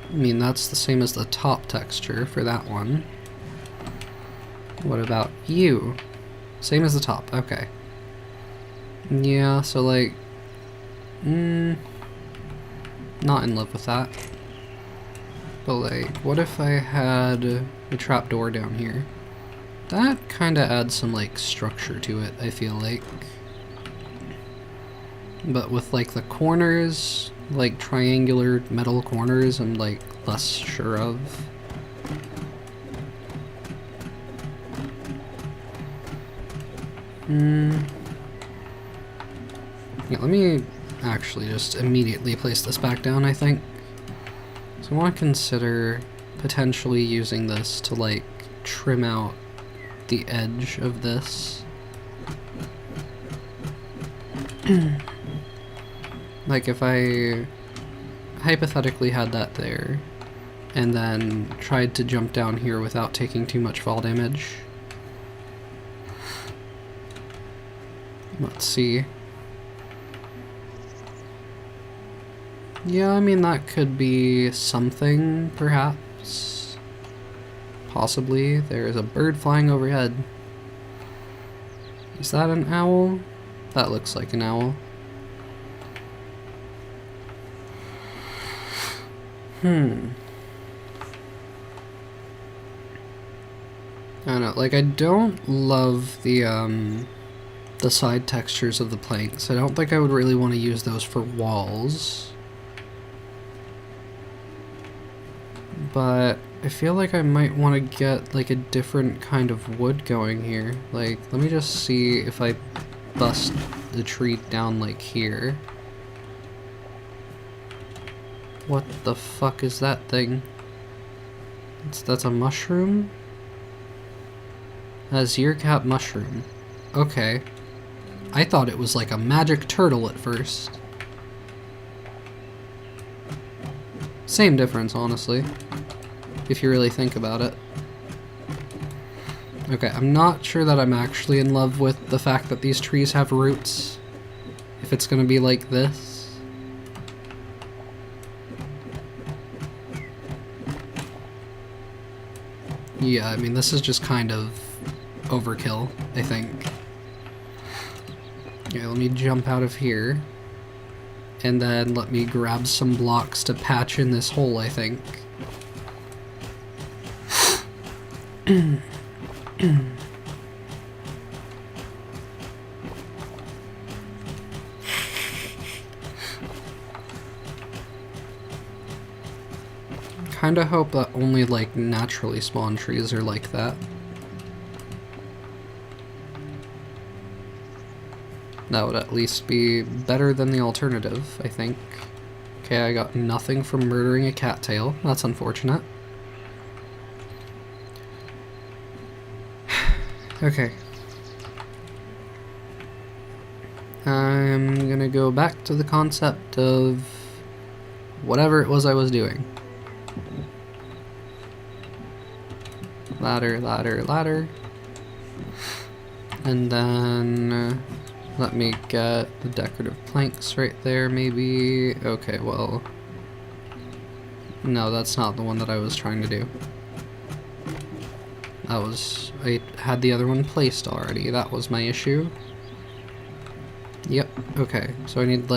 I mean, that's the same as the top texture for that one. What about you? Same as the top, okay. Yeah, so like... not in love with that. But like, what if I had a trapdoor down here? That kinda adds some like structure to it, I feel like. But with like the corners, like triangular metal corners, I'm like less sure of. Yeah, let me actually just immediately place this back down, I think. So I want to consider potentially using this to like trim out the edge of this. Like if I hypothetically had that there and then tried to jump down here without taking too much fall damage. Let's see. Yeah, I mean, that could be something, perhaps. Possibly. There is a bird flying overhead. Is that an owl? That looks like an owl. I don't know, like, I don't love the side textures of the planks. I don't think I would really want to use those for walls. But I feel like I might want to get like a different kind of wood going here. Like, let me just see if I bust the tree down like here. What the fuck is that thing? That's a mushroom? A Ziercap mushroom. Okay. I thought it was like a magic turtle at first. Same difference, honestly, if you really think about it. Okay, I'm not sure that I'm actually in love with the fact that these trees have roots. If it's gonna be like this. Yeah, I mean, this is just kind of overkill, I think. Okay, let me jump out of here. And then let me grab some blocks to patch in this hole, I think. Kinda hope that only like naturally spawned trees are like that. That would at least be better than the alternative, I think. Okay, I got nothing from murdering a cattail. That's unfortunate. Okay. I'm gonna go back to the concept of whatever it was I was doing. ladder, ladder, ladder. And then let me get the decorative planks right there, maybe. Okay, well, no, that's not the one that I was trying to do. I had the other one placed already. That was my issue. Yep, okay. So I need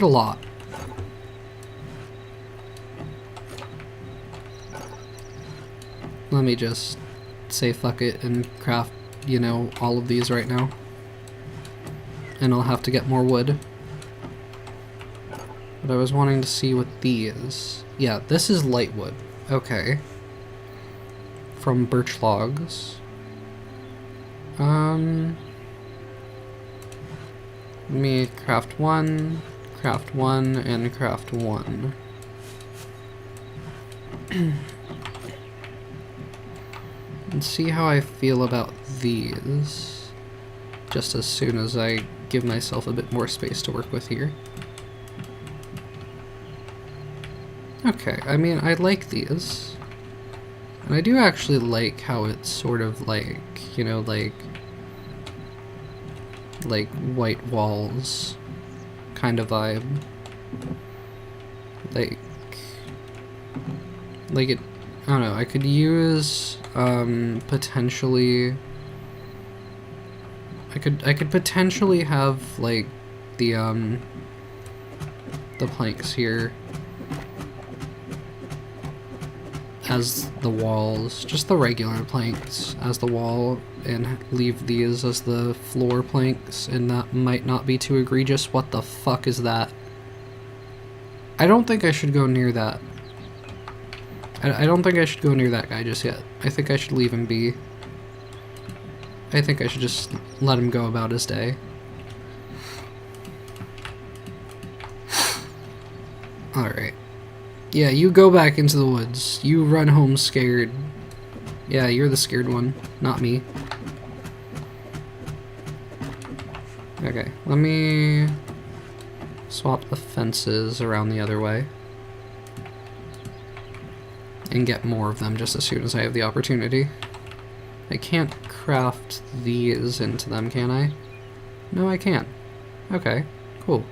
a lot. Let me just say fuck it and craft, you know, all of these right now. And I'll have to get more wood. But I was wanting to see what these... Yeah, this is light wood. Okay. From birch logs. Let me craft one, and craft one. And see how I feel about these. Just as soon as I give myself a bit more space to work with here. Okay, I mean, I like these. And I do actually like how it's sort of like, you know, like white walls kind of vibe. Like it, I don't know, I could use, potentially, I could potentially have, like, the planks here as the walls, just the regular planks as the wall, and leave these as the floor planks, and that might not be too egregious. What the fuck is that? I don't think I should go near that. I don't think I should go near that guy just yet. I think I should leave him be. I think I should just let him go about his day. Alright. Yeah, you go back into the woods. You run home scared. Yeah, you're the scared one, not me. Okay, let me swap the fences around the other way. And get more of them just as soon as I have the opportunity. I can't craft these into them, can I? No, I can't. Okay, cool.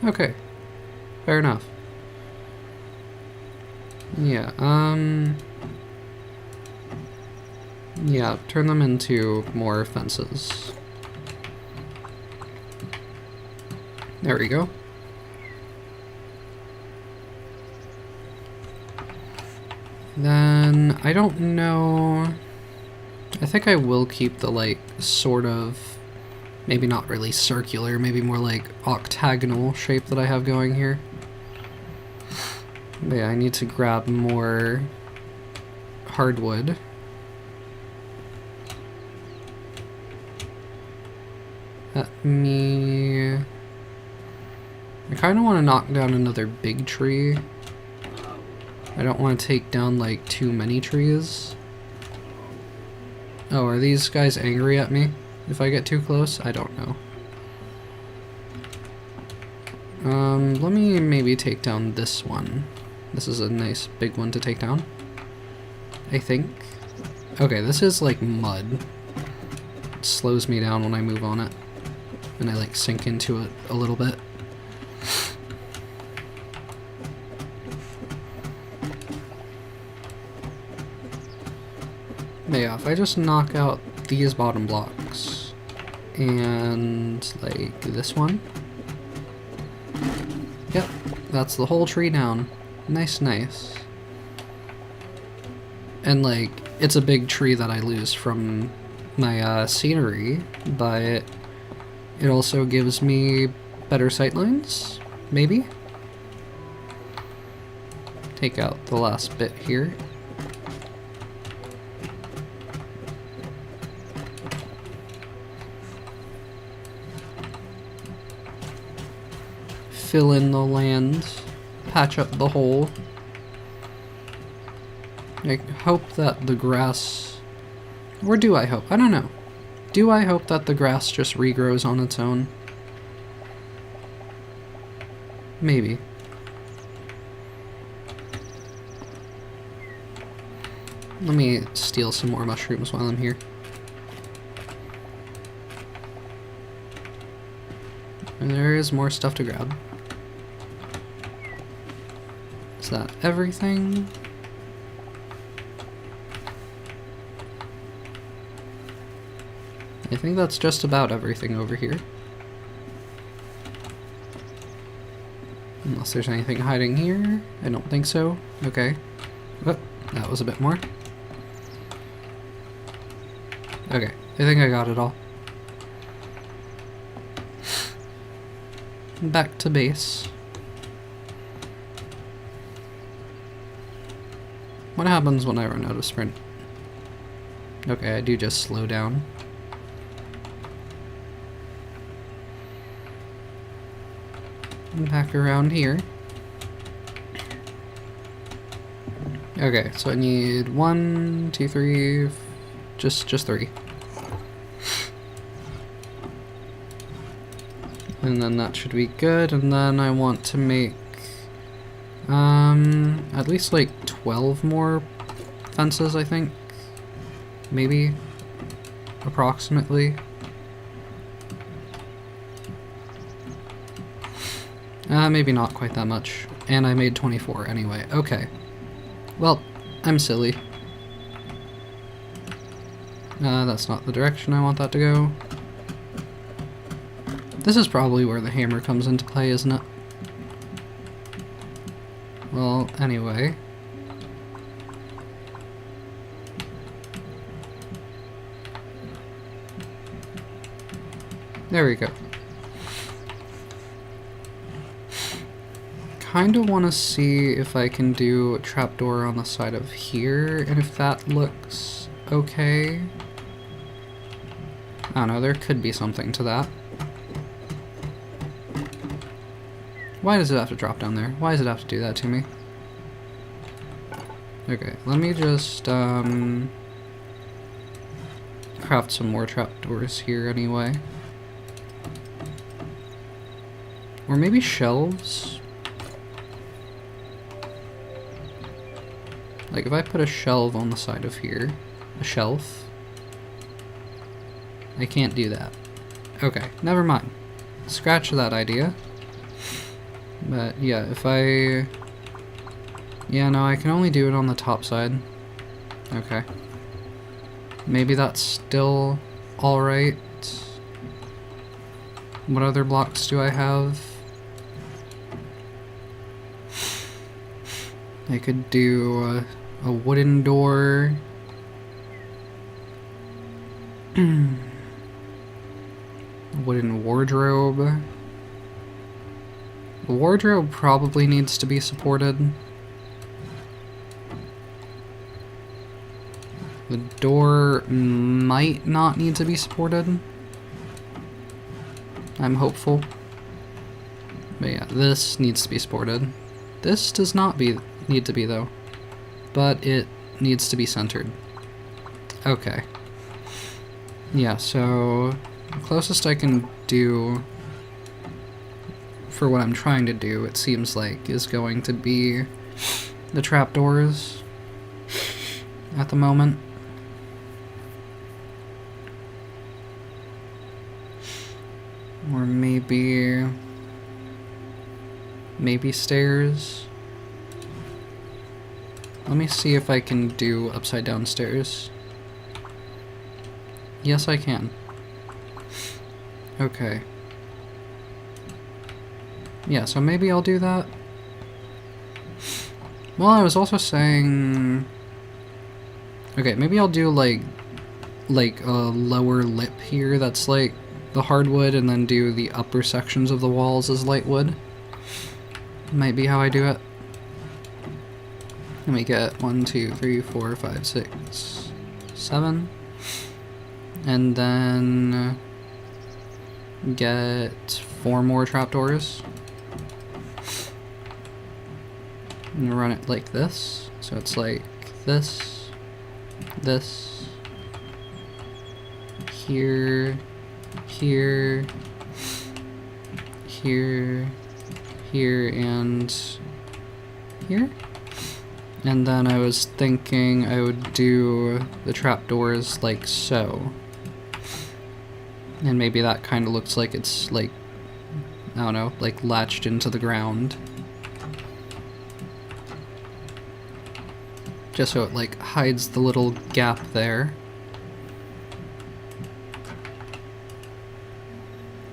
Okay, fair enough. Yeah, yeah, turn them into more fences. There we go. Then, I don't know, I think I will keep the, like, sort of, maybe not really circular, maybe more like octagonal shape that I have going here. But yeah, I need to grab more hardwood. I kind of want to knock down another big tree. I don't want to take down, like, too many trees. Oh, are these guys angry at me if I get too close? I don't know. Let me maybe take down this one. This is a nice big one to take down, I think. Okay, this is like mud. It slows me down when I move on it, and I like sink into it a little bit. But yeah, if I just knock out these bottom blocks and like this one, yep, that's the whole tree down. Nice, nice. And like, it's a big tree that I lose from my scenery, but it also gives me better sightlines, maybe? Take out the last bit here. Fill in the land, patch up the hole. I hope that the grass, or do I hope? I don't know. Do I hope that the grass just regrows on its own? Let me steal some more mushrooms while I'm here. And there is more stuff to grab. Is that everything? I think that's just about everything over here. Unless there's anything hiding here. I don't think so. Okay. Oh, that was a bit more. Okay, I think I got it all. Back to base. What happens when I run out of sprint? Okay, I do just slow down. And back around here. Okay, so I need 1, 2, 3, just 3. And then that should be good, and then I want to make at least like 12 more fences, I think. Maybe. Approximately. Maybe not quite that much. And I made 24 anyway. Okay. Well, I'm silly. That's not the direction I want that to go. This is probably where the hammer comes into play, isn't it? Well, anyway. There we go. Kinda wanna see if I can do a trapdoor on the side of here, and if that looks okay. I don't know, there could be something to that. Why does it have to drop down there? Why does it have to do that to me? Okay, let me just craft some more trapdoors here anyway. Or maybe shelves? Like if I put a shelf on the side of here, a shelf, I can't do that. Okay, never mind. Scratch that idea. But yeah, if I... Yeah, no, I can only do it on the top side. Okay. Maybe that's still alright. What other blocks do I have? I could do a wooden door. A wooden wardrobe. The wardrobe probably needs to be supported. The door might not need to be supported. I'm hopeful. But yeah, this needs to be supported. This does not need to be though. But it needs to be centered. Okay. Yeah, so the closest I can do for what I'm trying to do, it seems like, is going to be the trapdoors at the moment. Or maybe stairs. Let me see if I can do upside down stairs. Yes, I can. Okay. Yeah, so maybe I'll do that. Well, I was also saying... Okay, maybe I'll do like a lower lip here that's like the hardwood, and then do the upper sections of the walls as light wood. Might be how I do it. Let me get 1, 2, 3, 4, 5, 6, 7. And then get 4 more trapdoors. And run it like this. So it's like this, this, here, here, here, here, and here? And then I was thinking I would do the trapdoors like so. And maybe that kind of looks like it's like, I don't know, like latched into the ground. Just so it like hides the little gap there.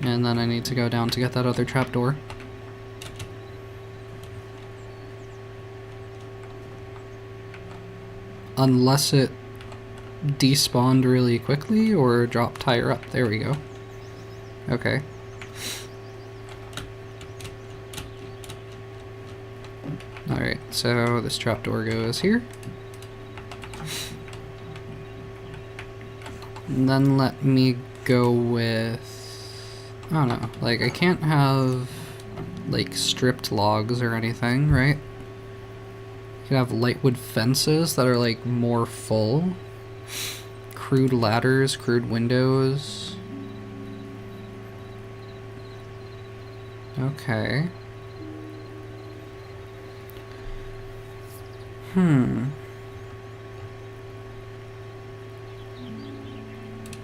And then I need to go down to get that other trapdoor. Unless it despawned really quickly or dropped higher up. There we go. Okay. Alright, so this trapdoor goes here. And then let me go with... I don't know, like I can't have like stripped logs or anything, right? You can have lightwood fences that are like more full. Crude ladders, crude windows. Okay.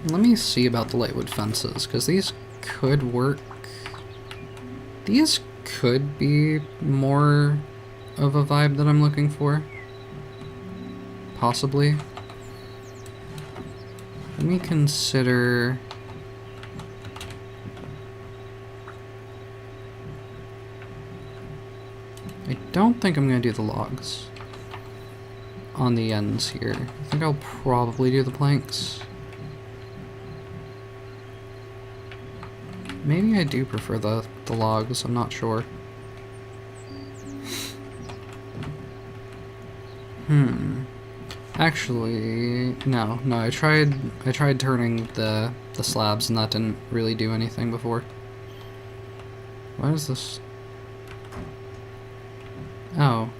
Let me see about the lightwood fences, because these could work. These could be more of a vibe that I'm looking for. Possibly. Let me consider... I don't think I'm going to do the logs on the ends here. I think I'll probably do the planks. Maybe I do prefer the logs, I'm not sure. Actually, no, I tried turning the slabs and that didn't really do anything before. Why is this? Oh,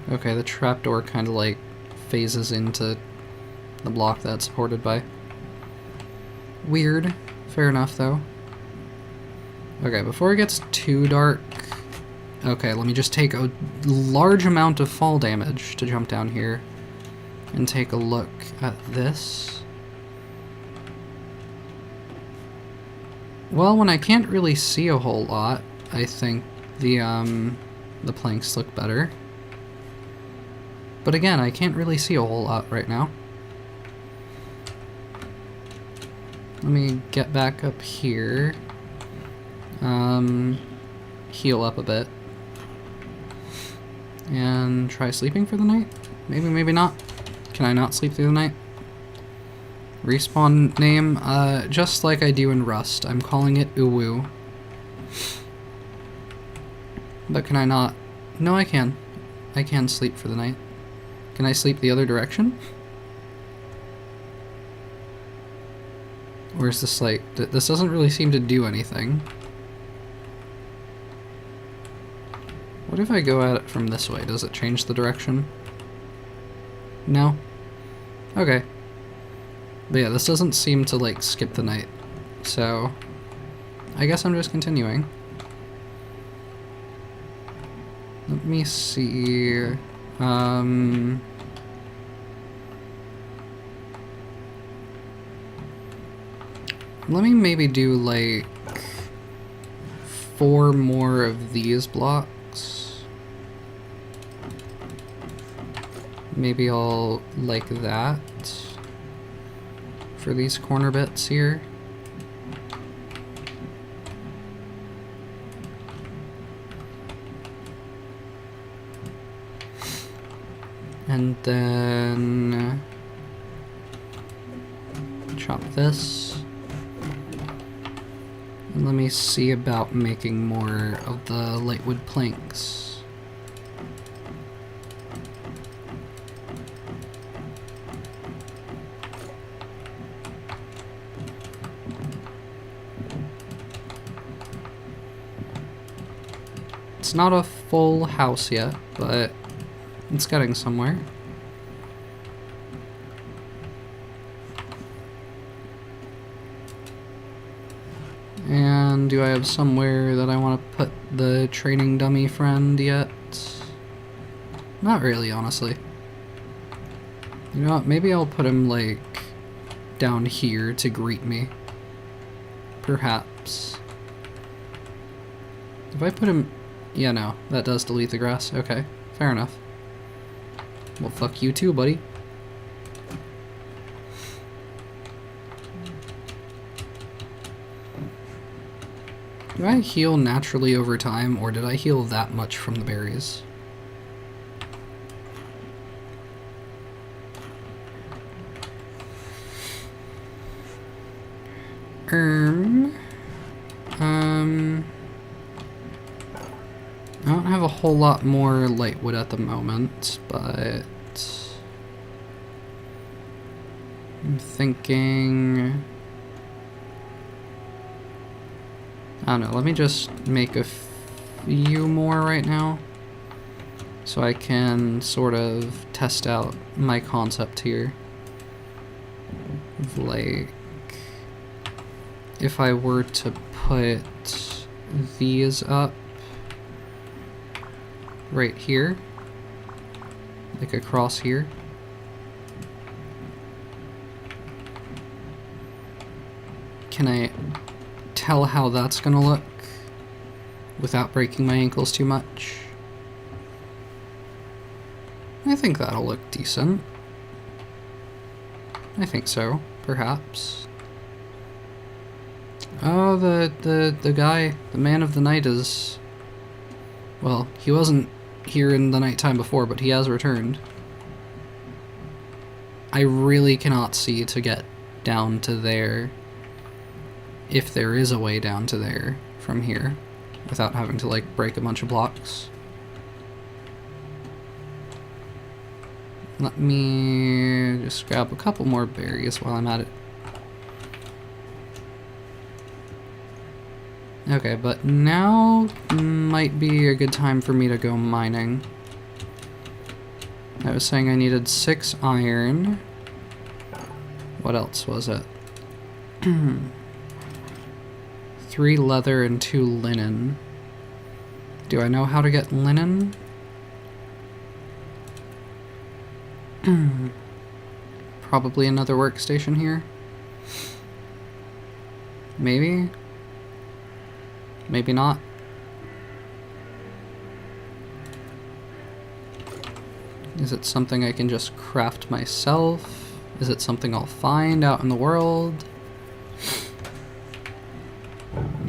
okay, the trapdoor kind of like phases into the block that's supported by. Weird. Fair enough though. Okay, before it gets too dark, okay, let me just take a large amount of fall damage to jump down here and take a look at this. Well, when I can't really see a whole lot, I think the planks look better. But again, I can't really see a whole lot right now. Let me get back up here. Heal up a bit. And try sleeping for the night? Maybe, maybe not. Can I not sleep through the night? Respawn name, just like I do in Rust. I'm calling it Uwu. But can I not? No, I can. I can sleep for the night. Can I sleep the other direction? Or is this like... This doesn't really seem to do anything. What if I go at it from this way? Does it change the direction? No? Okay. But yeah, this doesn't seem to like skip the night. So... I guess I'm just continuing. Let me see... Let me maybe do like 4 more of these blocks. Maybe I'll like that for these corner bits here. And then chop this. And let me see about making more of the lightwood planks. It's not a full house yet, but it's getting somewhere. And do I have somewhere that I want to put the training dummy friend yet? Not really, honestly. You know what, maybe I'll put him, like, down here to greet me. Perhaps. If I put him... Yeah, no, that does delete the grass. Okay, fair enough. Well, fuck you too, buddy. Do I heal naturally over time, or did I heal that much from the berries? I don't have a whole lot more lightwood at the moment, but I'm thinking, I don't know, let me just make a few more right now so I can sort of test out my concept here of, like, if I were to put these up right here, like across here, can I tell how that's gonna look without breaking my ankles too much? I think that'll look decent. I think so, perhaps. Oh, the guy, the man of the night is... Well, he wasn't here in the nighttime before, but he has returned. I really cannot see to get down to there, if there is a way down to there from here, without having to, like, break a bunch of blocks. Let me just grab a couple more berries while I'm at it. Okay, but now might be a good time for me to go mining. I was saying I needed 6 iron. What else was it? 3 leather and 2 linen. Do I know how to get linen? Probably another workstation here. Maybe? Maybe not. Is it something I can just craft myself? Is it something I'll find out in the world?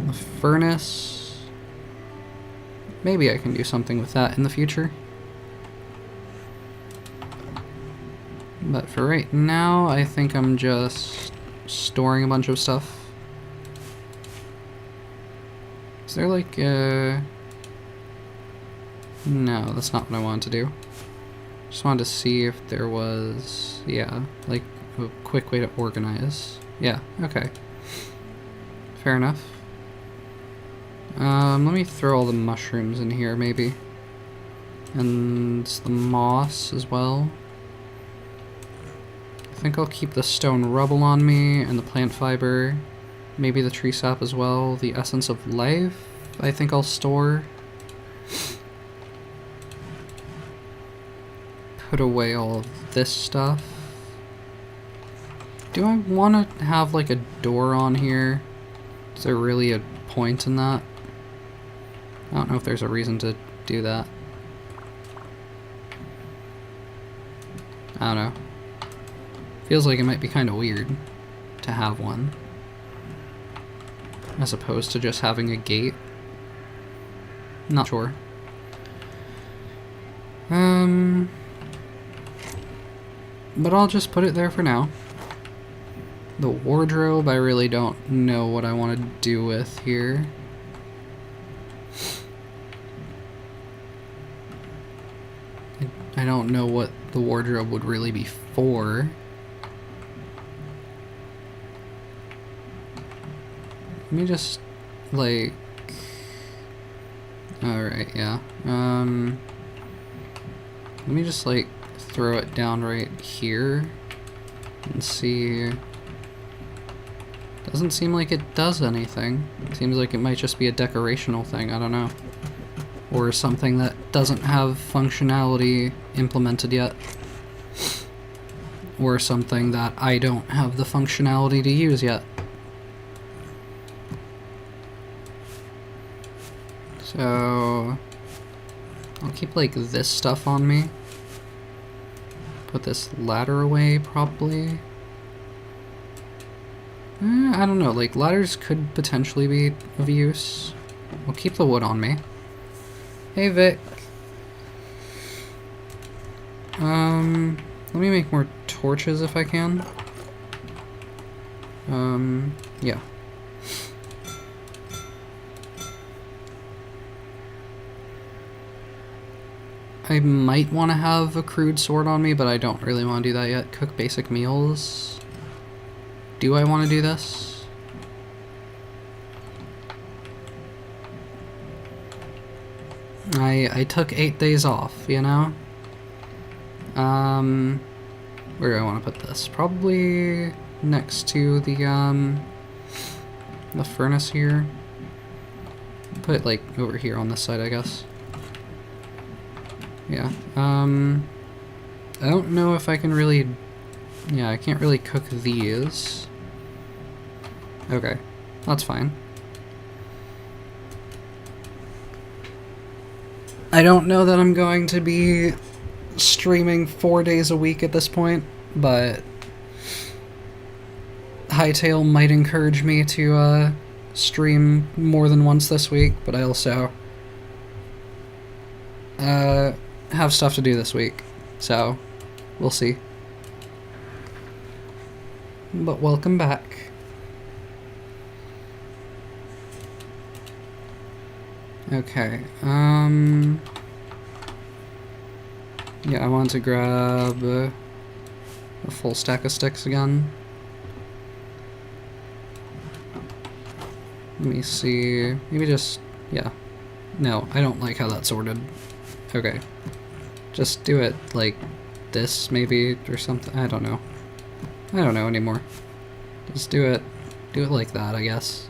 A furnace? Maybe I can do something with that in the future. But for right now, I think I'm just storing a bunch of stuff. Is there like a... No, that's not what I wanted to do. Just wanted to see if there was, yeah, like a quick way to organize. Yeah, okay. Fair enough. Let me throw all the mushrooms in here, maybe. And the moss as well. I think I'll keep the stone rubble on me, and the plant fiber. Maybe the tree sap as well. The essence of life, I think I'll store. Put away all of this stuff. Do I want to have like a door on here? Is there really a point in that? I don't know if there's a reason to do that. I don't know. Feels like it might be kind of weird to have one, as opposed to just having a gate. Not sure. But I'll just put it there for now. The wardrobe, I really don't know what I want to do with here. I don't know what the wardrobe would really be for. Let me just, like... Alright, yeah. Let me just, like, throw it down right here and see. Doesn't seem like it does anything. It seems like it might just be a decorational thing, I don't know. Or something that doesn't have functionality implemented yet. or something that I don't have the functionality to use yet. So I'll keep like this stuff on me. Put this ladder away probably. I don't know, like ladders could potentially be of use. We'll keep the wood on me. Hey Vic. Let me make more torches if I can. Yeah. I might want to have a crude sword on me, but I don't really want to do that yet. Cook basic meals. Do I want to do this? I took 8 days off, you know? Where do I want to put this? Probably next to the furnace here. Put it like over here on this side, I guess. Yeah, I don't know if I can really... Yeah, I can't really cook these. Okay, that's fine. I don't know that I'm going to be streaming 4 days a week at this point, but Hytale might encourage me to stream more than once this week, but I also have stuff to do this week, so we'll see. But welcome back. Okay, yeah, I want to grab a full stack of sticks again. Let me see, maybe just, yeah. No, I don't like how that's sorted. Okay. Just do it like this, maybe, or something. I don't know. I don't know anymore. Just do it like that, I guess.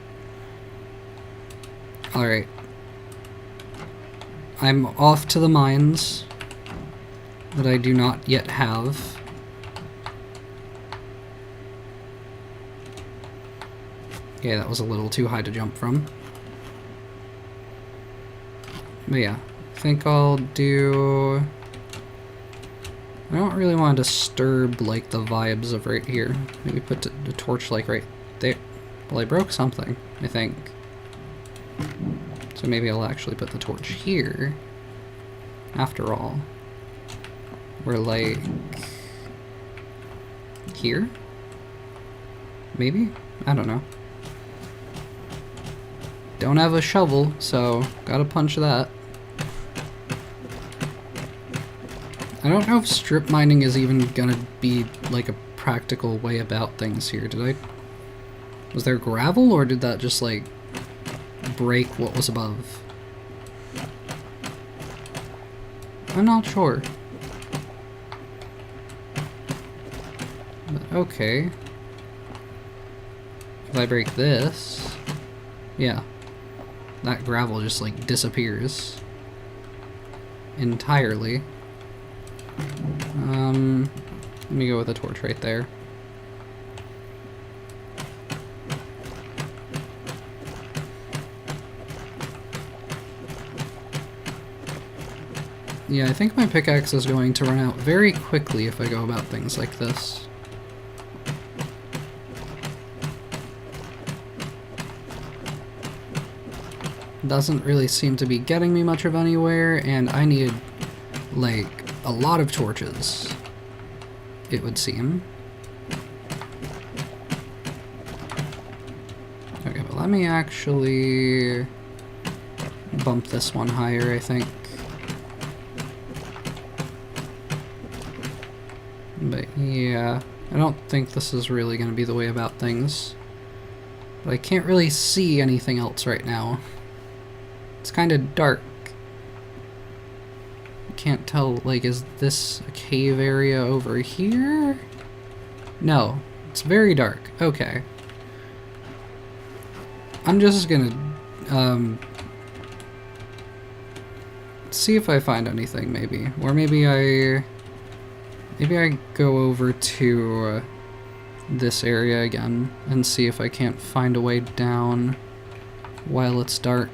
Alright. I'm off to the mines that I do not yet have. Okay, that was a little too high to jump from. But yeah, I think I'll do... I don't really want to disturb, like, the vibes of right here. Maybe put the torch, like, right there. Well, I broke something, I think. So maybe I'll actually put the torch here. After all. We're, like... here? Maybe? I don't know. Don't have a shovel, so gotta punch that. I don't know if strip mining is even gonna be like a practical way about things here. Was there gravel, or did that just like break what was above? I'm not sure. But okay. If I break this, yeah, that gravel just like disappears entirely. Let me go with a torch right there. Yeah, I think my pickaxe is going to run out very quickly if I go about things like this. Doesn't really seem to be getting me much of anywhere, and I need, like, a lot of torches, it would seem. Okay, but let me actually bump this one higher, I think. But yeah, I don't think this is really going to be the way about things. But I can't really see anything else right now. It's kind of dark. Can't tell, like, is this a cave area over here? No, it's very dark. Okay. I'm just gonna, see if I find anything, maybe. Or maybe I Maybe I go over to this area again and see if I can't find a way down while it's dark.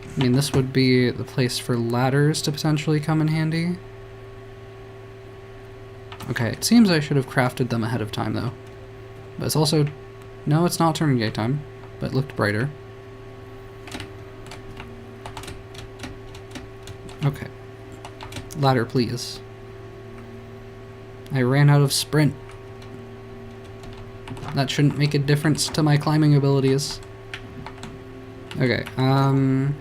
I mean, this would be the place for ladders to potentially come in handy. Okay, it seems I should have crafted them ahead of time though. But it's also... No, it's not turning daytime, but it looked brighter. Okay. Ladder, please. I ran out of sprint. That shouldn't make a difference to my climbing abilities. Okay, oh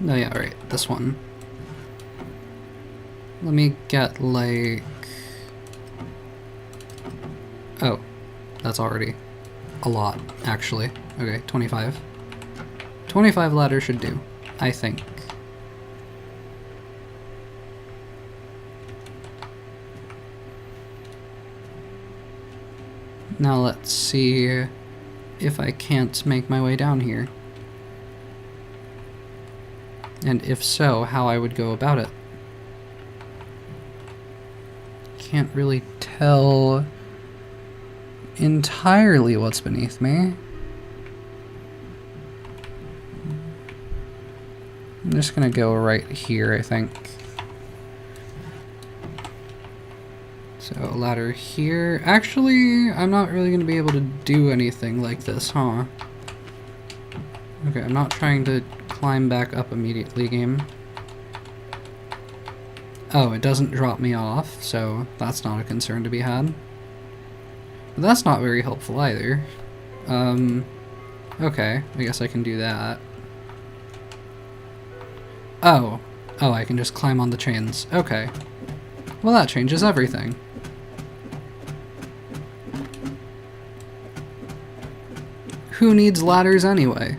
yeah, right, this one. Let me get, like... Oh, that's already a lot, actually. Okay, 25. 25 ladders should do, I think. Now let's see if I can't make my way down here. And if so, how I would go about it. Can't really tell entirely what's beneath me. I'm just gonna go right here, I think. So, ladder here. Actually, I'm not really going to be able to do anything like this, huh? Okay, I'm not trying to climb back up immediately, game. Oh, it doesn't drop me off, so that's not a concern to be had. But that's not very helpful either. Okay, I guess I can do that. Oh, I can just climb on the chains. Okay. Well, that changes everything. Who needs ladders anyway?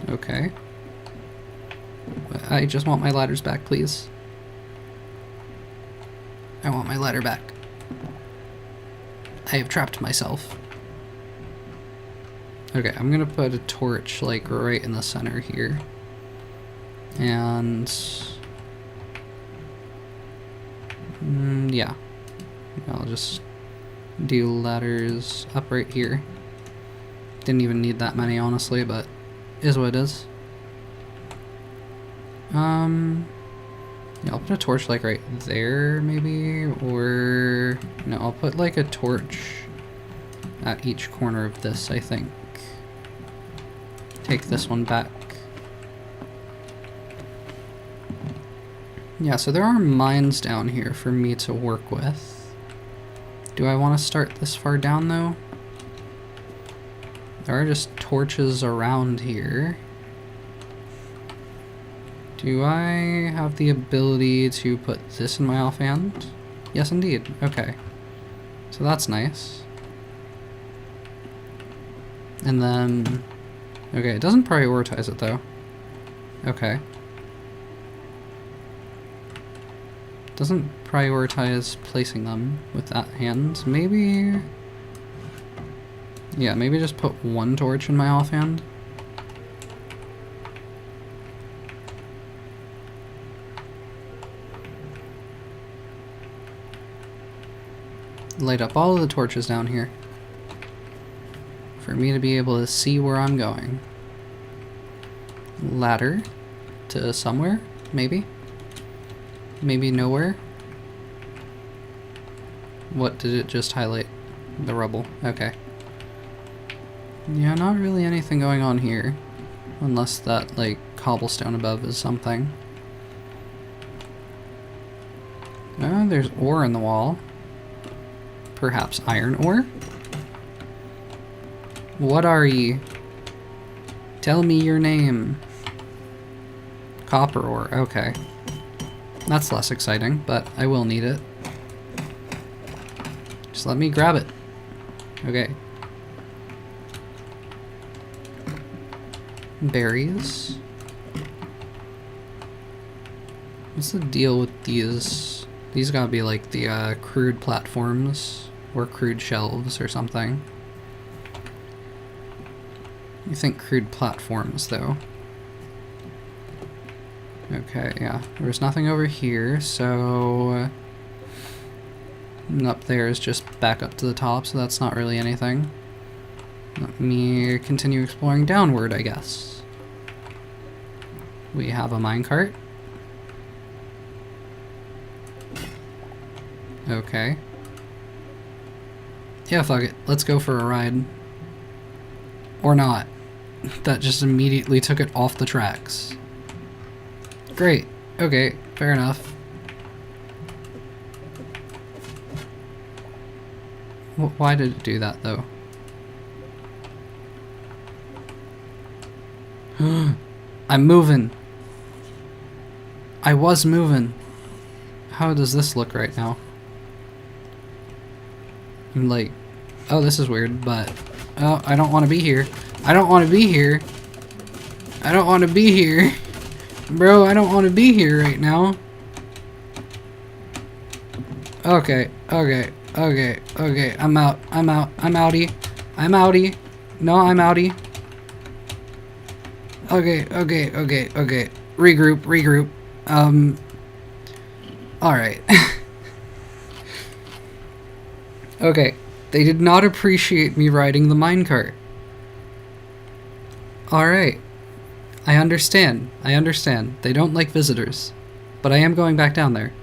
Okay. I just want my ladders back, please. I want my ladder back. I have trapped myself. Okay, I'm gonna put a torch, like, right in the center here. And... yeah. I'll just do ladders up right here. Didn't even need that many, honestly, but is what it is. Yeah, I'll put a torch, like, right there, maybe, or... No, I'll put, like, a torch at each corner of this, I think. Take this one back. Yeah, so there are mines down here for me to work with. Do I want to start this far down, though? There are just torches around here. Do I have the ability to put this in my offhand? Yes, indeed. Okay. So that's nice. And then... Okay, it doesn't prioritize it, though. Okay. Doesn't prioritize placing them with that hand. Maybe... Yeah, maybe just put one torch in my offhand. Light up all of the torches down here for me to be able to see where I'm going. Ladder to somewhere, maybe? Maybe nowhere? What did it just highlight? The rubble. Okay. Yeah, not really anything going on here. Unless that, like, cobblestone above is something. Oh, there's ore in the wall. Perhaps iron ore? What are ye? Tell me your name. Copper ore, okay. That's less exciting, but I will need it. Just let me grab it. Okay. Berries. What's the deal with these? These gotta be like the crude platforms or crude shelves or something. You think crude platforms, though. Okay, yeah. There's nothing over here, so... up there is just back up to the top, so that's not really anything. Let me continue exploring downward, I guess. We have a minecart. Okay. Yeah, fuck it. Let's go for a ride. Or not. That just immediately took it off the tracks. Great. Okay, fair enough. Why did it do that, though? I'm moving. I was moving. How does this look right now? I'm like, oh, this is weird, but... oh, I don't want to be here. I don't want to be here. I don't want to be here. Bro, I don't want to be here right now. Okay, okay, okay, okay. I'm out. I'm out. I'm outie. I'm outie. No, I'm outie. Okay, okay, okay, okay. Regroup, regroup. Alright. Okay, they did not appreciate me riding the minecart. Alright. I understand. I understand. They don't like visitors. But I am going back down there.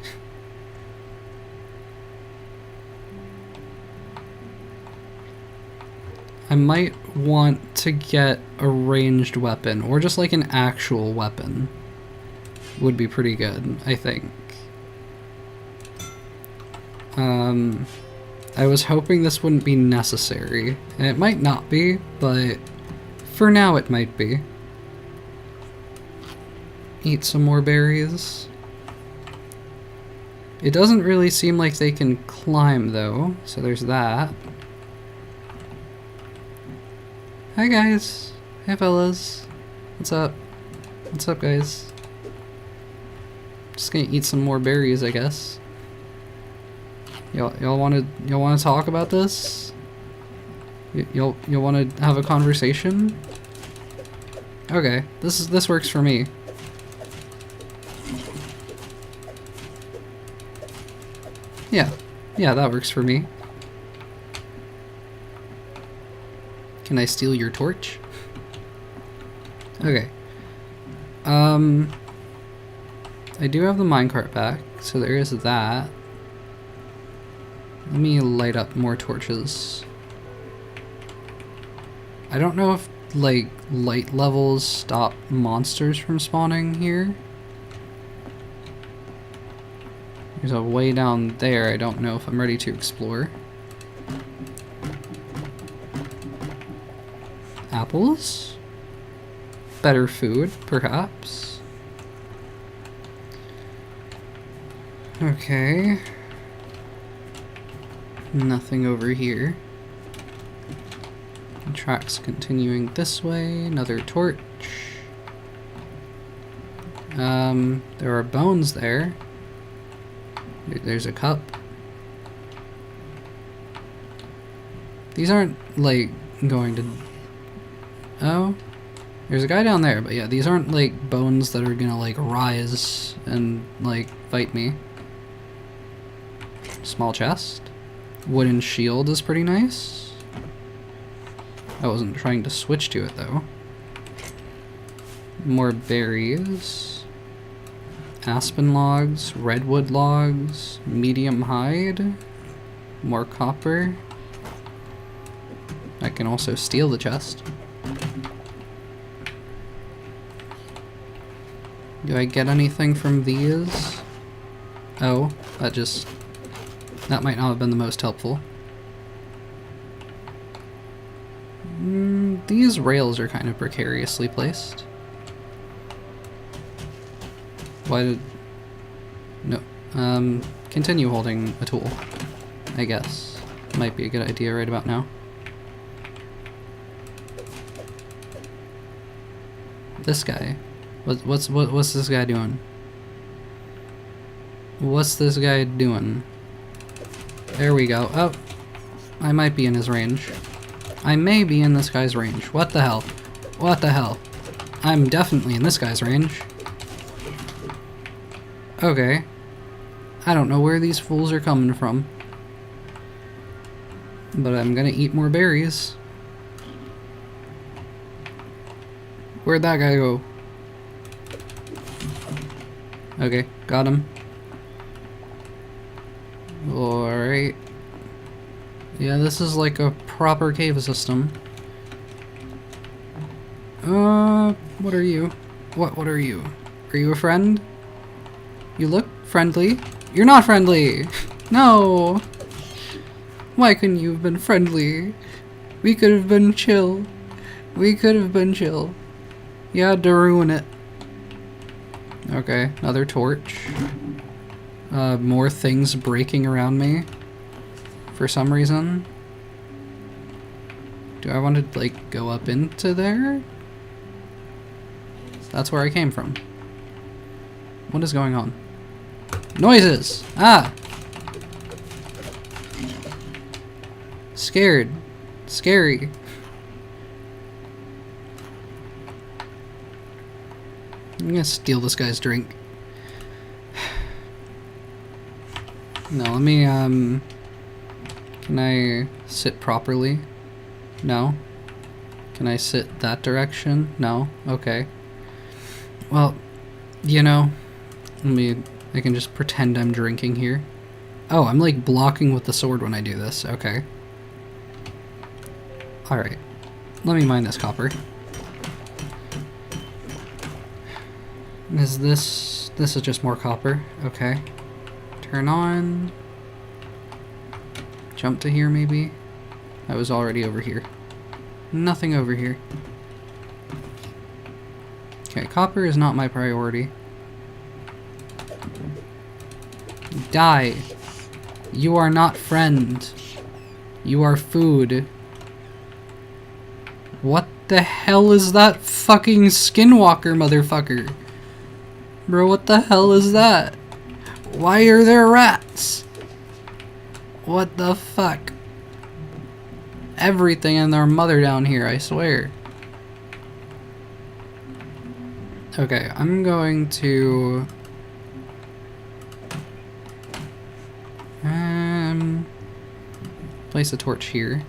I might want to get a ranged weapon, or just like an actual weapon. Would be pretty good, I think. I was hoping this wouldn't be necessary. And it might not be, but for now it might be. Eat some more berries. It doesn't really seem like they can climb though, so there's that. Hi guys. Hey fellas. What's up? What's up guys? Just gonna eat some more berries, I guess. Y'all wanna talk about this? Y'all wanna have a conversation? Okay, this works for me. Yeah, that works for me. Can I steal your torch? Okay. I do have the minecart back, so there is that. Let me light up more torches. I don't know if, like, light levels stop monsters from spawning here. There's a way down there I don't know if I'm ready to explore. Apples? Better food, perhaps. Okay. Nothing over here. The track's continuing this way. Another torch. There are bones there. There's a cup. These aren't, like, going to... oh? There's a guy down there, but yeah, these aren't, like, bones that are gonna, like, rise and, like, fight me. Small chest. Wooden shield is pretty nice. I wasn't trying to switch to it, though. More berries. Aspen logs, redwood logs, medium hide, more copper. I can also steal the chest. Do I get anything from these? Oh, that might not have been the most helpful. These rails are kind of precariously placed. Why did... no. Continue holding a tool, I guess. Might be a good idea right about now. This guy. What's this guy doing? What's this guy doing? There we go. Oh, I might be in his range. I may be in this guy's range. What the hell? What the hell? I'm definitely in this guy's range. Okay. I don't know where these fools are coming from. But I'm gonna eat more berries. Where'd that guy go? Okay, got him. Alright. Yeah, this is like a proper cave system. What are you? What are you? Are you a friend? You look friendly. You're not friendly! No! Why couldn't you have been friendly? We could have been chill. We could have been chill. You had to ruin it. Okay, another torch. More things breaking around me. For some reason. Do I want to, like, go up into there? That's where I came from. What is going on? Noises! Ah! Scared. Scary. I'm gonna steal this guy's drink. No, let me, can I sit properly? No. Can I sit that direction? No. Okay. Well, you know, I can just pretend I'm drinking here. Oh, I'm like blocking with the sword when I do this. Okay. Alright. Let me mine this copper. Is this is just more copper. Okay. Turn on. Jump to here maybe? I was already over here. Nothing over here. Okay, copper is not my priority. Die. You are not friend. You are food. What the hell is that fucking skinwalker motherfucker? Bro, what the hell is that? Why are there rats? What the fuck? Everything and their mother down here, I swear. Okay, I'm going to... place a torch here.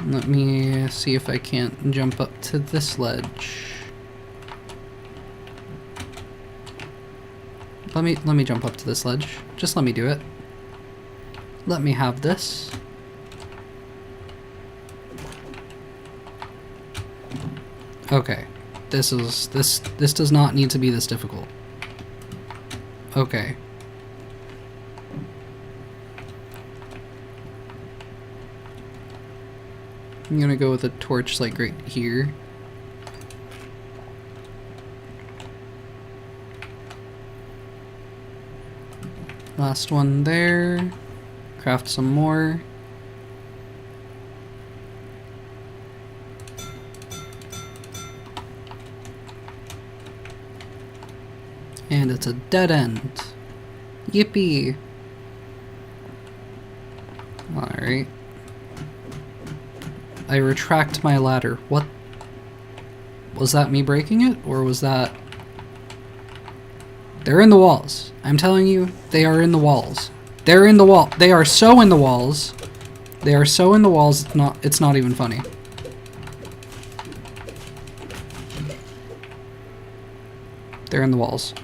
Let me see if I can't jump up to this ledge. Let me jump up to this ledge. Just let me do it. Let me have this. Okay. This does not need to be this difficult. Okay. I'm gonna go with a torch like right here. Last one there. Craft some more. And it's a dead end. Yippee! Alright. I retract my ladder. What? Was that me breaking it? Or was that... They're in the walls. I'm telling you, they are in the walls. They're in the wall. They are so in the walls. They are so in the walls, it's not even funny. They're in the walls.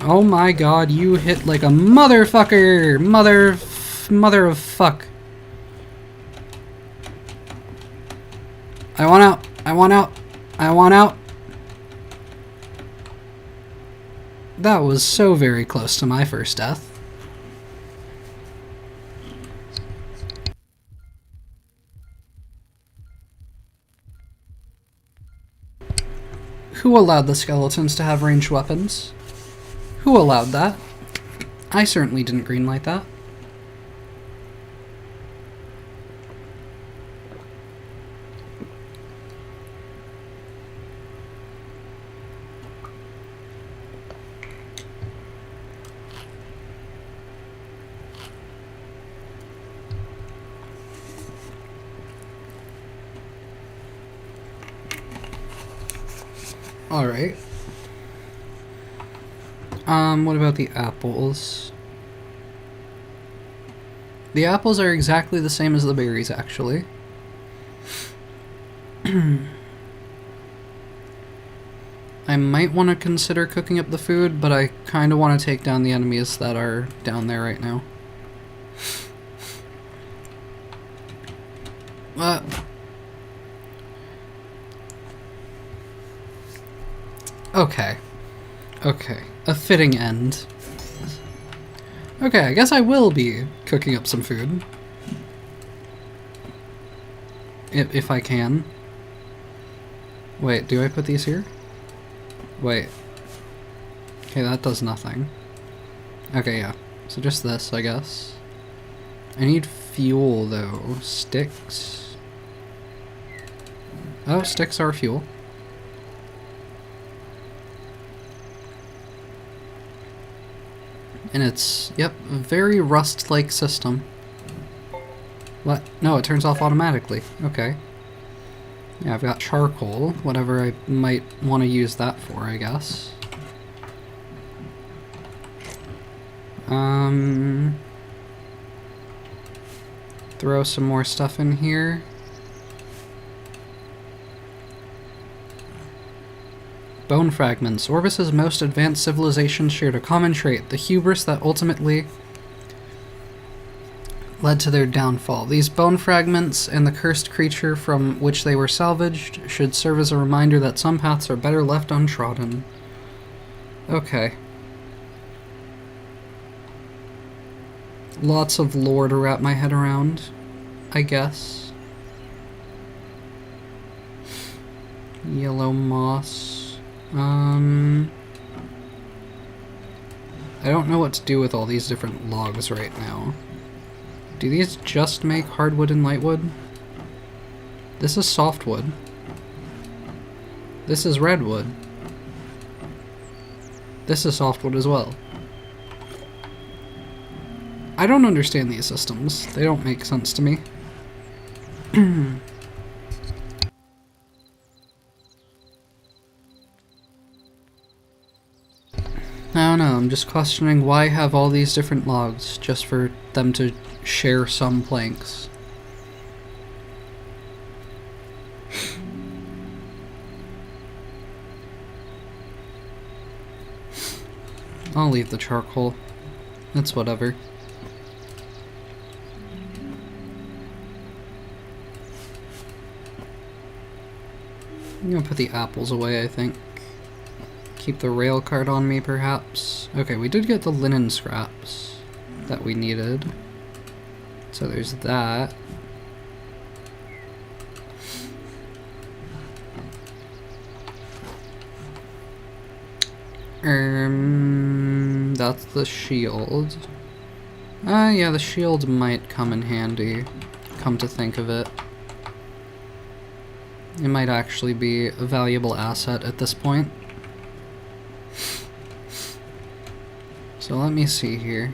Oh my god, you hit like a motherfucker! Mother of fuck. I want out! I want out! I want out! That was so very close to my first death. Who allowed the skeletons to have ranged weapons? Who allowed that? I certainly didn't greenlight that. Alright. What about the apples? The apples are exactly the same as the berries, actually. I might want to consider cooking up the food, but I kind of want to take down the enemies that are down there right now. Okay. Okay. A fitting end. Okay, I guess I will be cooking up some food. If I can. Wait, do I put these here? Wait. Okay, that does nothing. Okay, yeah. So just this, I guess. I need fuel, though. Sticks. Oh, sticks are fuel. And it's, yep, a very Rust-like system. What? No, it turns off automatically. Okay. Yeah, I've got charcoal, whatever I might want to use that for, I guess. Throw some more stuff in here. Bone fragments. Orbis's most advanced civilizations shared a common trait, the hubris that ultimately led to their downfall. These bone fragments and the cursed creature from which they were salvaged should serve as a reminder that some paths are better left untrodden. Okay. Lots of lore to wrap my head around, I guess. Yellow moss. I don't know what to do with all these different logs right now. Do these just make hardwood and lightwood? This is softwood. This is redwood. This is softwood as well. I don't understand these systems. They don't make sense to me. I don't know, I'm just questioning why have all these different logs just for them to share some planks. I'll leave the charcoal. It's whatever. I'm gonna put the apples away, I think. Keep the rail cart on me, perhaps. Okay, we did get the linen scraps that we needed. So there's that. That's the shield. Yeah, the shield might come in handy, come to think of it. It might actually be a valuable asset at this point. So let me see here.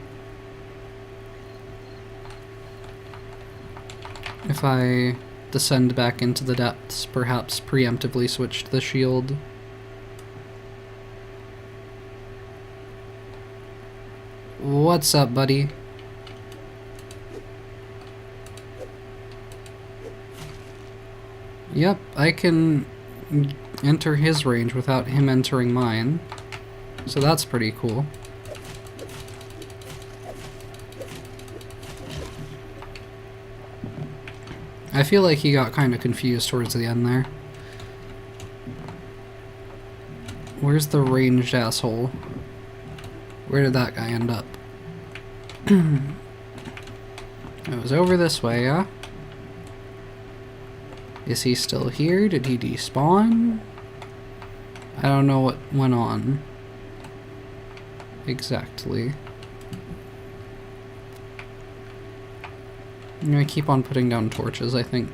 If I descend back into the depths, perhaps preemptively switch to the shield. What's up, buddy? Yep, I can enter his range without him entering mine. So that's pretty cool. I feel like he got kind of confused towards the end there. Where's the ranged asshole? Where did that guy end up? It was over this way, yeah? Is he still here? Did he despawn? I don't know what went on exactly. I'm gonna keep on putting down torches, I think.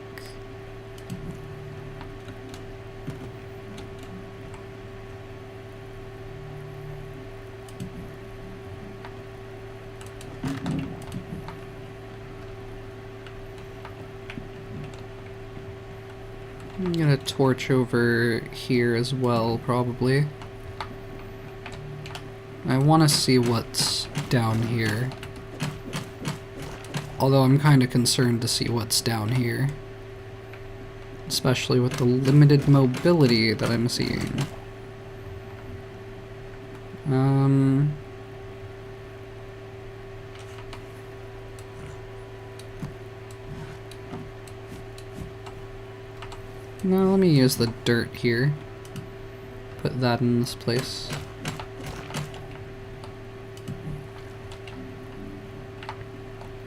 I'm gonna torch over here as well, probably. I want to see what's down here. Although I'm kind of concerned to see what's down here. Especially with the limited mobility that I'm seeing. No, let me use the dirt here. Put that in this place.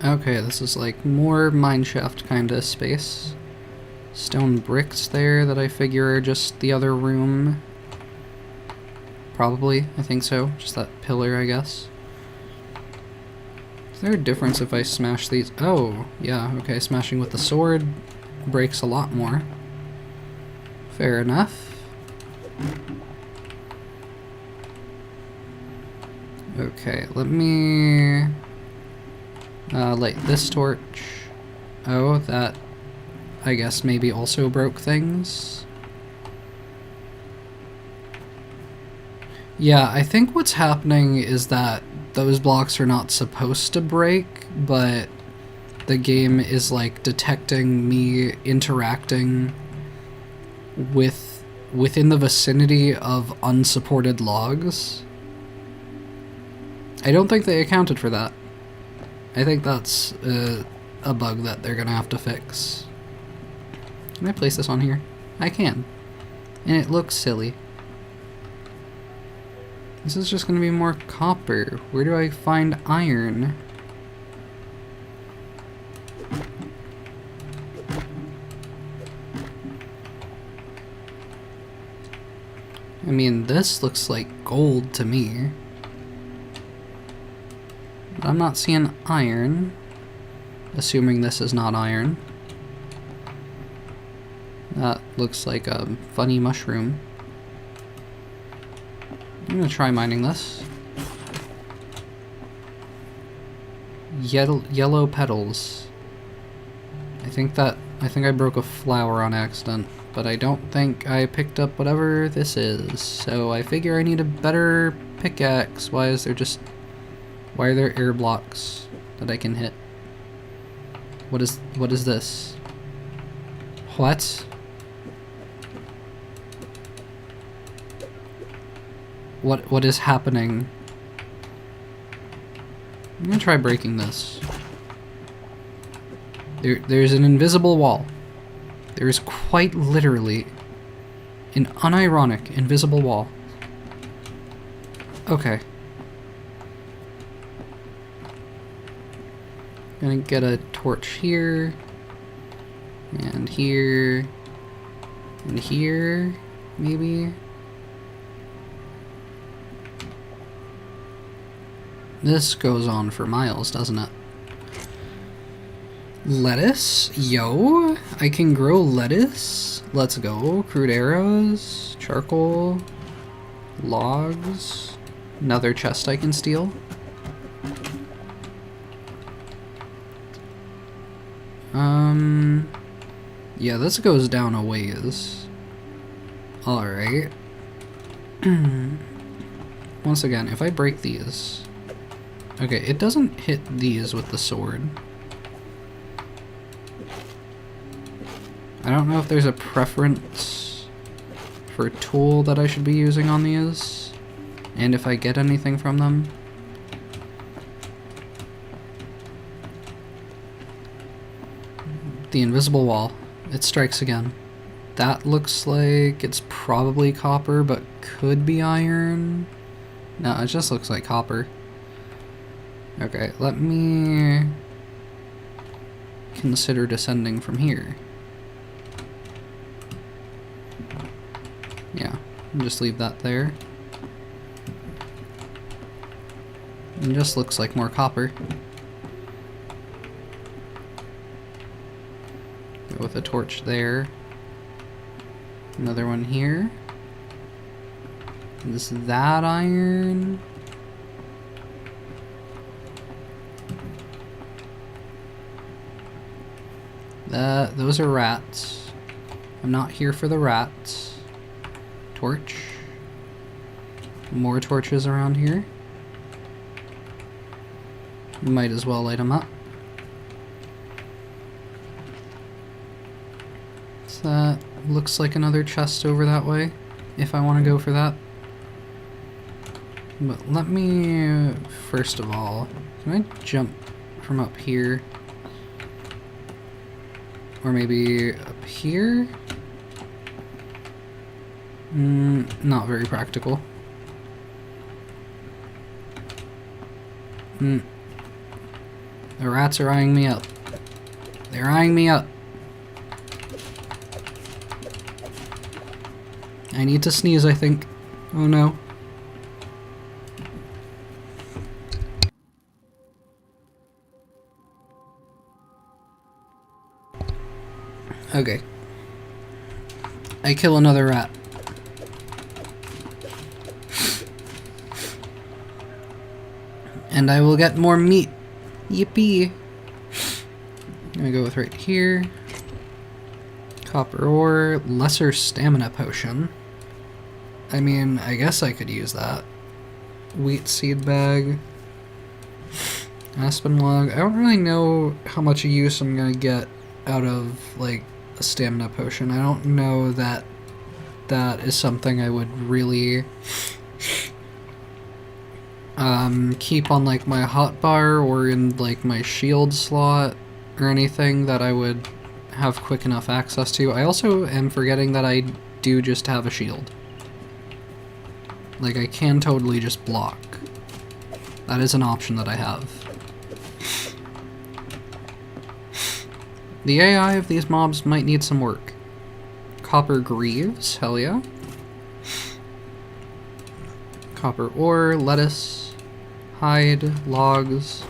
Okay, this is like more mineshaft kind of space. Stone bricks there that I figure are just the other room. Probably, I think so. Just that pillar, I guess. Is there a difference if I smash these? Oh, yeah, okay, smashing with the sword breaks a lot more. Fair enough. Okay, let me light this torch. Oh, that I guess maybe also broke things. Yeah, I think what's happening is that those blocks are not supposed to break, but the game is like detecting me interacting within the vicinity of unsupported logs. I don't think they accounted for that. I think that's a bug that they're gonna have to fix. Can I place this on here? I can. And it looks silly. This is just gonna be more copper. Where do I find iron? I mean, this looks like gold to me. But I'm not seeing iron. Assuming this is not iron. That looks like a funny mushroom. I'm gonna try mining this. Yellow petals. I think I broke a flower on accident, but I don't think I picked up whatever this is. So I figure I need a better pickaxe. Why are there air blocks that I can hit? What is this? What? What is happening? I'm gonna try breaking this. There's an invisible wall. There is quite literally an unironic invisible wall. Okay. Gonna get a torch here, and here, and here, maybe. This goes on for miles, doesn't it? Lettuce? Yo, I can grow lettuce? Let's go. Crude arrows, charcoal, logs, another chest I can steal. Yeah, this goes down a ways. Alright. Once again, if I break these... Okay, it doesn't hit these with the sword. I don't know if there's a preference for a tool that I should be using on these, and if I get anything from them. The invisible wall. It strikes again. That looks like it's probably copper, but could be iron. No, it just looks like copper. Okay, let me consider descending from here. Yeah, just leave that there. It just looks like more copper. Go with a torch there. Another one here. Is that iron? Those are rats. I'm not here for the rats. Torch. More torches around here. Might as well light them up. So that looks like another chest over that way, if I want to go for that. But let me, first of all, can I jump from up here? Or maybe up here? Not very practical. The rats are eyeing me up. They're eyeing me up. I need to sneeze, I think. Oh no. Okay. I kill another rat. And I will get more meat. Yippee! I'm gonna go with right here. Copper ore, lesser stamina potion. I mean, I guess I could use that. Wheat seed bag. Aspen log. I don't really know how much use I'm gonna get out of, like, a stamina potion. I don't know that that is something I would really keep on, like, my hotbar or in, like, my shield slot or anything that I would have quick enough access to. I also am forgetting that I do just have a shield. Like, I can totally just block. That is an option that I have. The AI of these mobs might need some work. Copper greaves, hell yeah. Copper ore, lettuce, hide, logs.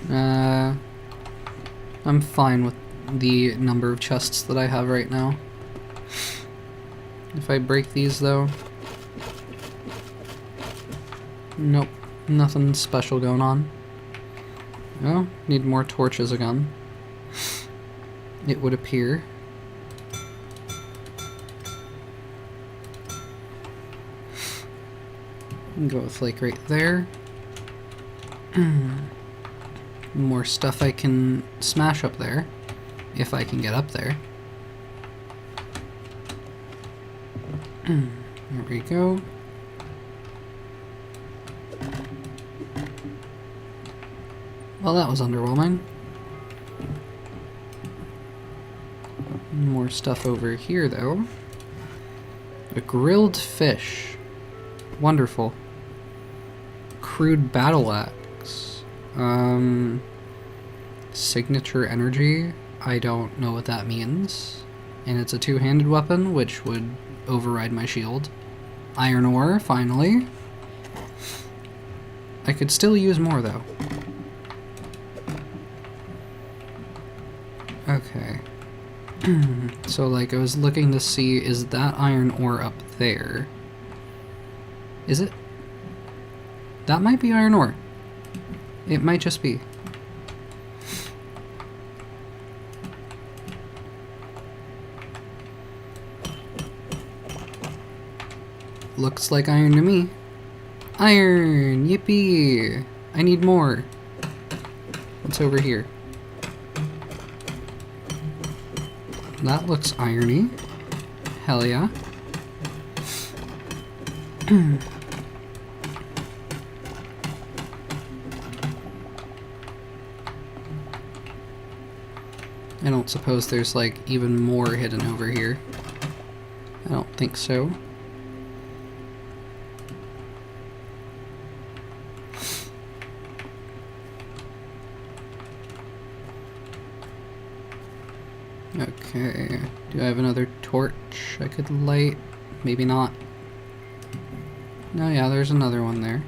I'm fine with the number of chests that I have right now. If I break these though... Nope, nothing special going on. Oh, need more torches again. It would appear. Go with like right there. More stuff I can smash up there, if I can get up there. There we go. Well, that was underwhelming. More stuff over here, though. A grilled fish. Wonderful. Crude battle axe. Signature energy. I don't know what that means. And it's a two-handed weapon, which would override my shield. Iron ore, finally. I could still use more, though. Okay. So, like, I was looking to see, is that iron ore up there? Is it? That might be iron ore. It might just be. Looks like iron to me. Iron! Yippee! I need more. What's over here? That looks irony. Hell yeah. I don't suppose there's like even more hidden over here. I don't think so. Okay, do I have another torch I could light? Maybe not. No, yeah, there's another one there.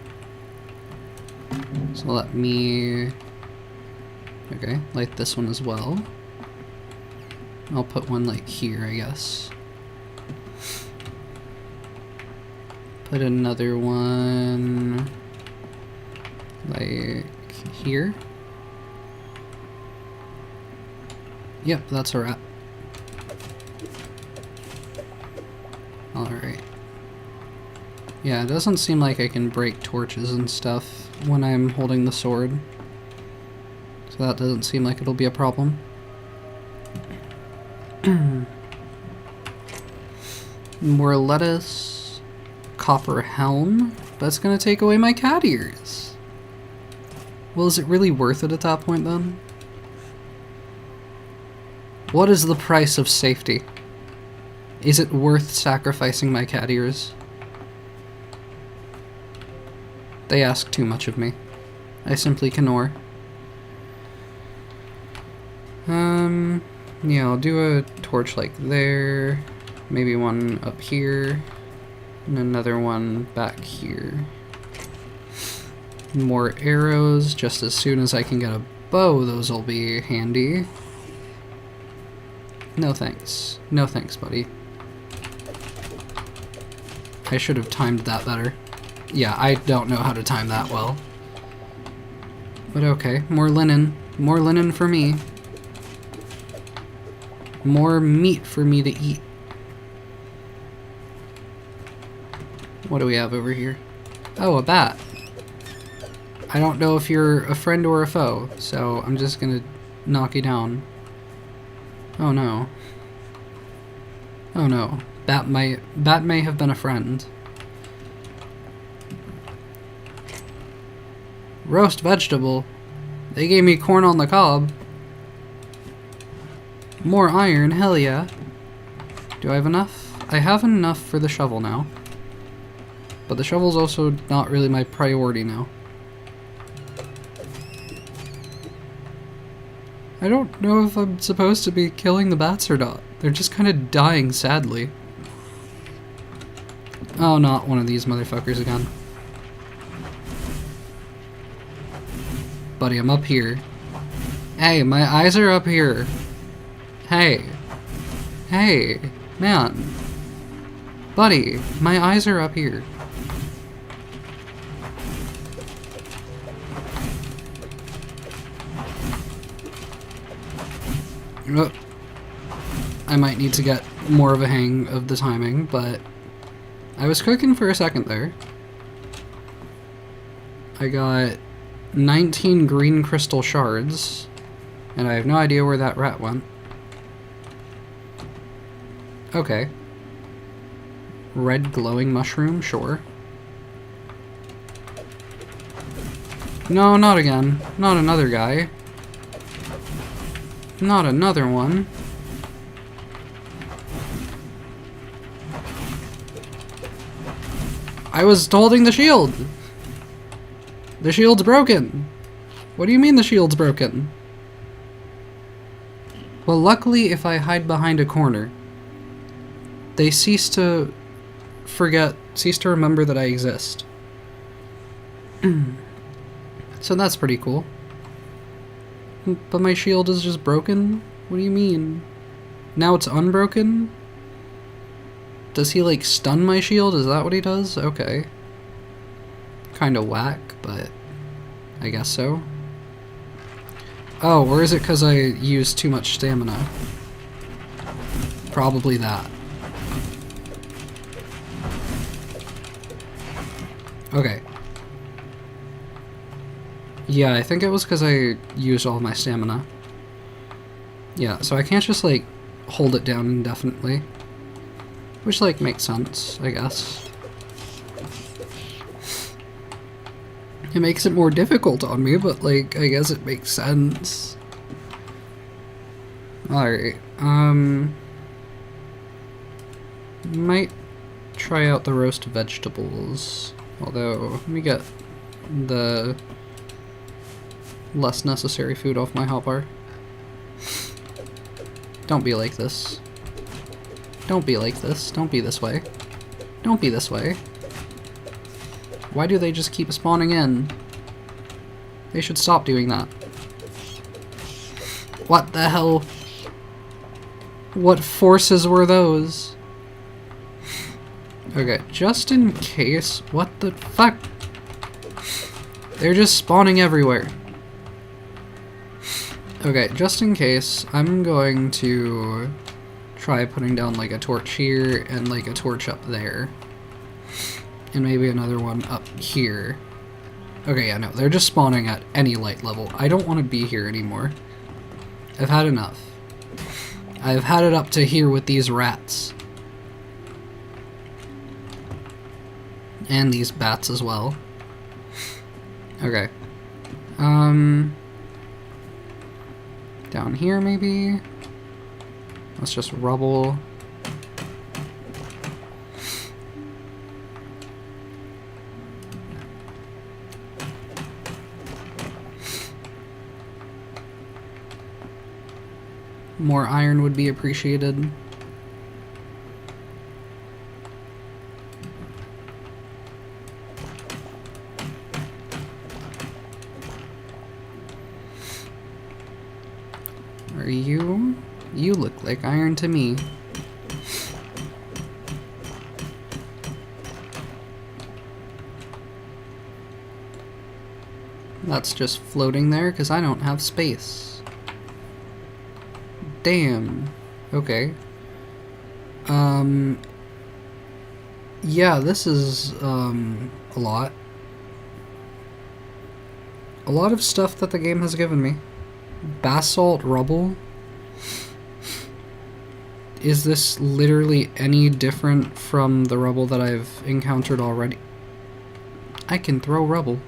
So let me... Okay, light this one as well. I'll put one like here, I guess. Put another one like here. Yep, that's a wrap. Alright. Yeah, it doesn't seem like I can break torches and stuff when I'm holding the sword. So that doesn't seem like it'll be a problem. More lettuce. Copper helm. That's gonna take away my cat ears. Well, is it really worth it at that point then? What is the price of safety? Is it worth sacrificing my cat ears? They ask too much of me. I simply cannot. Yeah, I'll do a torch like there. Maybe one up here. And another one back here. More arrows. Just as soon as I can get a bow, those will be handy. No thanks. No thanks, buddy. I should have timed that better. Yeah, I don't know how to time that well. But okay, more linen. More linen for me. More meat for me to eat. What do we have over here? Oh, a bat. I don't know if you're a friend or a foe, so I'm just gonna knock you down. Oh no. Oh no. Bat may have been a friend. Roast vegetable. They gave me corn on the cob. More iron, hell yeah. Do I have enough? I have enough for the shovel now. But the shovel's also not really my priority now. I don't know if I'm supposed to be killing the bats or not. They're just kind of dying sadly. Oh, not one of these motherfuckers again. Buddy, I'm up here. Hey, my eyes are up here. Hey. Hey. Man. Buddy, my eyes are up here. Oh. I might need to get more of a hang of the timing, but I was cooking for a second there. I got 19 green crystal shards, and I have no idea where that rat went. Okay. Red glowing mushroom, sure. No, not again. Not another guy. Not another one. I was holding the shield! The shield's broken! What do you mean the shield's broken? Well, luckily, if I hide behind a corner, they cease to remember that I exist. So that's pretty cool. But my shield is just broken? What do you mean? Now it's unbroken? Does he, like, stun my shield? Is that what he does? Okay. Kinda whack, but I guess so. Oh, or is it because I used too much stamina? Probably that. Okay. Yeah, I think it was because I used all my stamina. Yeah, so I can't just, like, hold it down indefinitely. Which, like, makes sense, I guess. It makes it more difficult on me, but, like, I guess it makes sense. Alright, might try out the roast vegetables. Although, let me get the less necessary food off my hotbar. Don't be like this. Don't be like this. Don't be this way. Don't be this way. Why do they just keep spawning in? They should stop doing that. What the hell? What forces were those? Okay, just in case. What the fuck? They're just spawning everywhere. Okay, just in case, I'm going to try putting down like a torch here and like a torch up there. And maybe another one up here. Okay, yeah, no, they're just spawning at any light level. I don't want to be here anymore. I've had enough. I've had it up to here with these rats. And these bats as well. Okay. Down here maybe? Let's just rubble. More iron would be appreciated. Are you? You look like iron to me. That's just floating there because I don't have space. Damn. Okay. Yeah, this is, a lot. A lot of stuff that the game has given me. Basalt rubble? Is this literally any different from the rubble that I've encountered already? I can throw rubble.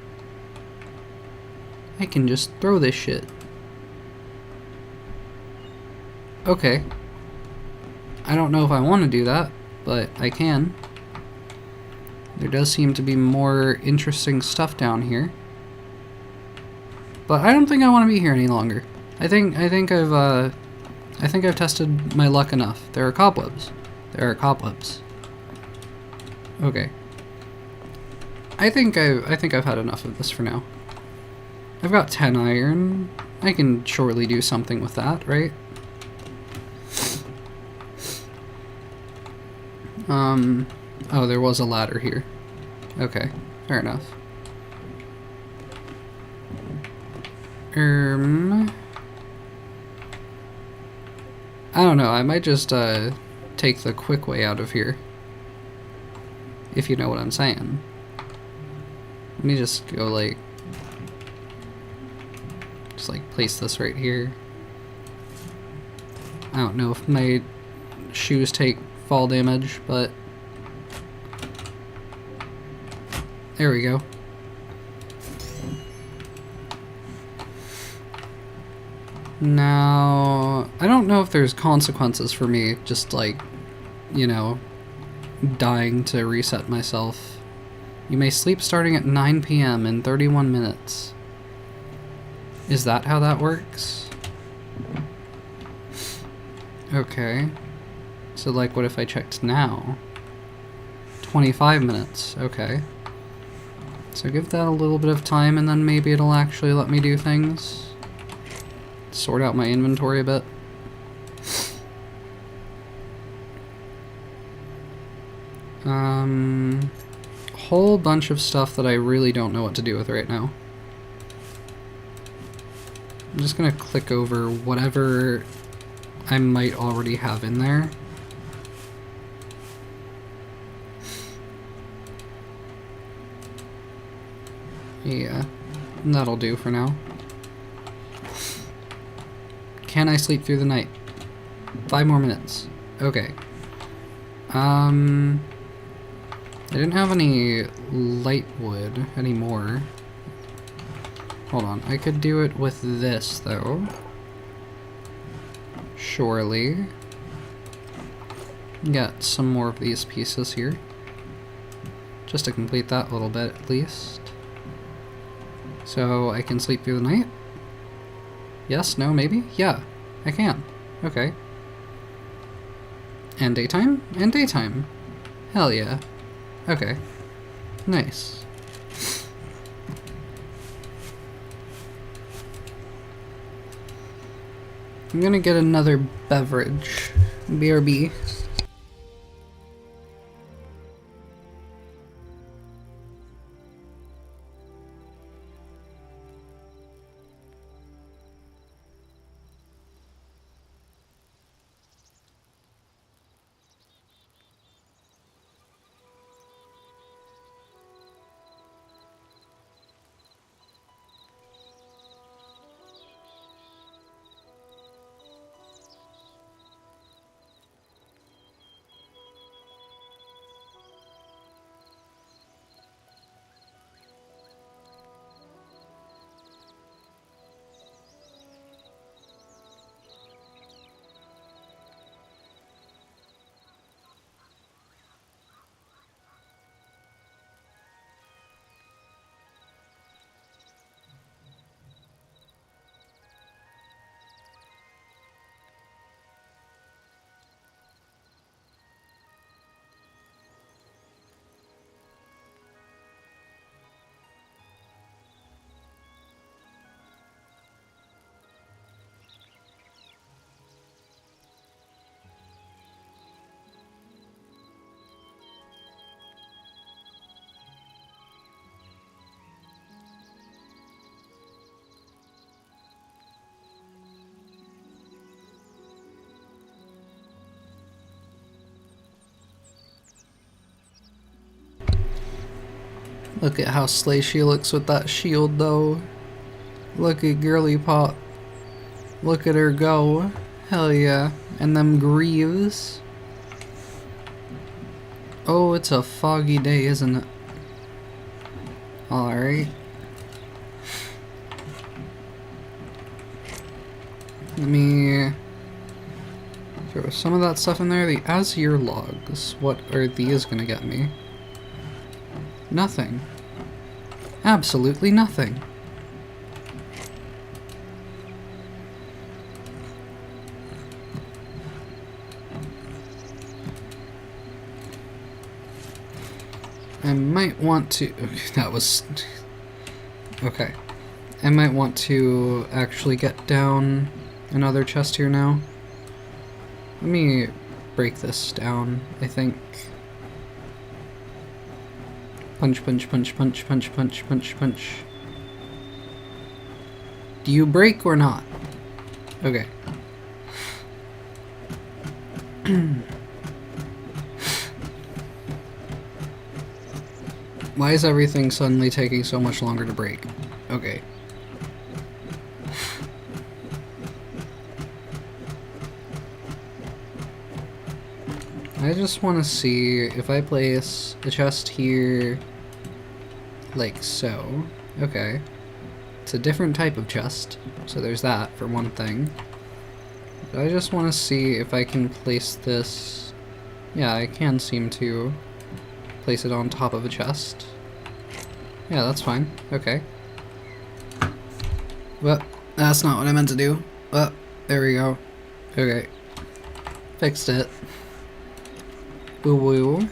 I can just throw this shit. Okay. I don't know if I want to do that, but I can. There does seem to be more interesting stuff down here. But I don't think I want to be here any longer. I think I've tested my luck enough. There are cobwebs. There are cobwebs. Okay. I think I've had enough of this for now. I've got 10 iron. I can surely do something with that, right? Oh, there was a ladder here. Okay, fair enough. I don't know, I might just, take the quick way out of here. If you know what I'm saying. Let me just go, like... Just, like, place this right here. I don't know if my shoes take fall damage, but... There we go. Now, I don't know if there's consequences for me just like, you know, dying to reset myself. You may sleep starting at 9 p.m. in 31 minutes. Is that how that works? Okay. So like what if I checked now? 25 minutes, okay. So give that a little bit of time and then maybe it'll actually let me do things. Sort out my inventory a bit. Whole bunch of stuff that I really don't know what to do with right now. I'm just gonna click over whatever I might already have in there. Yeah, that'll do for now. Can I sleep through the night? 5 more minutes. Okay. I didn't have any light wood anymore. Hold on, I could do it with this though. Surely. Got some more of these pieces here. Just to complete that little bit at least. So I can sleep through the night? Yes, no, maybe? Yeah, I can. Okay. And daytime? And daytime. Hell yeah. Okay. Nice. I'm gonna get another beverage. BRB. Look at how slay she looks with that shield, though. Look at girly pop. Look at her go. Hell yeah. And them greaves. Oh, it's a foggy day, isn't it? Alright. Let me throw some of that stuff in there. The Azure logs. What are these gonna get me? Nothing. Absolutely nothing. I might want to... that was... okay. I might want to actually get down another chest here now. Let me break this down, I think. Punch, punch, punch, punch, punch, punch, punch, punch. Do you break or not? Okay. Why is everything suddenly taking so much longer to break? Okay. I just want to see if I place a chest here, like so. Okay. It's a different type of chest, so there's that for one thing. But I just want to see if I can place this... yeah, I can seem to place it on top of a chest. Yeah, that's fine. Okay. Well, that's not what I meant to do. Well, there we go. Okay. Fixed it. Ooh woo.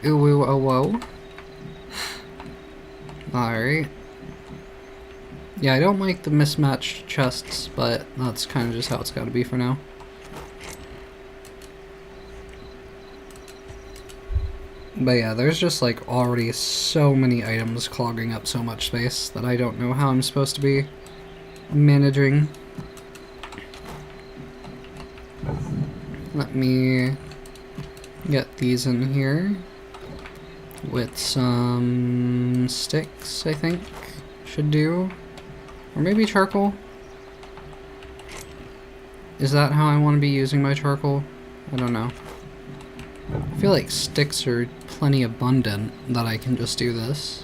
Ooh woo oh whoa. Alright. Yeah, I don't like the mismatched chests, but that's kind of just how it's gotta be for now. But yeah, there's just like already so many items clogging up so much space that I don't know how I'm supposed to be managing. Let me get these in here with some sticks, I think should do. Or maybe charcoal? Is that how I want to be using my charcoal? I don't know. I feel like sticks are plenty abundant that I can just do this.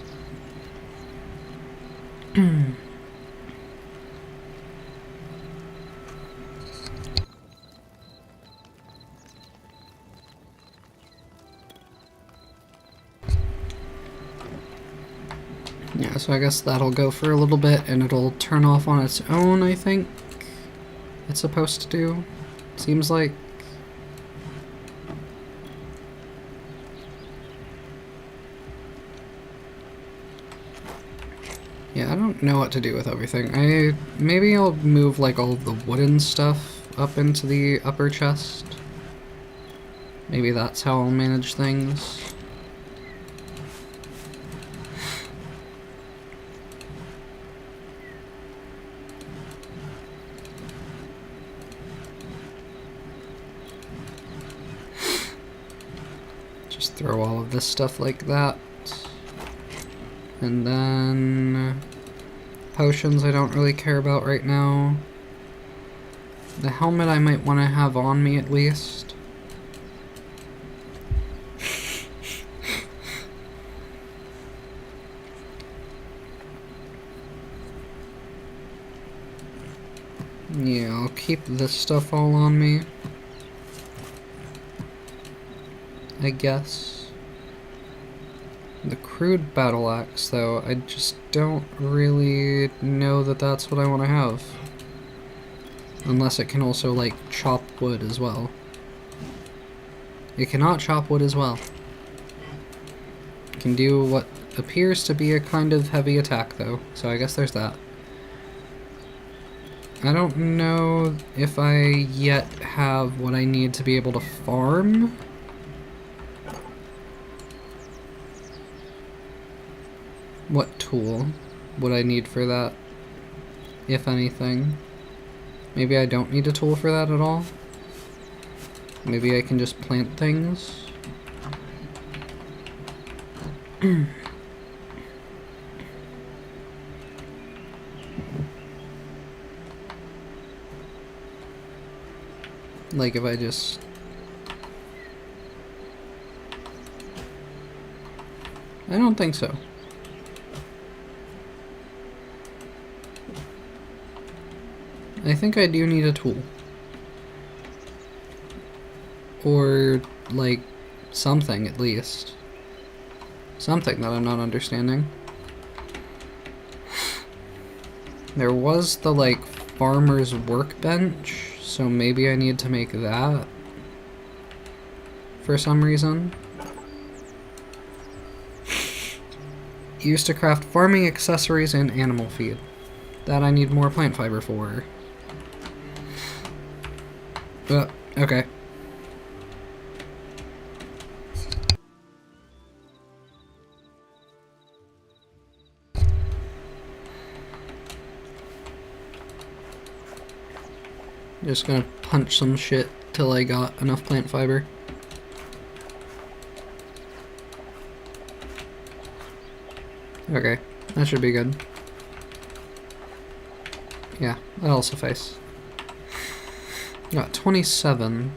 Yeah, so I guess that'll go for a little bit and it'll turn off on its own, I think. It's supposed to do. Seems like. Yeah, I don't know what to do with everything. Maybe I'll move like all of the wooden stuff up into the upper chest. Maybe that's how I'll manage things. Just throw all of this stuff like that. And then potions I don't really care about right now. The helmet I might want to have on me at least. Yeah, I'll keep this stuff all on me, I guess. The crude battle axe, though, I just don't really know that that's what I want to have. Unless it can also, like, chop wood as well. It cannot chop wood as well. It can do what appears to be a kind of heavy attack, though, so I guess there's that. I don't know if I yet have what I need to be able to farm. What tool would I need for that, if anything? Maybe I don't need a tool for that at all? Maybe I can just plant things? Like if I just... I don't think so. I think I do need a tool. Or, like, something at least. Something that I'm not understanding. There was the, like, farmer's workbench, so maybe I need to make that for some reason. Used to craft farming accessories and animal feed. That I need more plant fiber for. Okay. Just gonna punch some shit till I got enough plant fiber. Okay, that should be good. Yeah, that'll suffice. Got 27.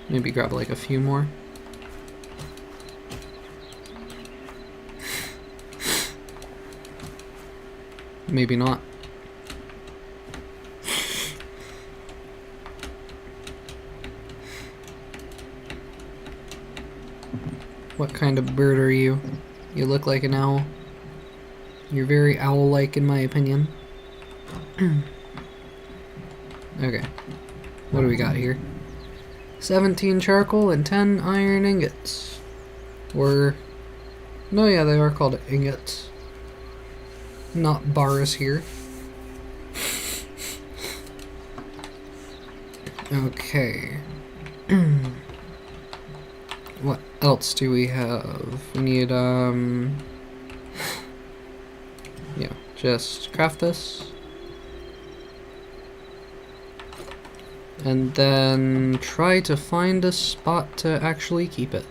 Maybe grab like a few more. Maybe not. What kind of bird are you? You look like an owl. You're very owl-like in my opinion. Okay. What do we got here? 17 charcoal and 10 iron ingots. Or... no, yeah, they are called ingots. Not bars here. Okay. What else do we have? We need, yeah, just craft this. And then try to find a spot to actually keep it.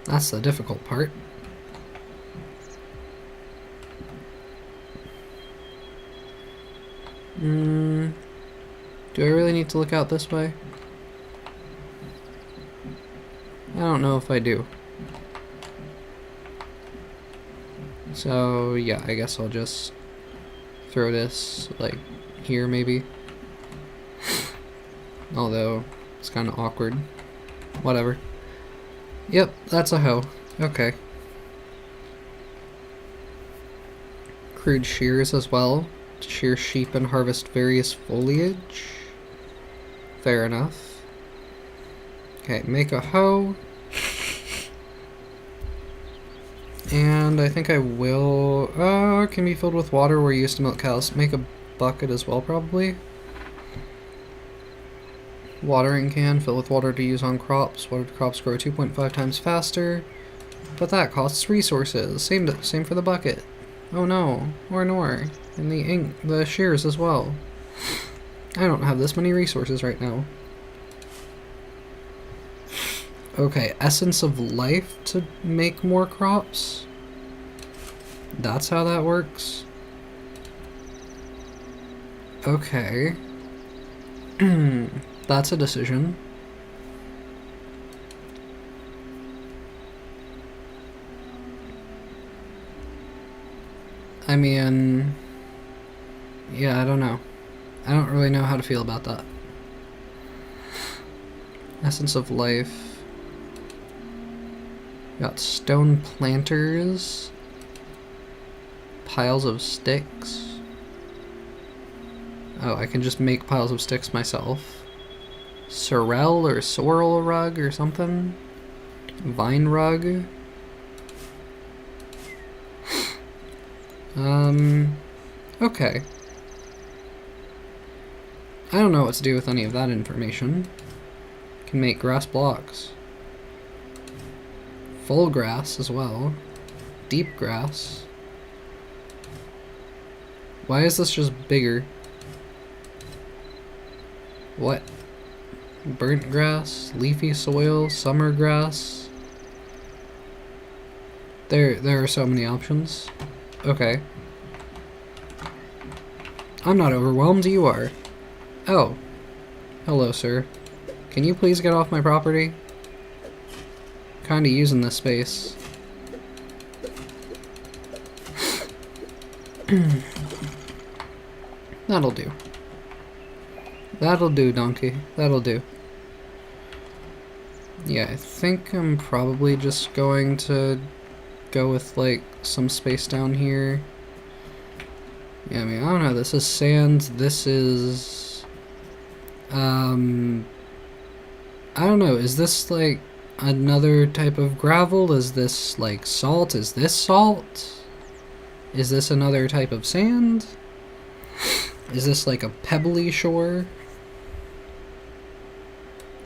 That's the difficult part. Do I really need to look out this way? I don't know if I do. So, yeah, I guess I'll just throw this, like, here maybe. Although, it's kind of awkward. Whatever. Yep, that's a hoe. Okay. Crude shears as well, to shear sheep and harvest various foliage. Fair enough. Okay, make a hoe. And I think I will... can be filled with water where you used to milk cows. Make a bucket as well, probably. Watering can, fill with water to use on crops. Watered crops grow 2.5 times faster. But that costs resources. Same for the bucket. Oh no. Or nor. And the shears as well. I don't have this many resources right now. Okay, essence of life to make more crops. That's how that works. Okay. That's a decision. I mean, yeah, I don't know. I don't really know how to feel about that. Essence of life. Got stone planters. Piles of sticks. Oh, I can just make piles of sticks myself. Sorrel or sorrel rug or something. Vine rug. Okay. I don't know what to do with any of that information. Can make grass blocks. Full grass as well. Deep grass. Why is this just bigger? What? Burnt grass, leafy soil, summer grass. There are so many options. Okay. I'm not overwhelmed, you are. Oh. Hello, sir. Can you please get off my property? Kinda using this space. That'll do. That'll do, donkey. That'll do. Yeah, I think I'm probably just going to go with, like, some space down here. Yeah, I mean, I don't know. This is sand. This is... I don't know. Is this, like, another type of gravel? Is this, like, salt? Is this salt? Is this another type of sand? Is this, like, a pebbly shore?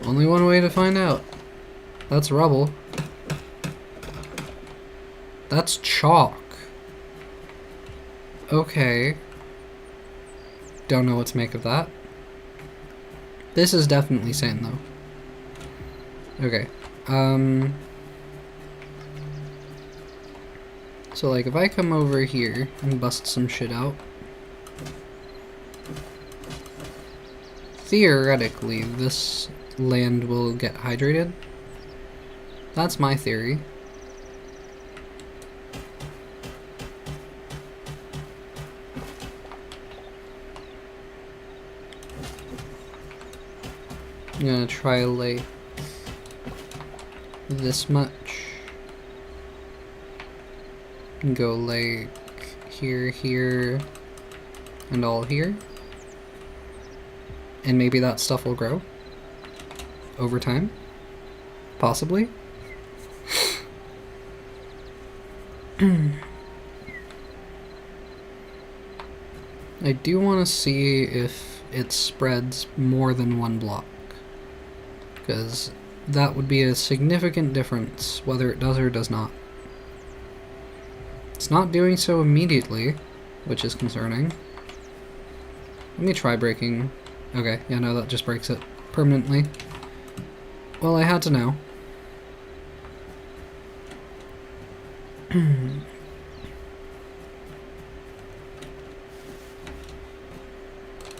Only one way to find out. That's rubble. That's chalk. Okay. Don't know what to make of that. This is definitely sand, though. Okay. So, like, if I come over here and bust some shit out, theoretically, this land will get hydrated. That's my theory. I'm gonna try like this much. And go like here, here, and all here. And maybe that stuff will grow over time. Possibly. I do want to see if it spreads more than one block, because that would be a significant difference whether it does or does not. It's not doing so immediately, which is concerning. Let me try breaking. Okay, yeah, no, that just breaks it permanently. Well, I had to know.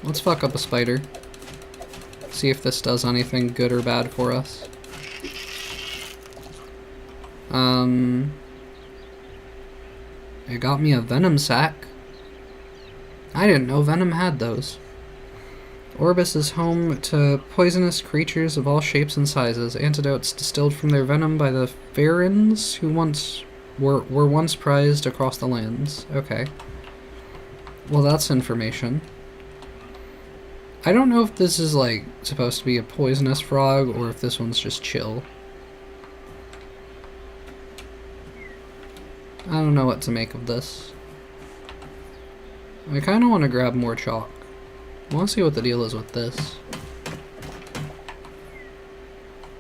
Let's fuck up a spider. See if this does anything good or bad for us. It got me a venom sac. I didn't know venom had those. Orbis is home to poisonous creatures of all shapes and sizes, antidotes distilled from their venom by the Farins who were once prized across the lands. Okay. Well, that's information. I don't know if this is, like, supposed to be a poisonous frog, or if this one's just chill. I don't know what to make of this. I kind of want to grab more chalk. I want to see what the deal is with this.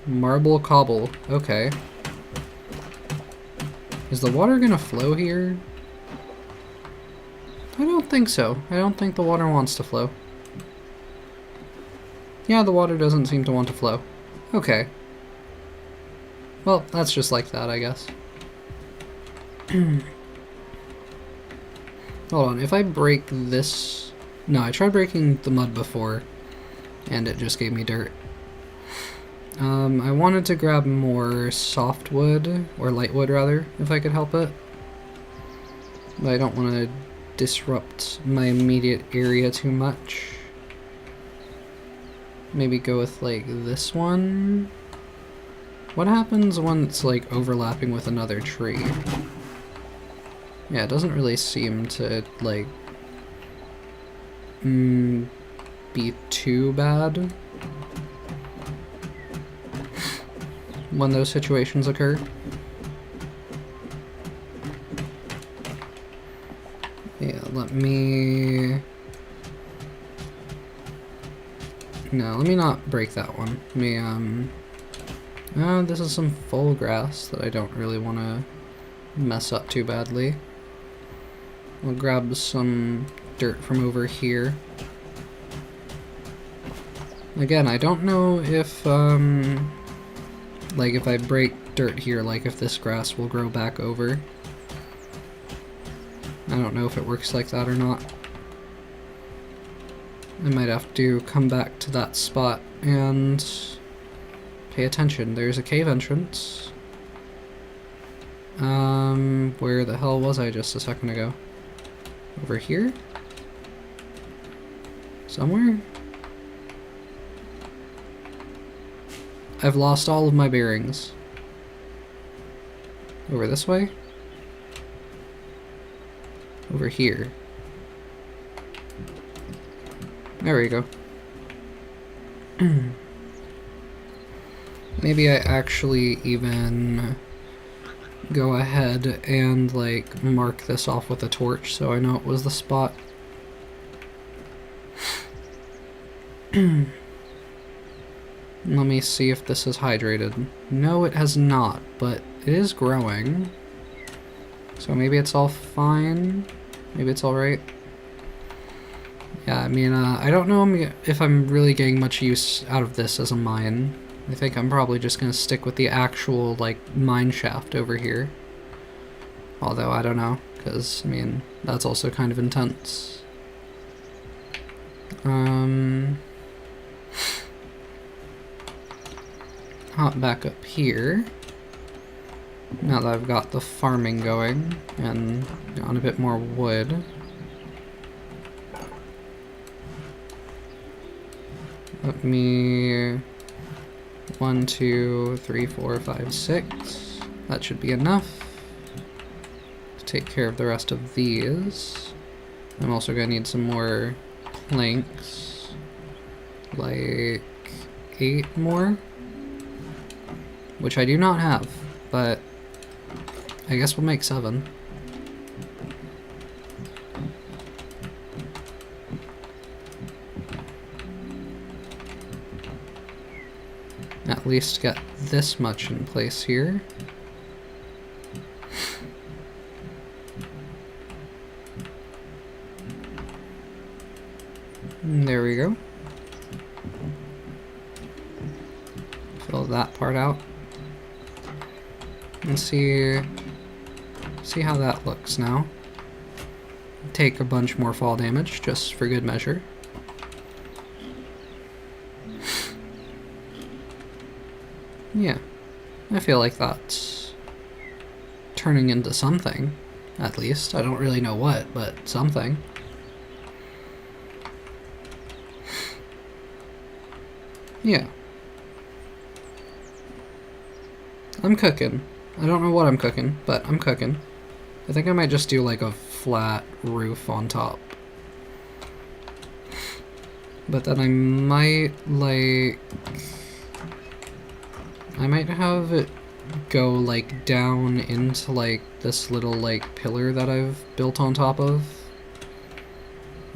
Marble cobble. Okay. Is the water gonna flow here? I don't think so. I don't think the water wants to flow. Yeah, the water doesn't seem to want to flow. Okay. Well, that's just like that, I guess. Hold on, if I break this... No, I tried breaking the mud before, and it just gave me dirt. I wanted to grab more softwood, or lightwood rather, if I could help it. But I don't want to disrupt my immediate area too much. Maybe go with, like, this one? What happens when it's, like, overlapping with another tree? Yeah, it doesn't really seem to, like, be too bad when those situations occur. Yeah, let me... No, let me not break that one. Let me, this is some full grass that I don't really want to mess up too badly. We'll grab some dirt from over here. Again, I don't know if, like, if I break dirt here, like, if this grass will grow back over. I don't know if it works like that or not. I might have to come back to that spot and Pay attention, there's a cave entrance. Where the hell was I just a second ago? Over here? Somewhere? I've lost all of my bearings. Over this way? Over here. There we go. Maybe I actually even go ahead and like mark this off with a torch so I know it was the spot. Let me see if this is hydrated. No, it has not, but it is growing. So maybe it's all fine. Maybe it's alright. Yeah, I mean, I don't know if I'm really getting much use out of this as a mine. I think I'm probably just gonna stick with the actual, like, mine shaft over here. Although, I don't know, because, I mean, that's also kind of intense. Hop back up here. Now that I've got the farming going, and on a bit more wood. Let me... 1, 2, 3, 4, 5, 6. That should be enough to take care of the rest of these. I'm also gonna need some more planks. Like 8 more. Which I do not have, but I guess we'll make 7. At least get this much in place here. And there we go. Fill that part out. And see how that looks now. Take a bunch more fall damage, just for good measure. Yeah, I feel like that's turning into something, at least. I don't really know what, but something. Yeah. I'm cooking. I don't know what I'm cooking, but I'm cooking. I think I might just do like a flat roof on top. But then I might have it go like down into like this little like pillar that I've built on top of.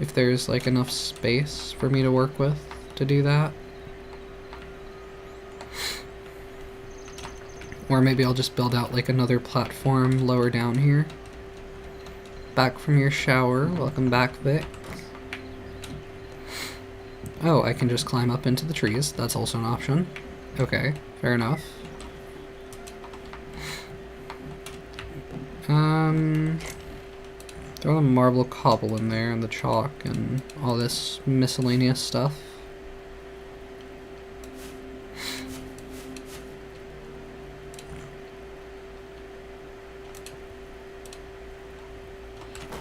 If there's like enough space for me to work with to do that. Or maybe I'll just build out like another platform lower down here. Back from your shower. Welcome back, Vic. Oh, I can just climb up into the trees. That's also an option. Okay, fair enough. Throw the marble cobble in there and the chalk and all this miscellaneous stuff.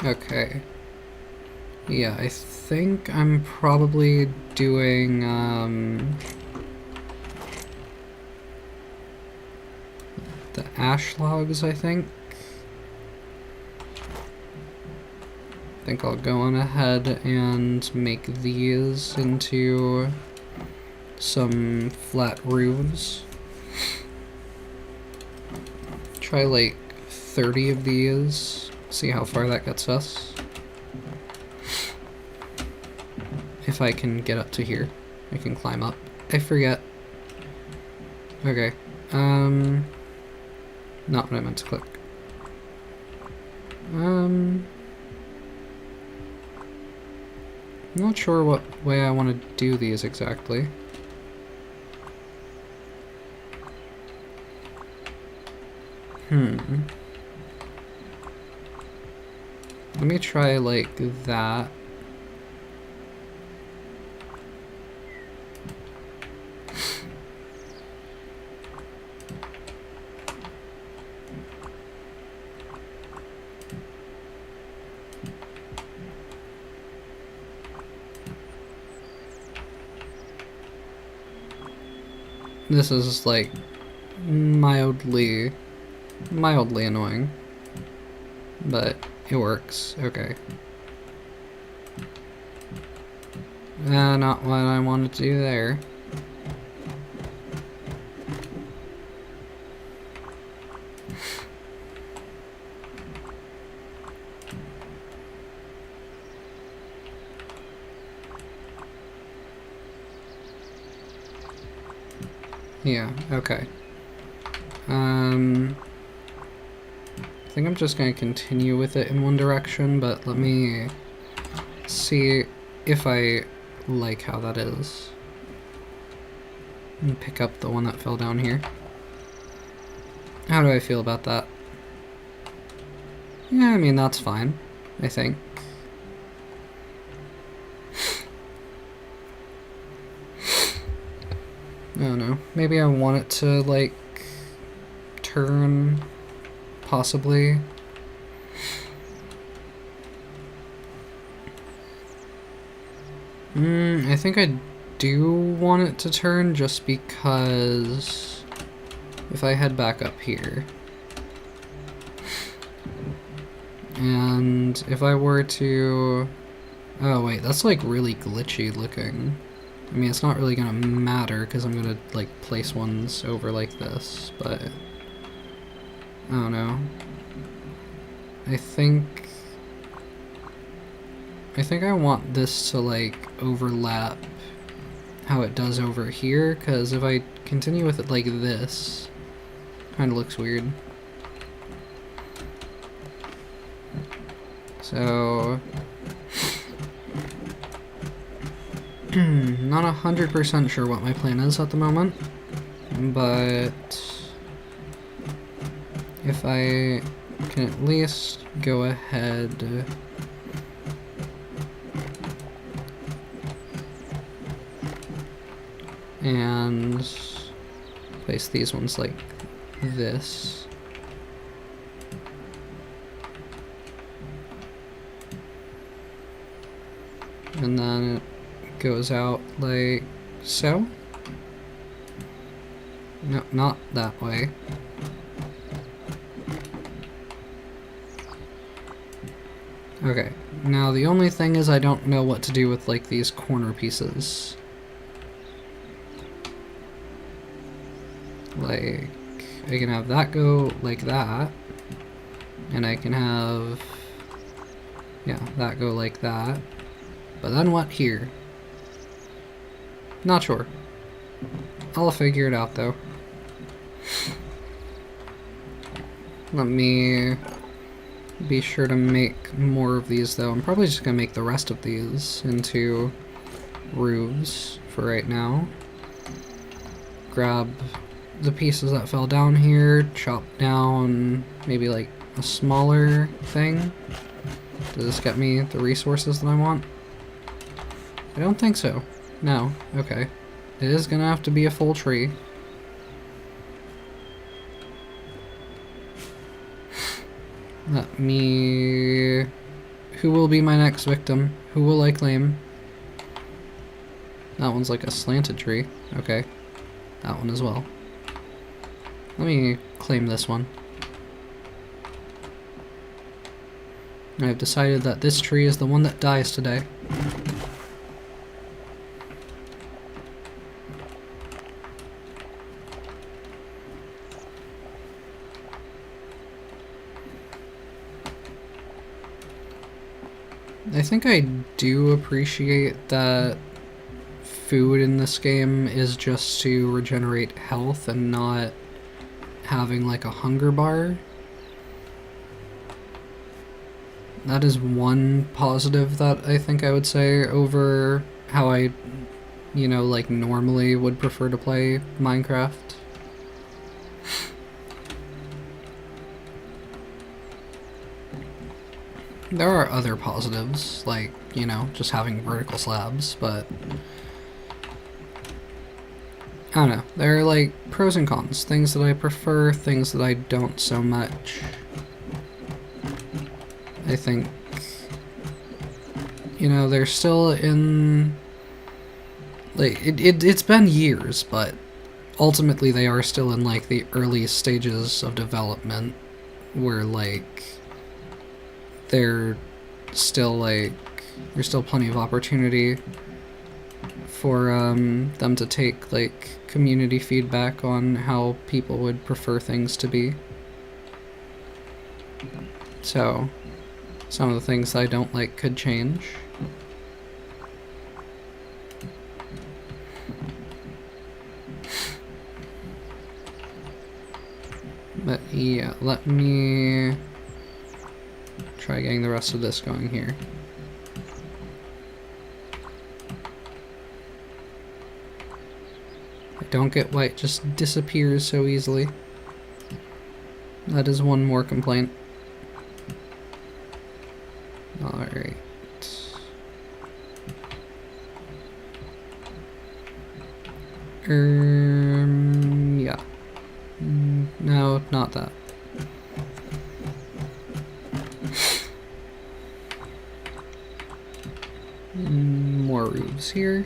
Okay. Yeah, I think I'm probably doing, the ash logs, I think. I think I'll go on ahead and make these into some flat roofs. Try like 30 of these. See how far that gets us. If I can get up to here, I can climb up. I forget. Okay. Not what I meant to click. I'm not sure what way I want to do these exactly. Let me try like that. this is, like, mildly annoying. But it works. Okay. Not what I wanted to do there. Yeah, okay. I think I'm just gonna continue with it in one direction, but let me see if I like how that is. And pick up the one that fell down here. How do I feel about that? Yeah, I mean, that's fine, I think. I don't know. Maybe I want it to, like, turn, possibly. I think I do want it to turn just because if I head back up here, and if I were to... Oh wait, that's like really glitchy looking. I mean, it's not really gonna matter because I'm gonna like place ones over like this, but I don't know. I think I want this to like overlap how it does over here, because if I continue with it like this, kind of looks weird. So not 100% sure what my plan is at the moment, but if I can at least go ahead and place these ones like this. And then it goes out like so. No, not that way. Okay, now the only thing is I don't know what to do with like these corner pieces. Like, I can have that go like that, and I can have, yeah, that go like that, but then what here? Not sure. I'll figure it out though. Let me be sure to make more of these though. I'm probably just gonna make the rest of these into roofs for right now. Grab the pieces that fell down here, chop down maybe like a smaller thing. Does this get me the resources that I want? I don't think so. No. Okay. It is gonna have to be a full tree. Let me... Who will be my next victim? Who will I claim? That one's like a slanted tree. Okay. That one as well. Let me claim this one. I've decided that this tree is the one that dies today. I think I do appreciate that food in this game is just to regenerate health and not having like a hunger bar. That is one positive that I think I would say over how I, you know, like normally would prefer to play Minecraft. There are other positives, like, you know, just having vertical slabs, but I don't know. There are, like, pros and cons. Things that I prefer, things that I don't so much. I think, you know, they're still in, like, it's been years, but ultimately they are still in like the early stages of development where like they're still like there's still plenty of opportunity for them to take like community feedback on how people would prefer things to be. So some of the things I don't like could change. But yeah, let me try getting the rest of this going here. I don't get why it just disappears so easily. That is one more complaint. Alright. Yeah. No, not that. More roofs here.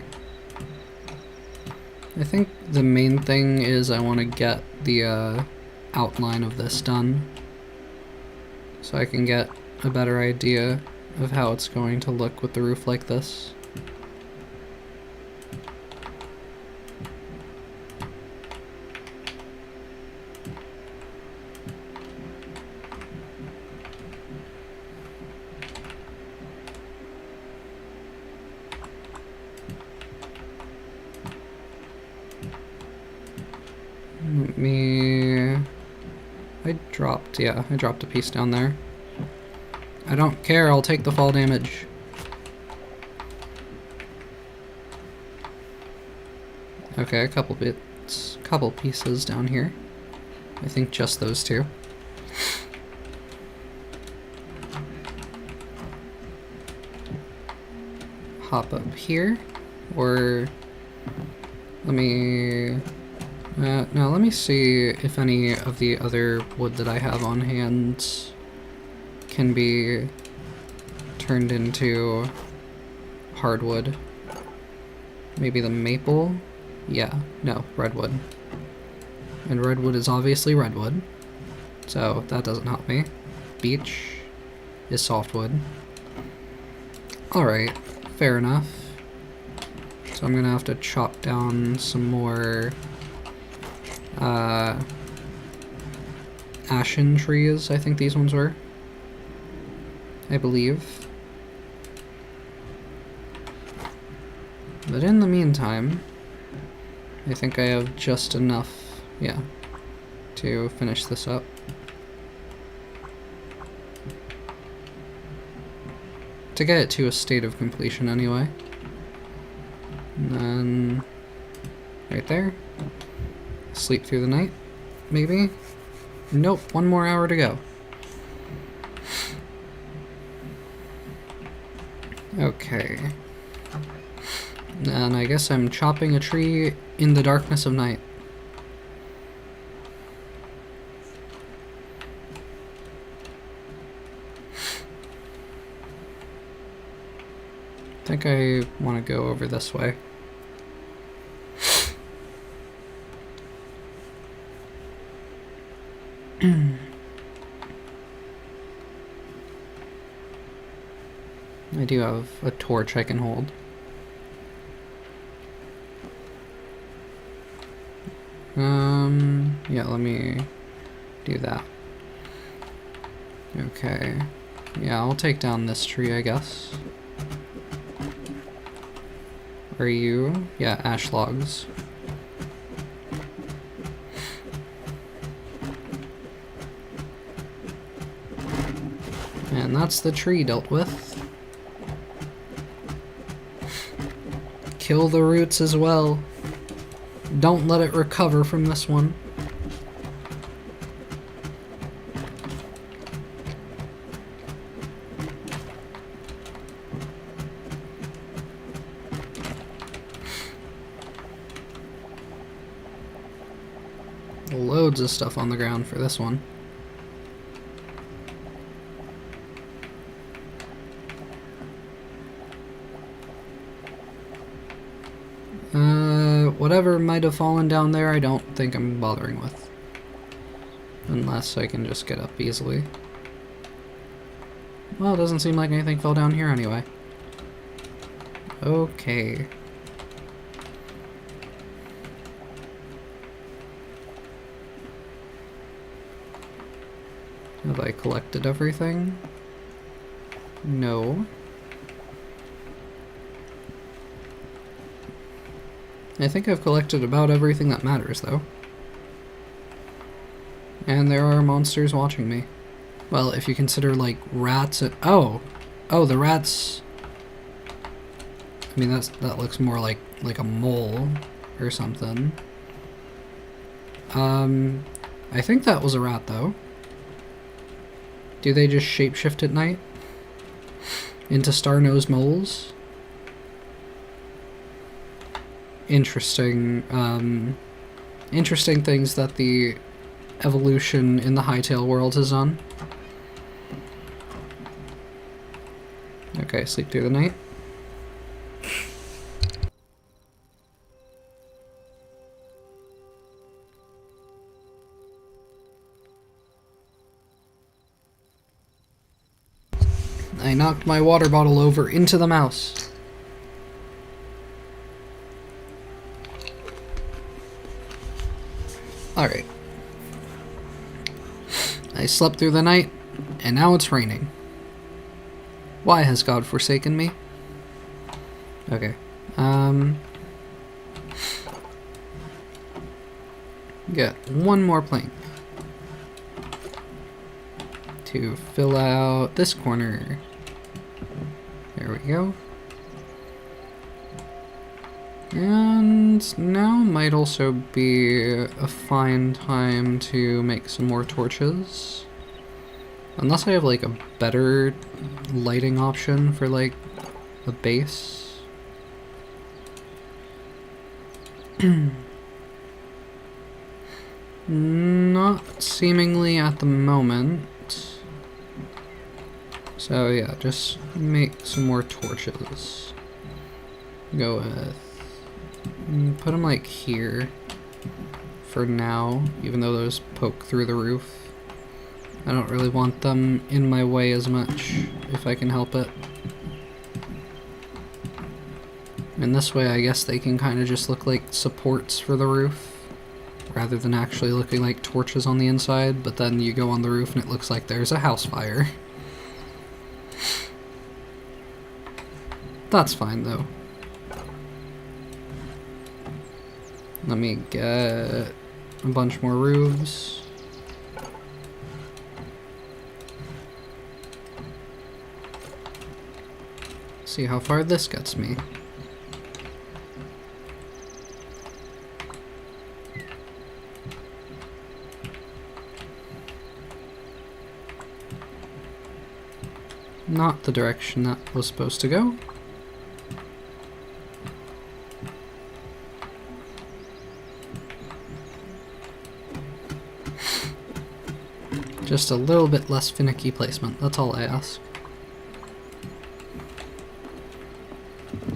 I think the main thing is I want to get the outline of this done so I can get a better idea of how it's going to look with the roof like this. I dropped a piece down there. I don't care, I'll take the fall damage. Okay, a couple pieces down here. I think just those two. Hop up here, or let me... now let me see if any of the other wood that I have on hand can be turned into hardwood. Maybe the maple? Yeah, no, redwood. And redwood is obviously redwood, so that doesn't help me. Beech is softwood. Alright, fair enough. So I'm gonna have to chop down some more ashen trees, I think these ones were. I believe. But in the meantime, I think I have just enough, yeah, to finish this up. To get it to a state of completion anyway. And then right there. Sleep through the night, maybe? Nope, one more hour to go. Okay. And I guess I'm chopping a tree in the darkness of night. I think I want to go over this way. I do have a torch I can hold. Yeah, let me do that. Okay. Yeah, I'll take down this tree, I guess. Are you? Yeah, ash logs. And that's the tree dealt with. Kill the roots as well. Don't let it recover from this one. Loads of stuff on the ground for this one. whatever might have fallen down there, I don't think I'm bothering with. Unless I can just get up easily. Well, it doesn't seem like anything fell down here anyway. Okay. Have I collected everything? No. I think I've collected about everything that matters, though. And there are monsters watching me. Well, if you consider, like, rats and... Oh! Oh, the rats... I mean, that looks more like a mole or something. I think that was a rat, though. Do they just shapeshift at night? Into star-nosed moles? Interesting, interesting things that the evolution in the Hytale world has done. Okay, sleep through the night. I knocked my water bottle over into the mouse. Alright. I slept through the night, and now it's raining. Why has God forsaken me? Okay. Get one more plank to fill out this corner. There we go. And now might also be a fine time to make some more torches. Unless I have like a better lighting option for like a base. Not seemingly at the moment. So yeah, just make some more torches. Go with... put them like here for now, even though those poke through the roof. I don't really want them in my way as much, if I can help it. And this way I guess they can kind of just look like supports for the roof, rather than actually looking like torches on the inside, but then you go on the roof and it looks like there's a house fire. That's fine though. Let me get a bunch more roofs. See how far this gets me. Not the direction that was supposed to go. Just a little bit less finicky placement, that's all I ask.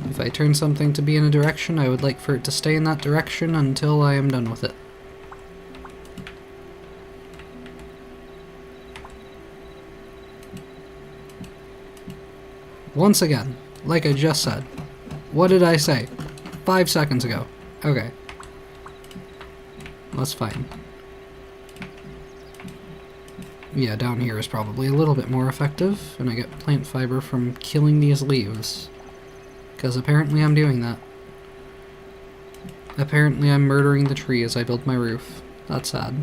If I turn something to be in a direction, I would like for it to stay in that direction until I am done with it. Once again, like I just said, what did I say? 5 seconds ago. Okay. That's fine. Yeah, down here is probably a little bit more effective, and I get plant fiber from killing these leaves. Because apparently I'm doing that. Apparently I'm murdering the tree as I build my roof. That's sad.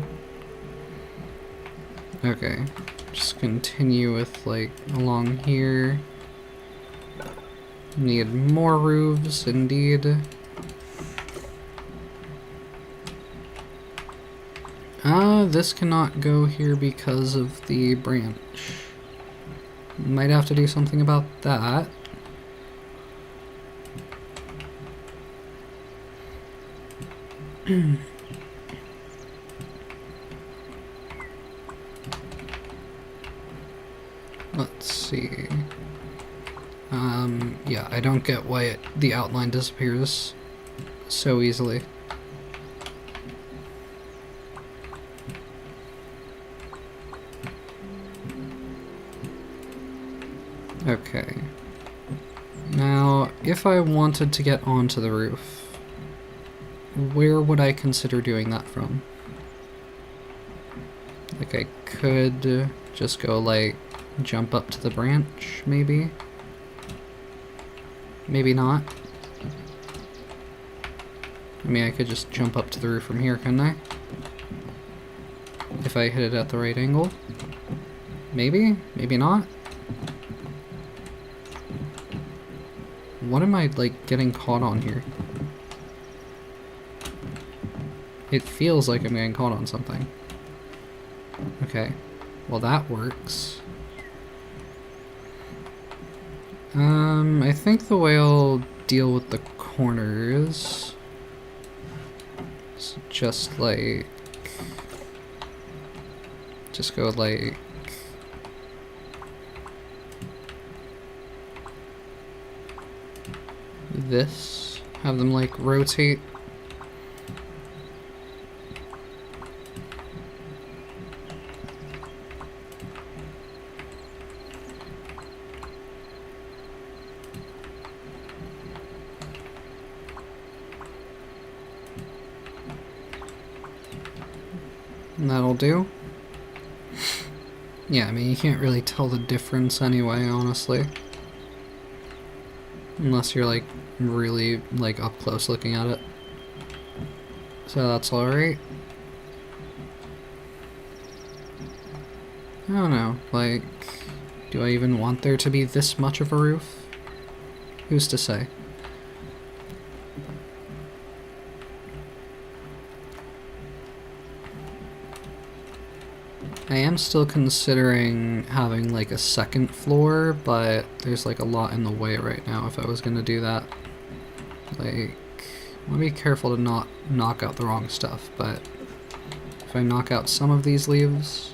Okay. Just continue with, like, along here. Need more roofs, indeed. This cannot go here because of the branch. Might have to do something about that. Let's see. Yeah, I don't get why the outline disappears so easily. Okay. Now, if I wanted to get onto the roof, where would I consider doing that from? Like, I could just go, like, jump up to the branch, maybe? Maybe not. I mean, I could just jump up to the roof from here, couldn't I? If I hit it at the right angle? Maybe? Maybe not? What am I, like, getting caught on here? It feels like I'm getting caught on something. Okay. Well, that works. I think the way I'll deal with the corners is just, like... just go, like... this. Have them, like, rotate. And that'll do. Yeah, I mean, you can't really tell the difference anyway, honestly. Unless you're, like, really, like, up close looking at it. So that's alright. I don't know, like, do I even want there to be this much of a roof? Who's to say? I am still considering having like a second floor, but there's like a lot in the way right now if I was gonna do that. Like, I wanna be careful to not knock out the wrong stuff, but if I knock out some of these leaves,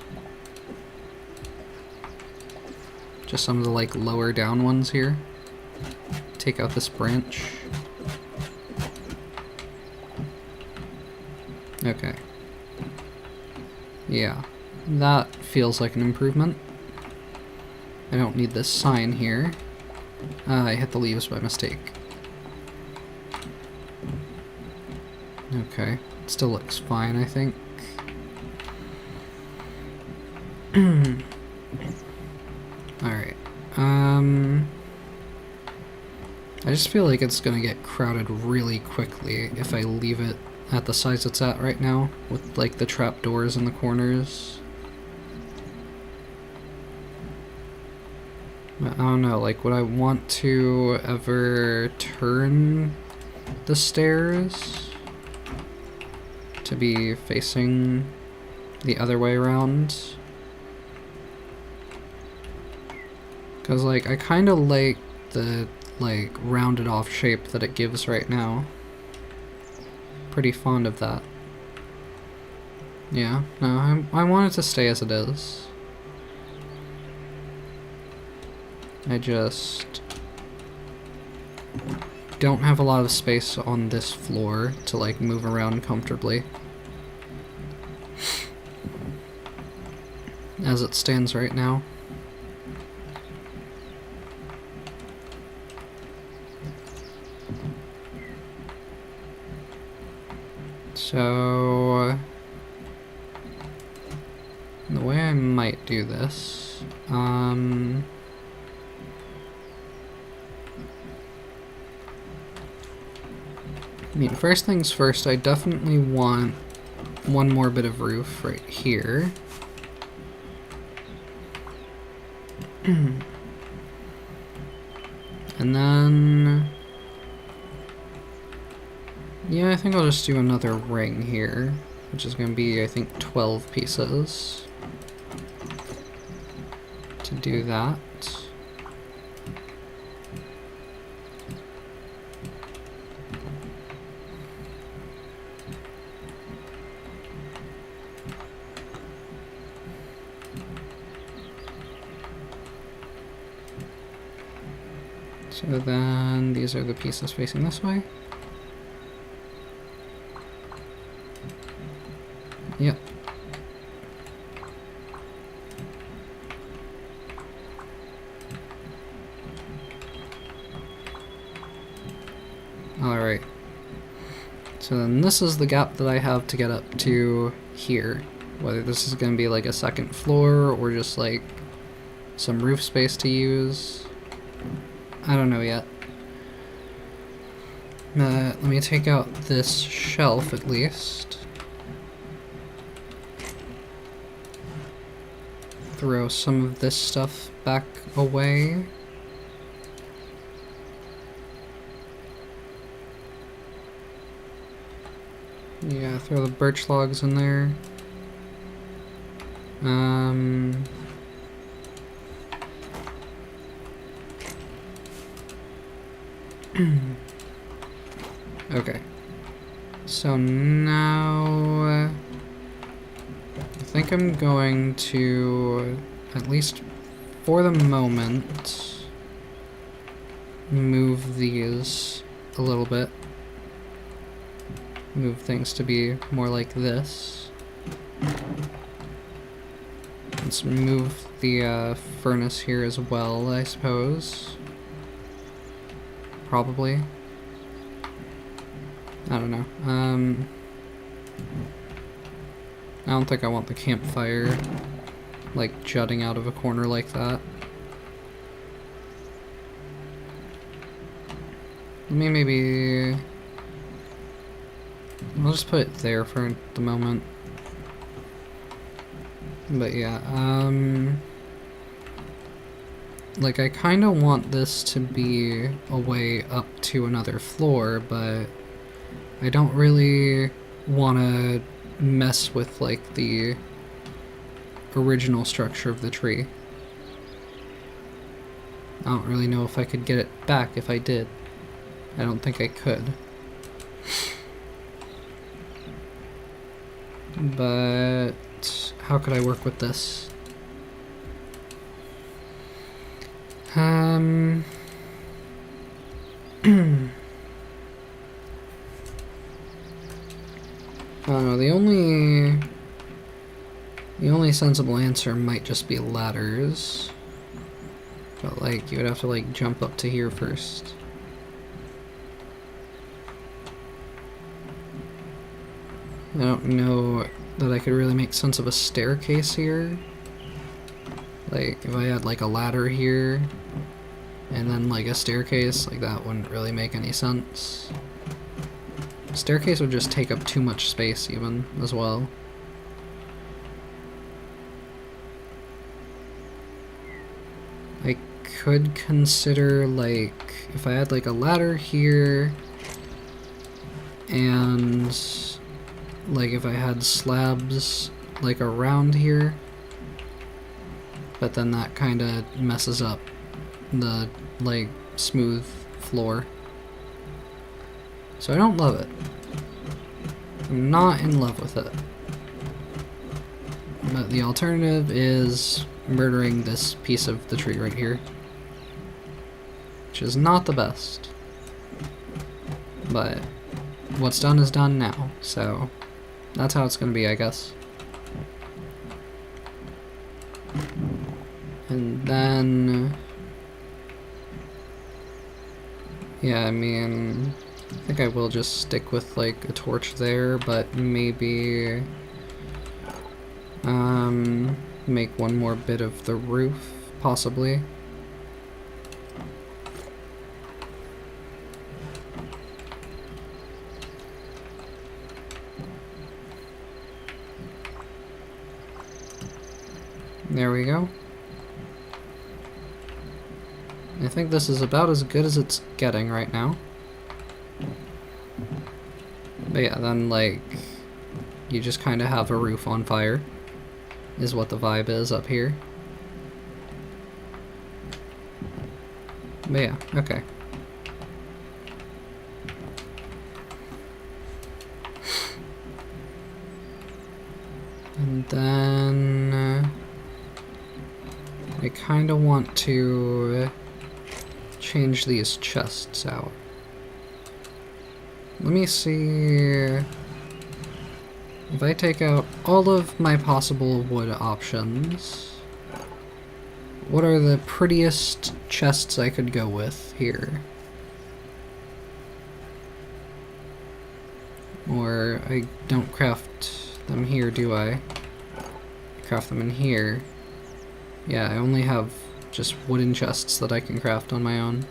just some of the like lower down ones here, take out this branch. Okay. Yeah. That feels like an improvement. I don't need this sign here. I hit the leaves by mistake. Okay, it still looks fine, I think. Alright, I just feel like it's gonna get crowded really quickly if I leave it at the size it's at right now, with like the trapdoors in the corners. I don't know, like, would I want to ever turn the stairs to be facing the other way around? Because, like, I kind of like the, like, rounded off shape that it gives right now. Pretty fond of that. Yeah, no, I want it to stay as it is. I just don't have a lot of space on this floor to like move around comfortably as it stands right now. So the way I might do this, I mean, first things first, I definitely want one more bit of roof right here. And then... yeah, I think I'll just do another ring here, which is going to be, I think, 12 pieces to do that. So then these are the pieces facing this way. Alright. So then this is the gap that I have to get up to here. Whether this is going to be like a second floor or just like some roof space to use. I don't know yet. Let me take out this shelf at least. Throw some of this stuff back away. Yeah, throw the birch logs in there. Okay. So now I think I'm going to, at least for the moment, move these a little bit. Move things to be more like this. Let's move the furnace here as well, I suppose. Probably. I don't know. I don't think I want the campfire like jutting out of a corner like that. Let me maybe... I'll just put it there for the moment. But yeah, like I kind of want this to be a way up to another floor, but I don't really want to mess with like the original structure of the tree. I don't really know if I could get it back if I did. I don't think I could. But how could I work with this? I don't know, the only sensible answer might just be ladders. But like you would have to like jump up to here first. I don't know that I could really make sense of a staircase here. Like, if I had like a ladder here, and then like a staircase, like that wouldn't really make any sense. Staircase would just take up too much space even, as well. I could consider like, if I had like a ladder here, and like if I had slabs like around here, but then that kind of messes up the like smooth floor. So I don't love it. I'm not in love with it. But the alternative is murdering this piece of the tree right here, which is not the best. But what's done is done now, so that's how it's gonna be, I guess. And then, yeah, I mean, I think I will just stick with like a torch there, but maybe make one more bit of the roof, possibly. There we go. I think this is about as good as it's getting right now. But yeah, then like, you just kind of have a roof on fire, is what the vibe is up here. But yeah, okay. And then I kind of want to change these chests out. Let me see if I take out all of my possible wood options. What are the prettiest chests I could go with here? Or I don't craft them here, do I? Craft them in here. Yeah, I only have just wooden chests that I can craft on my own.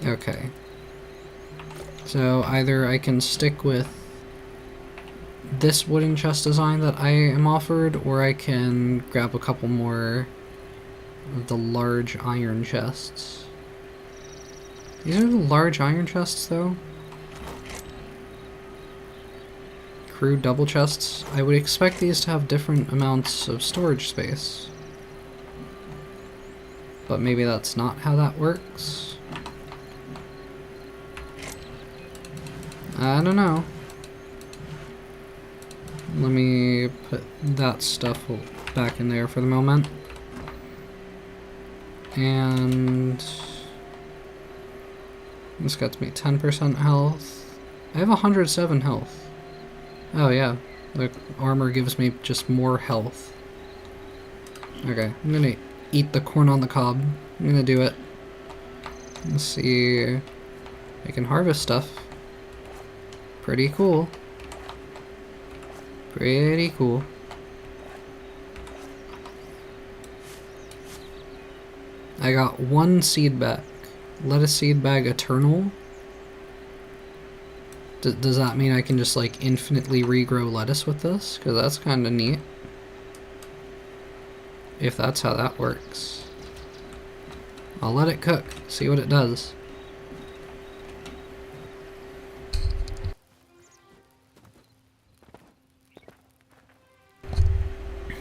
Okay. So either I can stick with this wooden chest design that I am offered, or I can grab a couple more of the large iron chests. These are the large iron chests, though. Crude double chests. I would expect these to have different amounts of storage space. But maybe that's not how that works. I don't know. Let me put that stuff back in there for the moment. And this gets me 10% health. I have 107 health. Oh yeah, the armor gives me just more health. Okay, I'm gonna eat the corn on the cob. I'm gonna do it. Let's see. I can harvest stuff. Pretty cool. Pretty cool. I got one seed bag. Lettuce seed bag eternal. Does that mean I can just like infinitely regrow lettuce with this? Because that's kind of neat. If that's how that works. I'll let it cook, see what it does.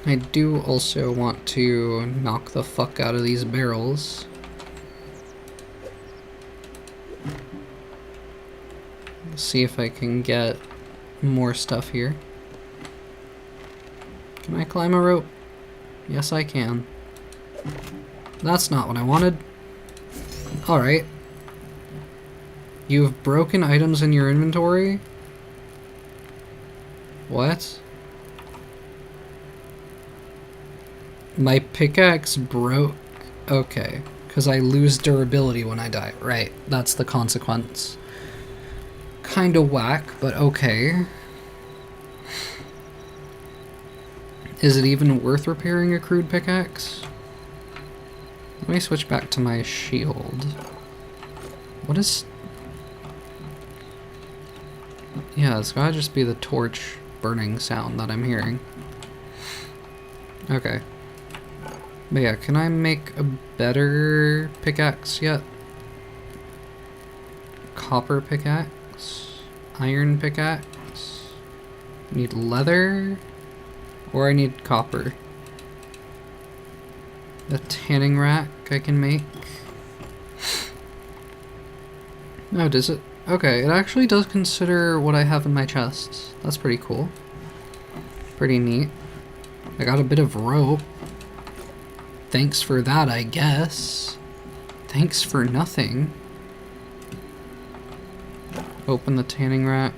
I do also want to knock the fuck out of these barrels. See if I can get more stuff here. Can I climb a rope? Yes, I can. That's not what I wanted. Alright. You've broken items in your inventory? What? My pickaxe broke. Okay. Because I lose durability when I die. Right. That's the consequence. Kinda whack, but okay. Is it even worth repairing a crude pickaxe? Let me switch back to my shield. What is... Yeah, it's gotta just be the torch burning sound that I'm hearing. Okay. But yeah, can I make a better pickaxe yet? Copper pickaxe? Iron pickaxe? Need leather? Or I need copper? The tanning rack I can make. Oh, does it? Okay, it actually does consider what I have in my chest. That's pretty cool. Pretty neat. I got a bit of rope. Thanks for that, I guess. Thanks for nothing. Open the tanning rack.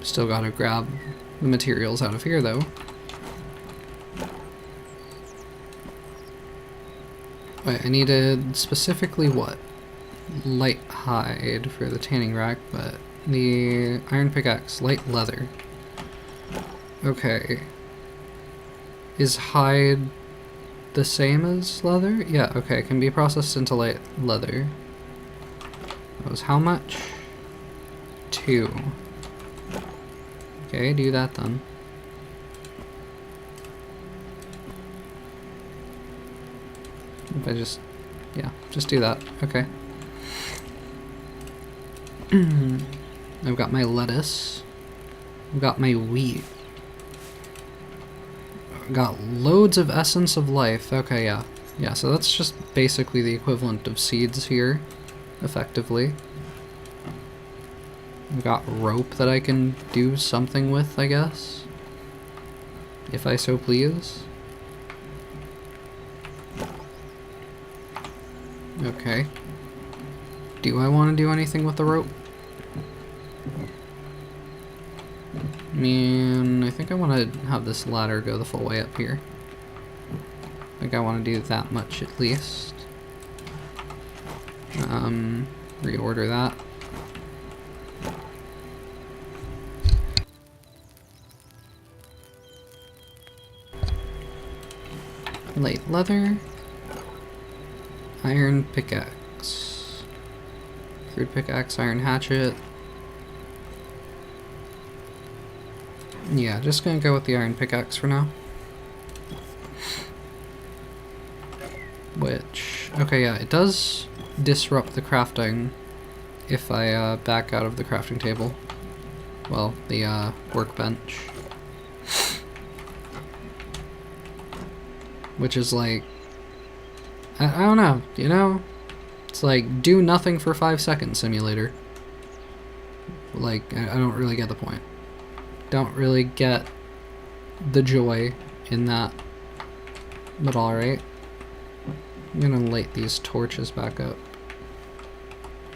Still gotta grab the materials out of here, though. Wait, I needed specifically what? Light hide for the tanning rack, but the iron pickaxe, light leather. Okay. Is hide the same as leather? Yeah, okay, can be processed into light leather. That was how much? 2. Okay, do that then. If I just, yeah, just do that. Okay. I've got my lettuce. I've got my wheat. I've got loads of essence of life. Okay, yeah. Yeah, so that's just basically the equivalent of seeds here, effectively. I've got rope that I can do something with, I guess. If I so please. Okay. Do I want to do anything with the rope? I mean, I think I want to have this ladder go the full way up here. I think I want to do that much at least. Reorder that. Light leather. Iron pickaxe. Crude pickaxe, iron hatchet. Yeah, just gonna go with the iron pickaxe for now. Which, okay, yeah, it does disrupt the crafting if I back out of the crafting table. Well, the workbench. Which is like, I don't know, you know? It's like, do nothing for 5 seconds simulator. Like, I don't really get the point. Don't really get the joy in that. But alright. I'm gonna light these torches back up.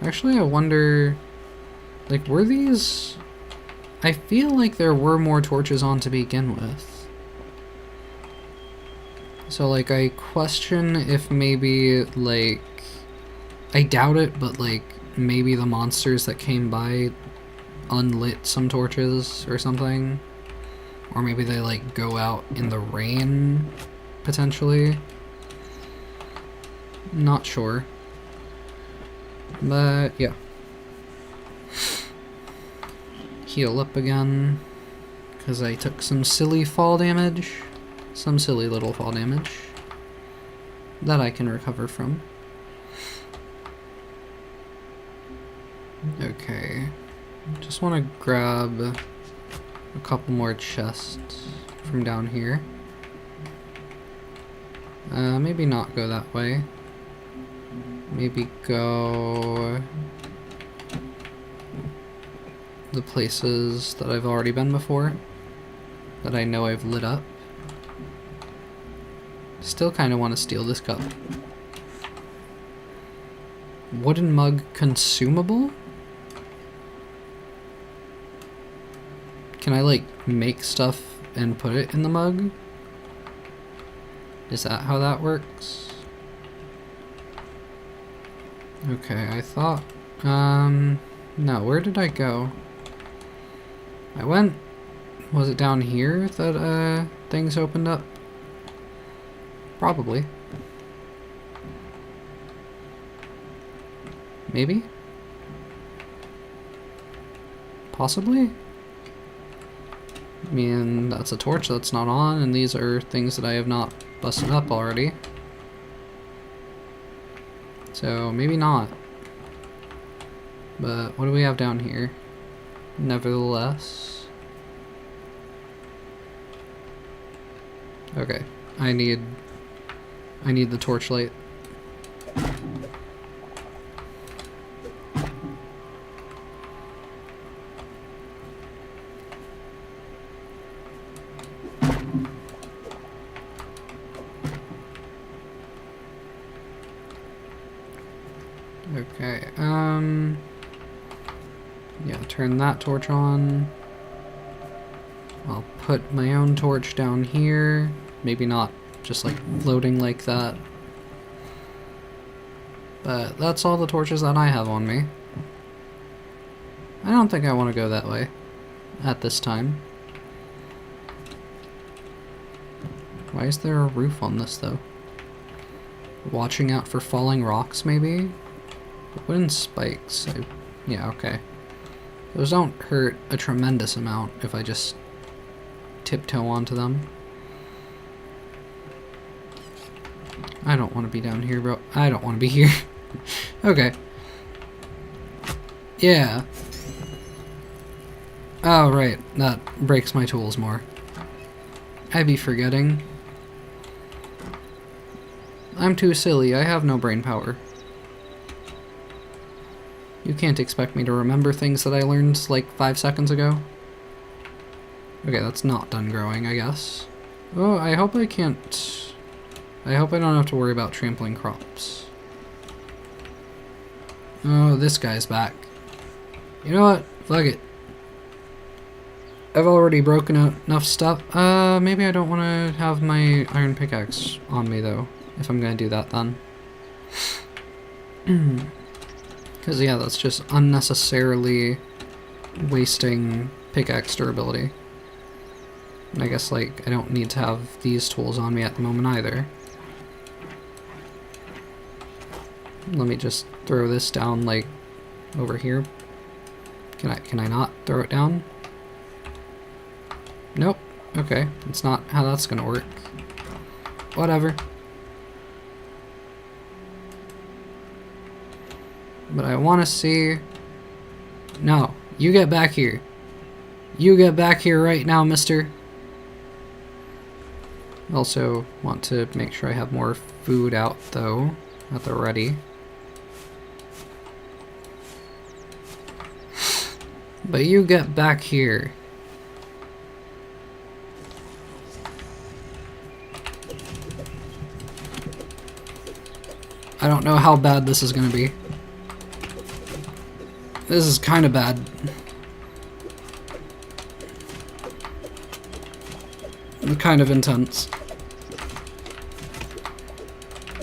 Actually, I wonder, like, were these... I feel like there were more torches on to begin with. So, like, I question if maybe, like... I doubt it, but, like, maybe the monsters that came by unlit some torches or something. Or maybe they, like, go out in the rain, potentially. Not sure. But, yeah. Heal up again, because I took some silly fall damage. Some silly little fall damage that I can recover from. Okay. Just want to grab a couple more chests from down here. Maybe not go that way. Maybe go the places that I've already been before, that I know I've lit up. Still kind of want to steal this cup. Wooden mug consumable? Can I, like, make stuff and put it in the mug? Is that how that works? Okay, I thought... no, where did I go? I went... Was it down here that, things opened up? Probably. Maybe? Possibly? I mean, that's a torch that's not on, and these are things that I have not busted up already. So, maybe not. But, what do we have down here? Nevertheless. Okay, I need the torchlight. Okay, yeah, turn that torch on. I'll put my own torch down here. Maybe not just like floating like that. But that's all the torches that I have on me. I don't think I want to go that way at this time. Why is there a roof on this though? Watching out for falling rocks maybe? Wooden spikes. Yeah, okay. Those don't hurt a tremendous amount if I just tiptoe onto them. I don't want to be down here, bro. I don't want to be here. Okay. Yeah. Oh, right. That breaks my tools more. I be forgetting. I'm too silly. I have no brain power. You can't expect me to remember things that I learned like 5 seconds ago. Okay, that's not done growing, I guess. Oh, I hope I can't... I hope I don't have to worry about trampling crops. Oh, this guy's back. You know what? Fuck it. I've already broken out enough stuff. Maybe I don't want to have my iron pickaxe on me, though. If I'm gonna do that, then. Because, yeah, that's just unnecessarily wasting pickaxe durability. And I guess, like, I don't need to have these tools on me at the moment either. Let me just throw this down, like, over here. Can I not throw it down? Nope. Okay, that's not how that's gonna work. Whatever. But I want to see... No, you get back here. You get back here right now, mister. Also want to make sure I have more food out, though, at the ready. But you get back here. I don't know how bad this is gonna be. This is kind of bad. Kind of intense.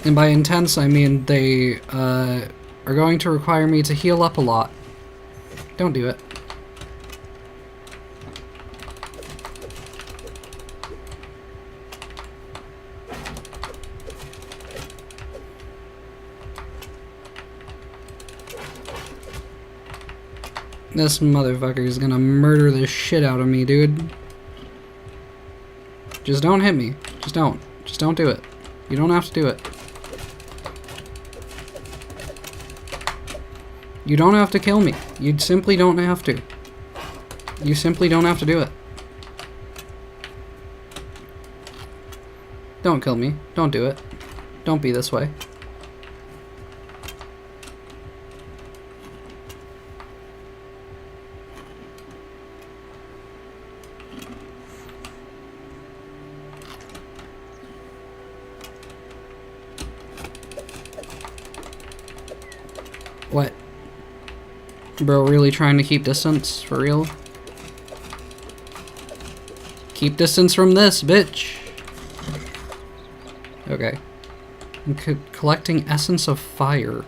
And by intense, I mean they are going to require me to heal up a lot. Don't do it. This motherfucker is gonna murder the shit out of me, dude. Just don't hit me. Just don't. Just don't do it. You don't have to do it. You don't have to kill me. You simply don't have to. You simply don't have to do it. Don't kill me. Don't do it. Don't be this way. What? Bro, really trying to keep distance? For real? Keep distance from this, bitch! Okay. I'm collecting essence of fire.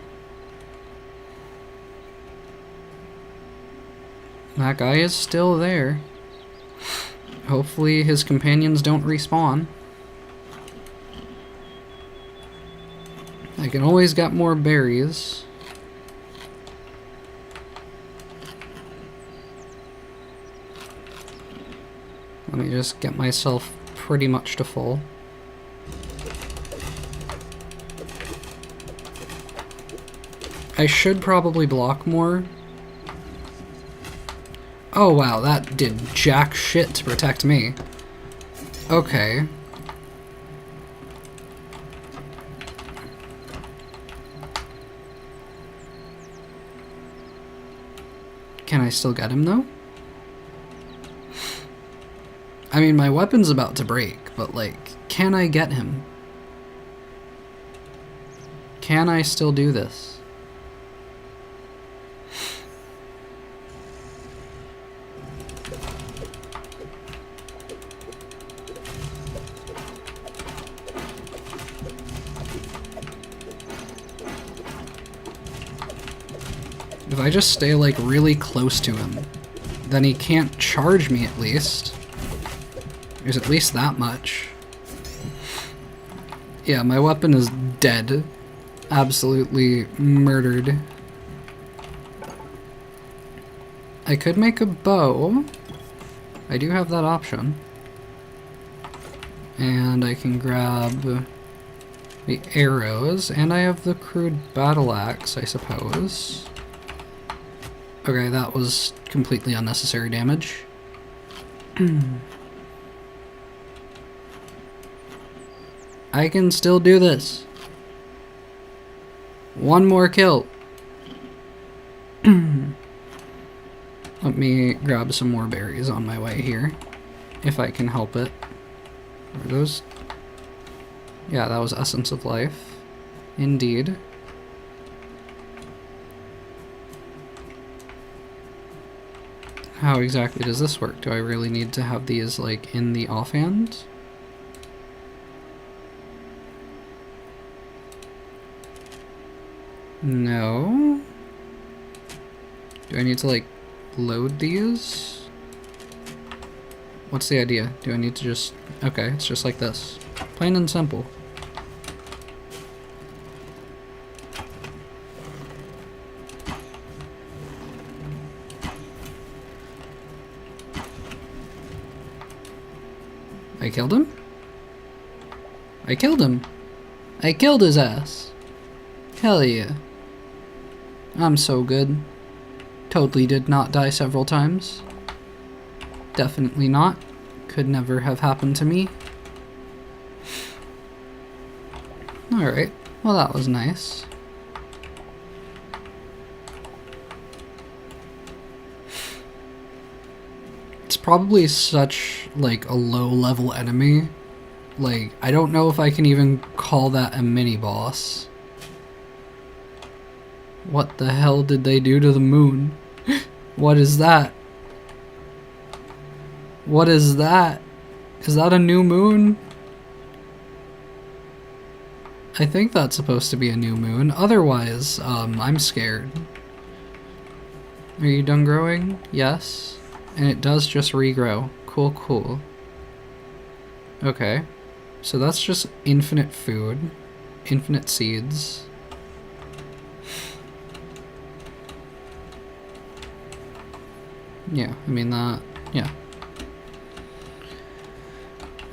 That guy is still there. Hopefully his companions don't respawn. I can always get more berries. Let me just get myself pretty much to full. I should probably block more. Oh wow, that did jack shit to protect me. Okay. Can I still get him though? I mean, my weapon's about to break, but like, can I get him? Can I still do this? If I just stay like really close to him, then he can't charge me at least. There's at least that much. Yeah, my weapon is dead. Absolutely murdered. I could make a bow. I do have that option. And I can grab the arrows, and I have the crude battle axe, I suppose. Okay, that was completely unnecessary damage. I can still do this. One more kill. Let me grab some more berries on my way here, if I can help it. Are those? Yeah, that was Essence of Life. Indeed. How exactly does this work? Do I really need to have these, like, in the offhand? No. Do I need to, like, load these? What's the idea? Do I need to just... Okay, it's just like this. Plain and simple. I killed him? I killed him! I killed his ass! Hell yeah. I'm so good. Totally did not die several times. Definitely not. Could never have happened to me. Alright, well that was nice. It's probably such, like, a low-level enemy. Like, I don't know if I can even call that a mini-boss. What the hell did they do to the moon? What is that? What is that? Is that a new moon? I think that's supposed to be a new moon. Otherwise, I'm scared. Are you done growing? Yes. And it does just regrow. Cool, cool. Okay. So that's just infinite food. Infinite seeds. Yeah, I mean that... yeah.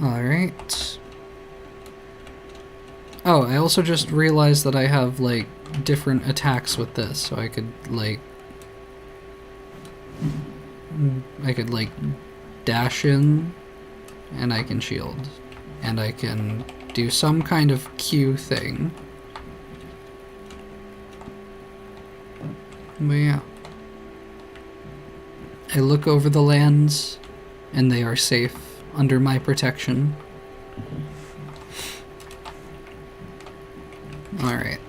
Alright. Oh, I also just realized that I have, like, different attacks with this, so I could, like... dash in, and I can shield. And I can do some kind of Q thing. But yeah. I look over the lands, and they are safe under my protection. Alright.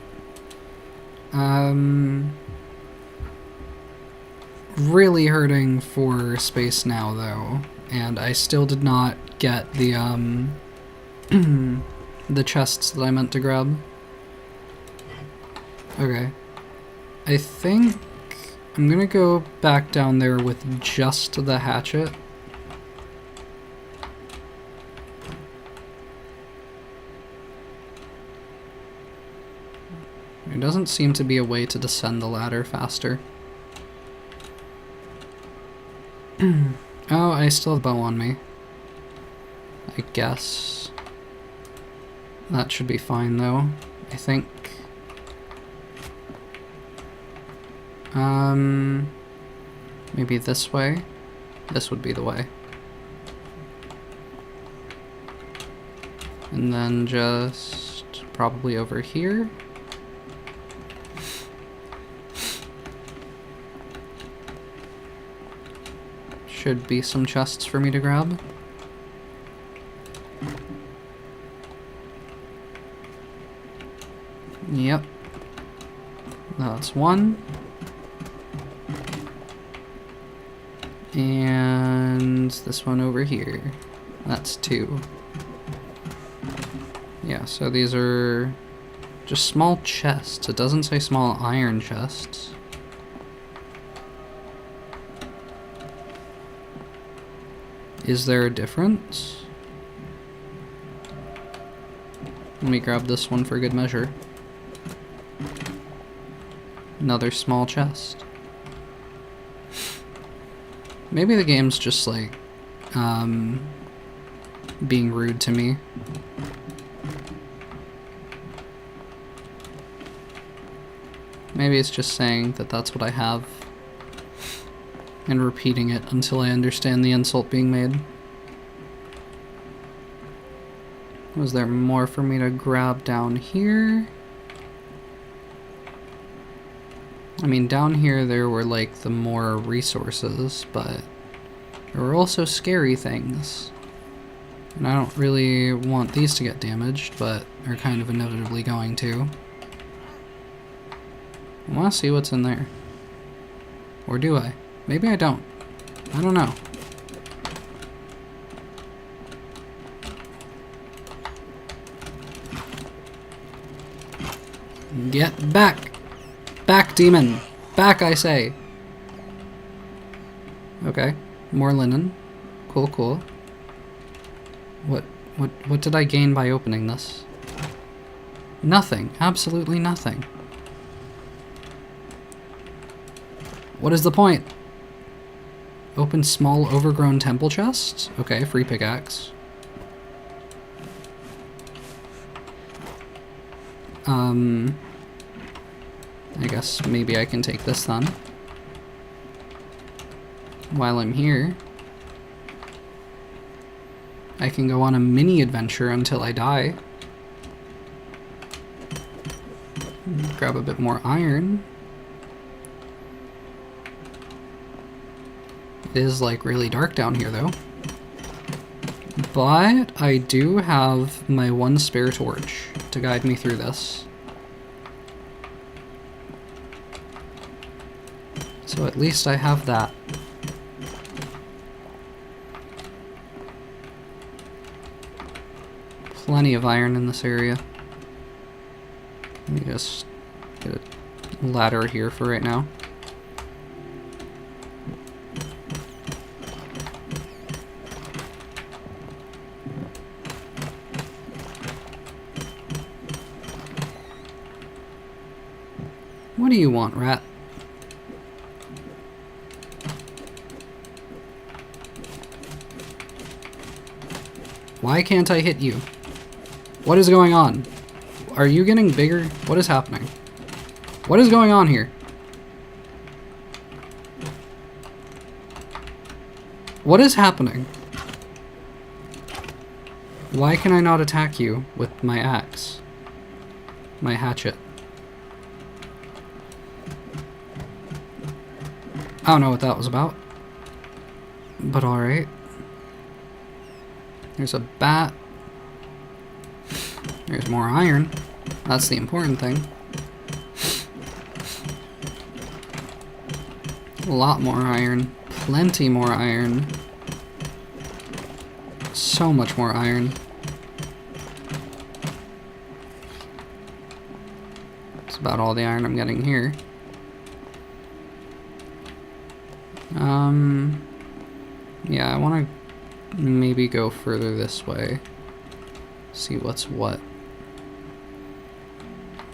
Really hurting for space now, though. And I still did not get the, the chests that I meant to grab. Okay. I think I'm gonna go back down there with just the hatchet. There doesn't seem to be a way to descend the ladder faster. Oh, I still have bow on me. I guess. That should be fine, though, I think. Maybe this way? This would be the way. And then just probably over here. Should be some chests for me to grab. Yep. That's one. And this one over here. That's two. Yeah, so these are just small chests. It doesn't say small iron chests. Is there a difference? Let me grab this one for good measure. Another small chest. Maybe the game's just like, being rude to me. Maybe it's just saying that that's what I have, and repeating it until I understand the insult being made. Was there more for me to grab down here? I mean, down here there were like the more resources, but there were also scary things. And I don't really want these to get damaged, but they're kind of inevitably going to. I want to see what's in there. Or do I? Maybe I don't. I don't know. Get back! Back, demon! Back, I say! Okay. More linen. Cool, cool. What did I gain by opening this? Nothing. Absolutely nothing. What is the point? Open small overgrown temple chests? Okay, free pickaxe. I guess maybe I can take this then. While I'm here, I can go on a mini adventure until I die. Grab a bit more iron. It is like really dark down here though. But I do have my one spare torch to guide me through this. So at least I have that. Plenty of iron in this area. Let me just get a ladder here for right now. What do you want, rat? Why can't I hit you? What is going on? Are you getting bigger? What is happening? What is going on here? What is happening? Why can I not attack you with my axe? My hatchet? I don't know what that was about. But alright. There's a bat. There's more iron. That's the important thing. A lot more iron. Plenty more iron. So much more iron. That's about all the iron I'm getting here. Yeah, I want to maybe go further this way. See what's what.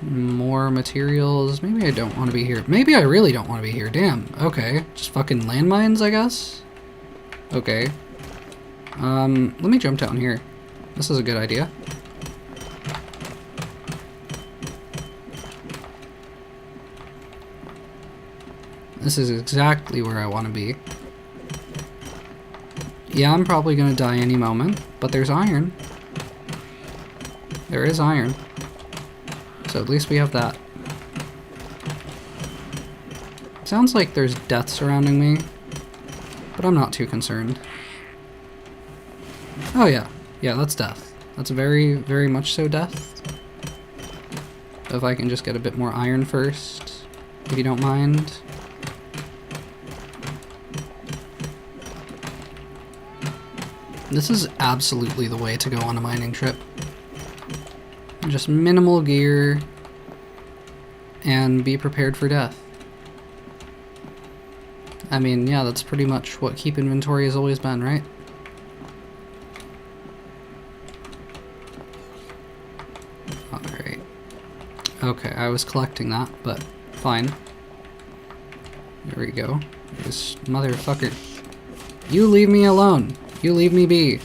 More materials. Maybe I don't want to be here. Maybe I really don't want to be here. Damn. Okay. Just fucking landmines, I guess? Okay. Let me jump down here. This is a good idea. This is exactly where I want to be. Yeah, I'm probably going to die any moment, but there's iron. There is iron. So at least we have that. Sounds like there's death surrounding me, but I'm not too concerned. Oh yeah. Yeah, that's death. That's very, very much so death. If I can just get a bit more iron first, if you don't mind. This is absolutely the way to go on a mining trip. Just minimal gear and be prepared for death. I mean, yeah, that's pretty much what keep inventory has always been, right? Alright. Okay, I was collecting that, but fine. There we go. This motherfucker. You leave me alone. You leave me be.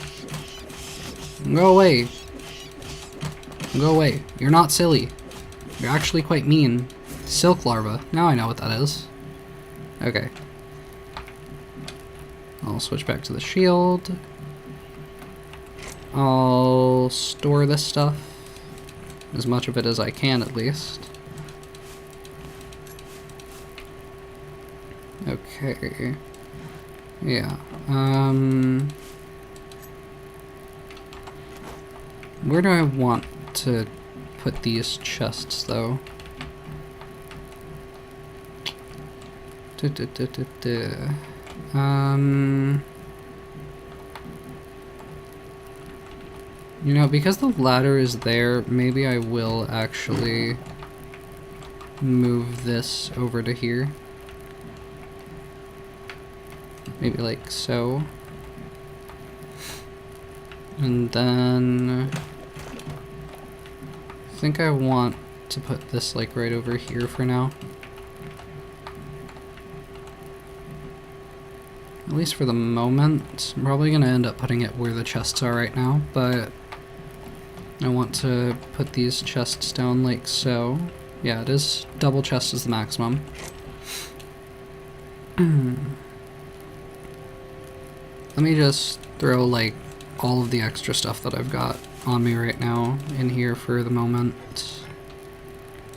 Go away. Go away. You're not silly. You're actually quite mean. Silk larva. Now I know what that is. Okay. I'll switch back to the shield. I'll store this stuff. As much of it as I can, at least. Okay. Yeah. Where do I want to put these chests, though? You know, because the ladder is there, maybe I will actually move this over to here. Maybe like so. And then I think I want to put this like right over here for now. At least for the moment. I'm probably gonna end up putting it where the chests are right now, but I want to put these chests down like so. Yeah, it is double chest is the maximum. Let me just throw like all of the extra stuff that I've got on me right now in here for the moment,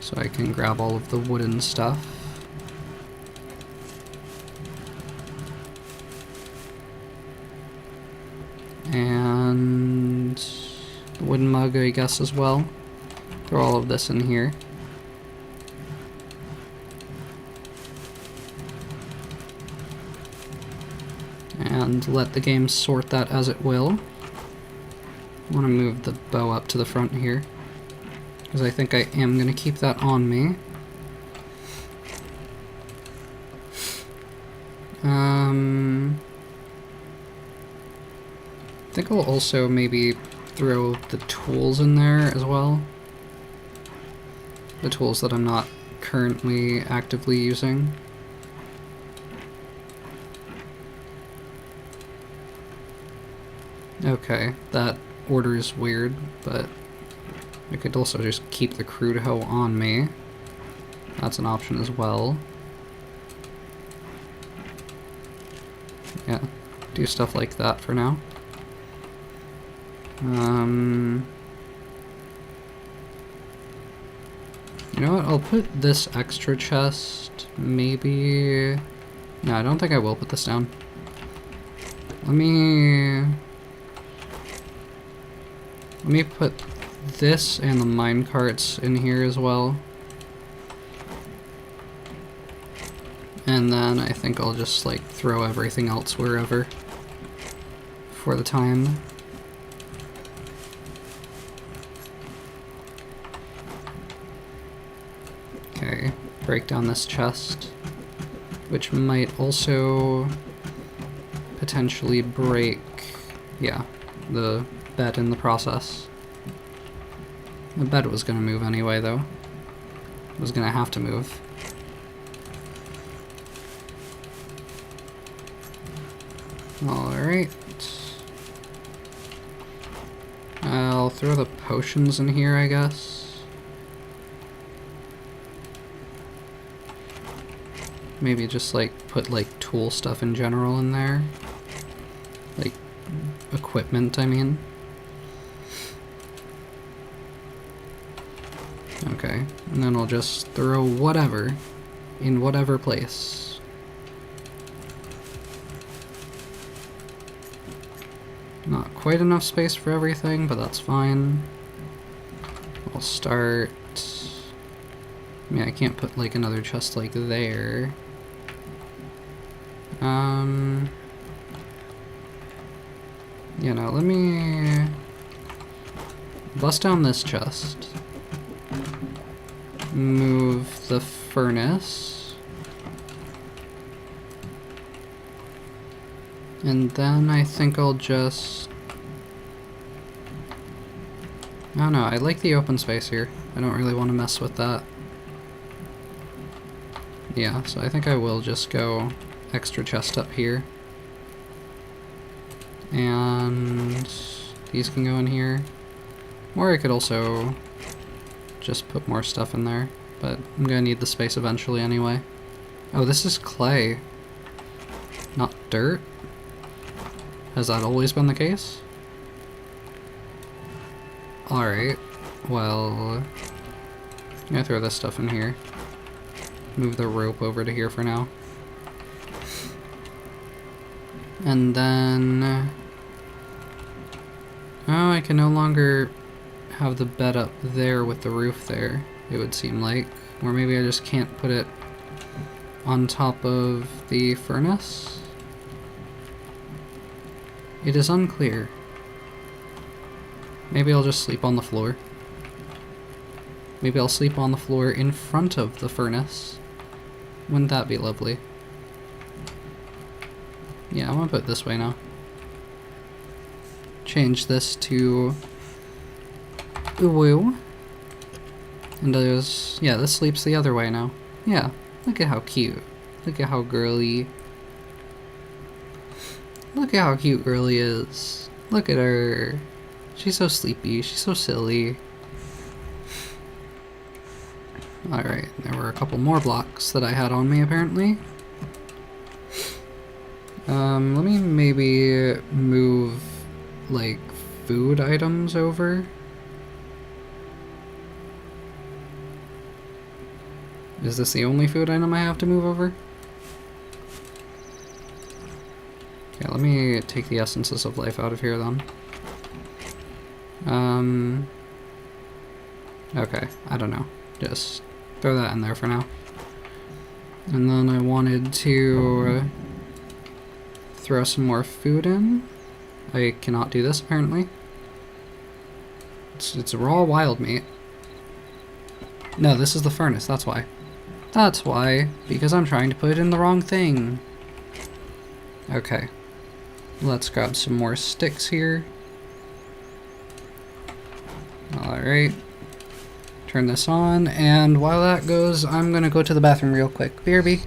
so I can grab all of the wooden stuff. And the wooden mug, I guess, as well. Throw all of this in here. And let the game sort that as it will. I want to move the bow up to the front here, because I think I am going to keep that on me. I think I'll also maybe throw the tools in there as well. The tools that I'm not currently actively using. Okay, that order is weird, but I could also just keep the crude hoe on me. That's an option as well. Yeah, do stuff like that for now. You know what, I'll put this extra chest, maybe... No, I don't think I will put this down. Let me put this and the mine carts in here as well. And then I think I'll just like throw everything else wherever for the time. Okay, break down this chest, which might also potentially break, yeah, the bed in the process. The bed was gonna move anyway, though. It was gonna have to move. Alright. I'll throw the potions in here, I guess. Maybe just like put like tool stuff in general in there. Like equipment, I mean. Okay, and then I'll just throw whatever in whatever place. Not quite enough space for everything, but that's fine. I'll start... I mean, I can't put like another chest like there. You know, let me bust down this chest. Move the furnace. And then I think I'll just... I don't know, I like the open space here. I don't really want to mess with that. Yeah, so I think I will just go extra chest up here. And these can go in here. Or I could also just put more stuff in there, but I'm gonna need the space eventually anyway. Oh, this is clay, not dirt? Has that always been the case? Alright, well, I'm gonna throw this stuff in here. Move the rope over to here for now. And then... oh, I can no longer have the bed up there with the roof there, it would seem like. Or maybe I just can't put it on top of the furnace? It is unclear. Maybe I'll just sleep on the floor. Maybe I'll sleep on the floor in front of the furnace. Wouldn't that be lovely? Yeah, I'm gonna put it this way now. Change this to Uwu. And there's, yeah, this sleeps the other way now. Yeah, look at how cute. Look at how girly. Look at how cute girly is. Look at her. She's so sleepy. She's so silly. Alright, there were a couple more blocks that I had on me apparently. Let me maybe move, like, food items over. Is this the only food item I have to move over? Okay, let me take the essences of life out of here then. Okay, I don't know. Just throw that in there for now. And then I wanted to throw some more food in. I cannot do this apparently. It's raw wild meat. No, this is the furnace, that's why. That's why, because I'm trying to put it in the wrong thing. Okay. Let's grab some more sticks here. Alright. Turn this on, and while that goes, I'm gonna go to the bathroom real quick. BRB.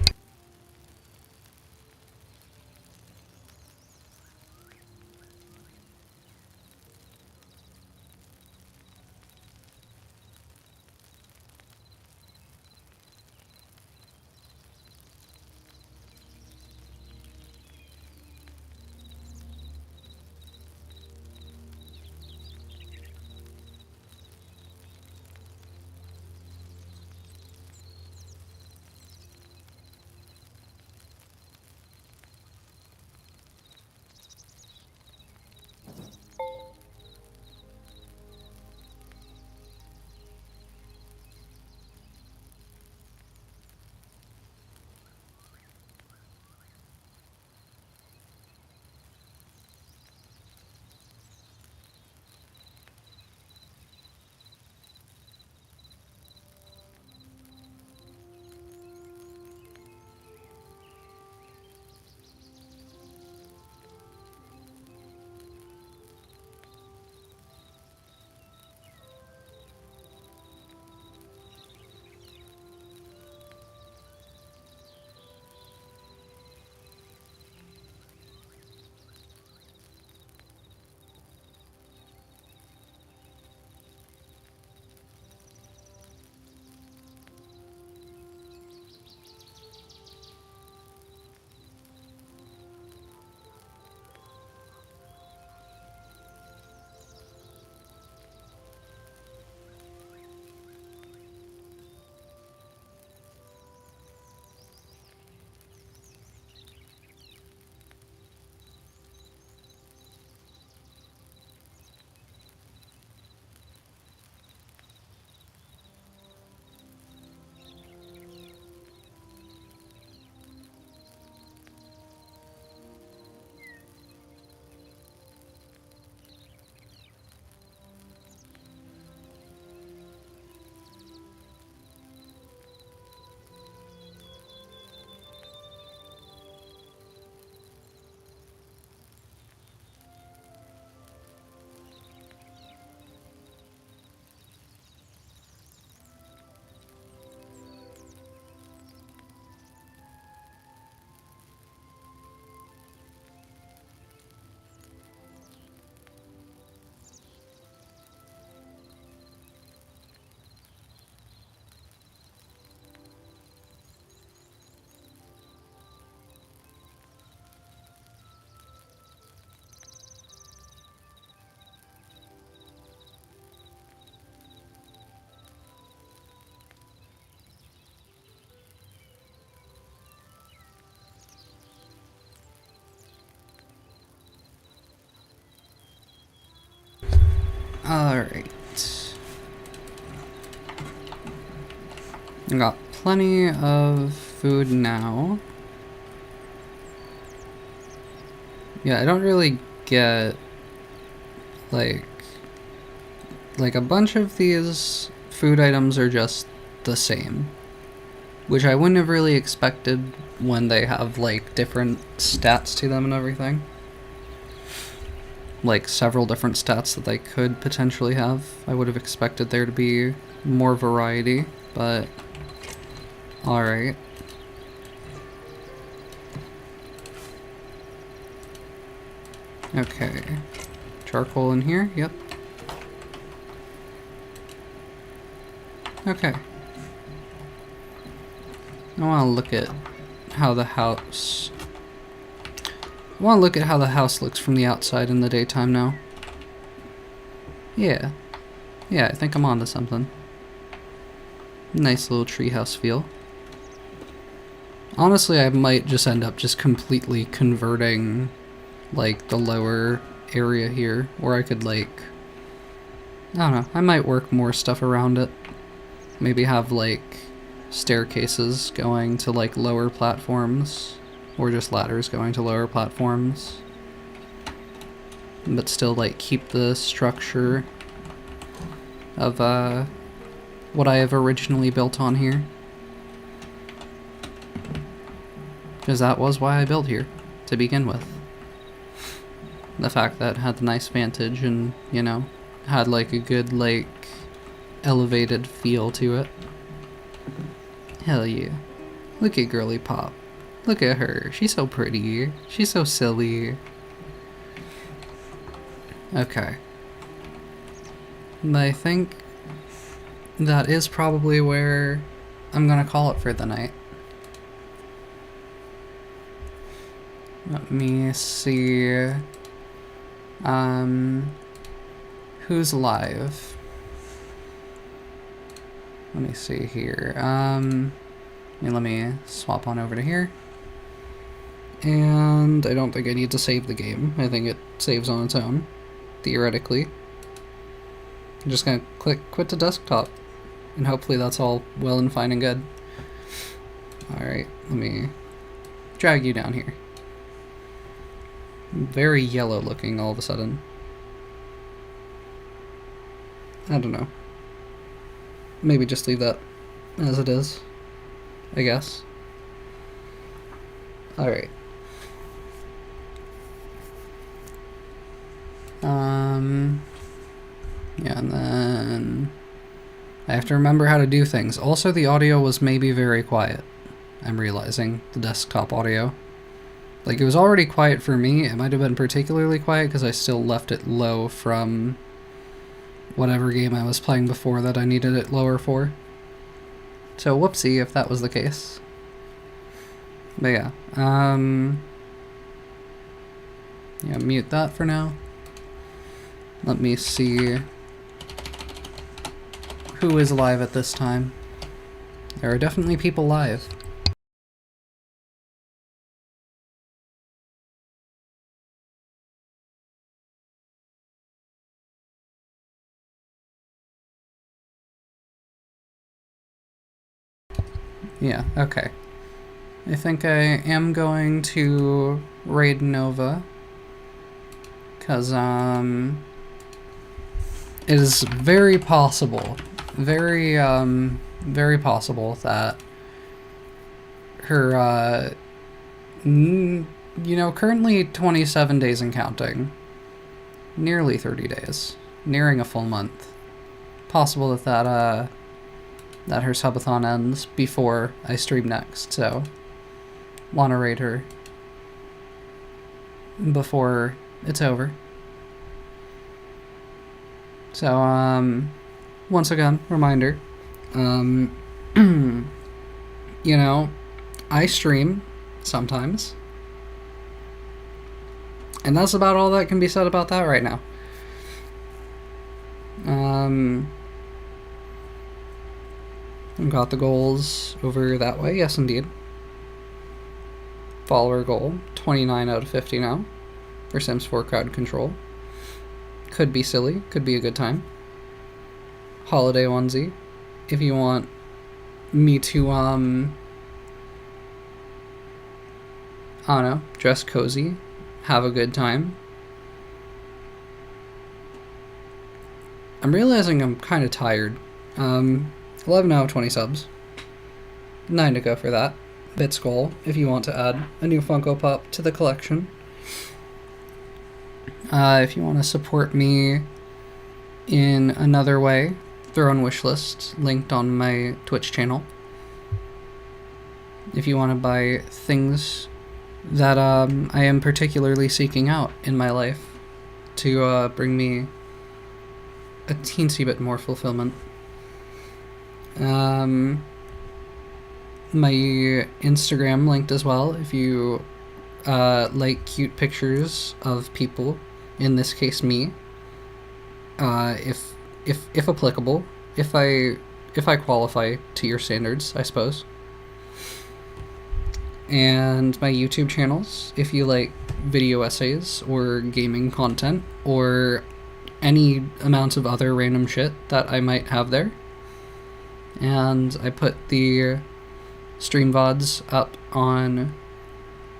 Alright. I got plenty of food now. Yeah, I don't really get, like a bunch of these food items are just the same. which I wouldn't have really expected when they have, like, different stats to them and everything. Like, several different stats that they could potentially have. I would have expected there to be more variety, but alright. Okay. Charcoal in here, yep. Okay. I want to look at how the house... I want to look at how the house looks from the outside in the daytime now. Yeah. Yeah, I think I'm onto something. Nice little treehouse feel. Honestly, I might just end up just completely converting, like, the lower area here, or I could, like... I don't know, I might work more stuff around it. Maybe have, like, staircases going to, like, lower platforms. Or just ladders going to lower platforms. But still, like, keep the structure of, what I have originally built on here. Because that was why I built here, to begin with. The fact that it had the nice vantage and, you know, had, like, a good, like, elevated feel to it. Hell yeah. Look at Girly Pop. Look at her. She's so pretty. She's so silly. Okay. I think that is probably where I'm gonna call it for the night. Let me see. Who's live? Let me see here. Let me swap on over to here. And I don't think I need to save the game. I think it saves on its own, theoretically. I'm just gonna click quit to desktop, and hopefully that's all well and fine and good. Alright, let me drag you down here. Very yellow looking all of a sudden. I don't know. Maybe just leave that as it is, I guess. Alright. Yeah, and then I have to remember how to do things. Also, the audio was maybe very quiet. I'm realizing the desktop audio. Like, it was already quiet for me. It might have been particularly quiet because I still left it low from whatever game I was playing before that I needed it lower for. So, whoopsie if that was the case. But yeah, yeah, mute that for now. Let me see who is live at this time. There are definitely people live. Yeah, okay. I think I am going to raid Nova. Because, it is very possible, very possible that her, you know, currently 27 days and counting, nearly 30 days, nearing a full month. Possible that that her subathon ends before I stream next, so want to raid her before it's over. So, once again, reminder, you know, I stream sometimes, and that's about all that can be said about that right now. Got the goals over that way, yes indeed. Follower goal, 29 out of 50 now, for Sims 4 crowd control. Could be silly, could be a good time. Holiday onesie, if you want me to, I don't know, dress cozy, have a good time. I'm realizing I'm kind of tired. 11 out of 20 subs. $9 to go for that. Bits goal if you want to add a new Funko Pop to the collection. If you want to support me in another way, throw in wishlist, linked on my Twitch channel. If you want to buy things that I am particularly seeking out in my life to bring me a teensy bit more fulfillment. My Instagram linked as well if you like cute pictures of people, in this case me, if applicable, if I qualify to your standards, I suppose. And my YouTube channels, if you like video essays or gaming content or any amount of other random shit that I might have there. And I put the stream VODs up on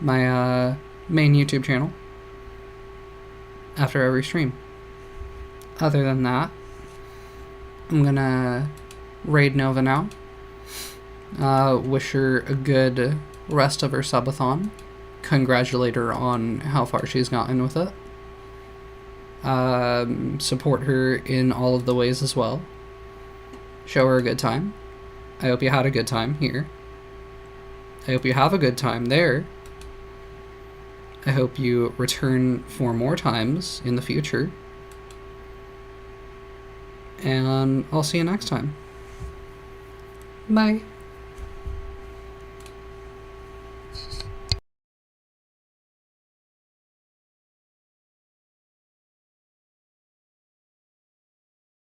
my main YouTube channel after every stream. Other than that, I'm gonna raid Nova now. Wish her a good rest of her subathon. Congratulate her on how far she's gotten with it. Support her in all of the ways as well. Show her a good time. I hope you had a good time here. I hope you have a good time there. I hope you return for more times in the future. And I'll see you next time. Bye.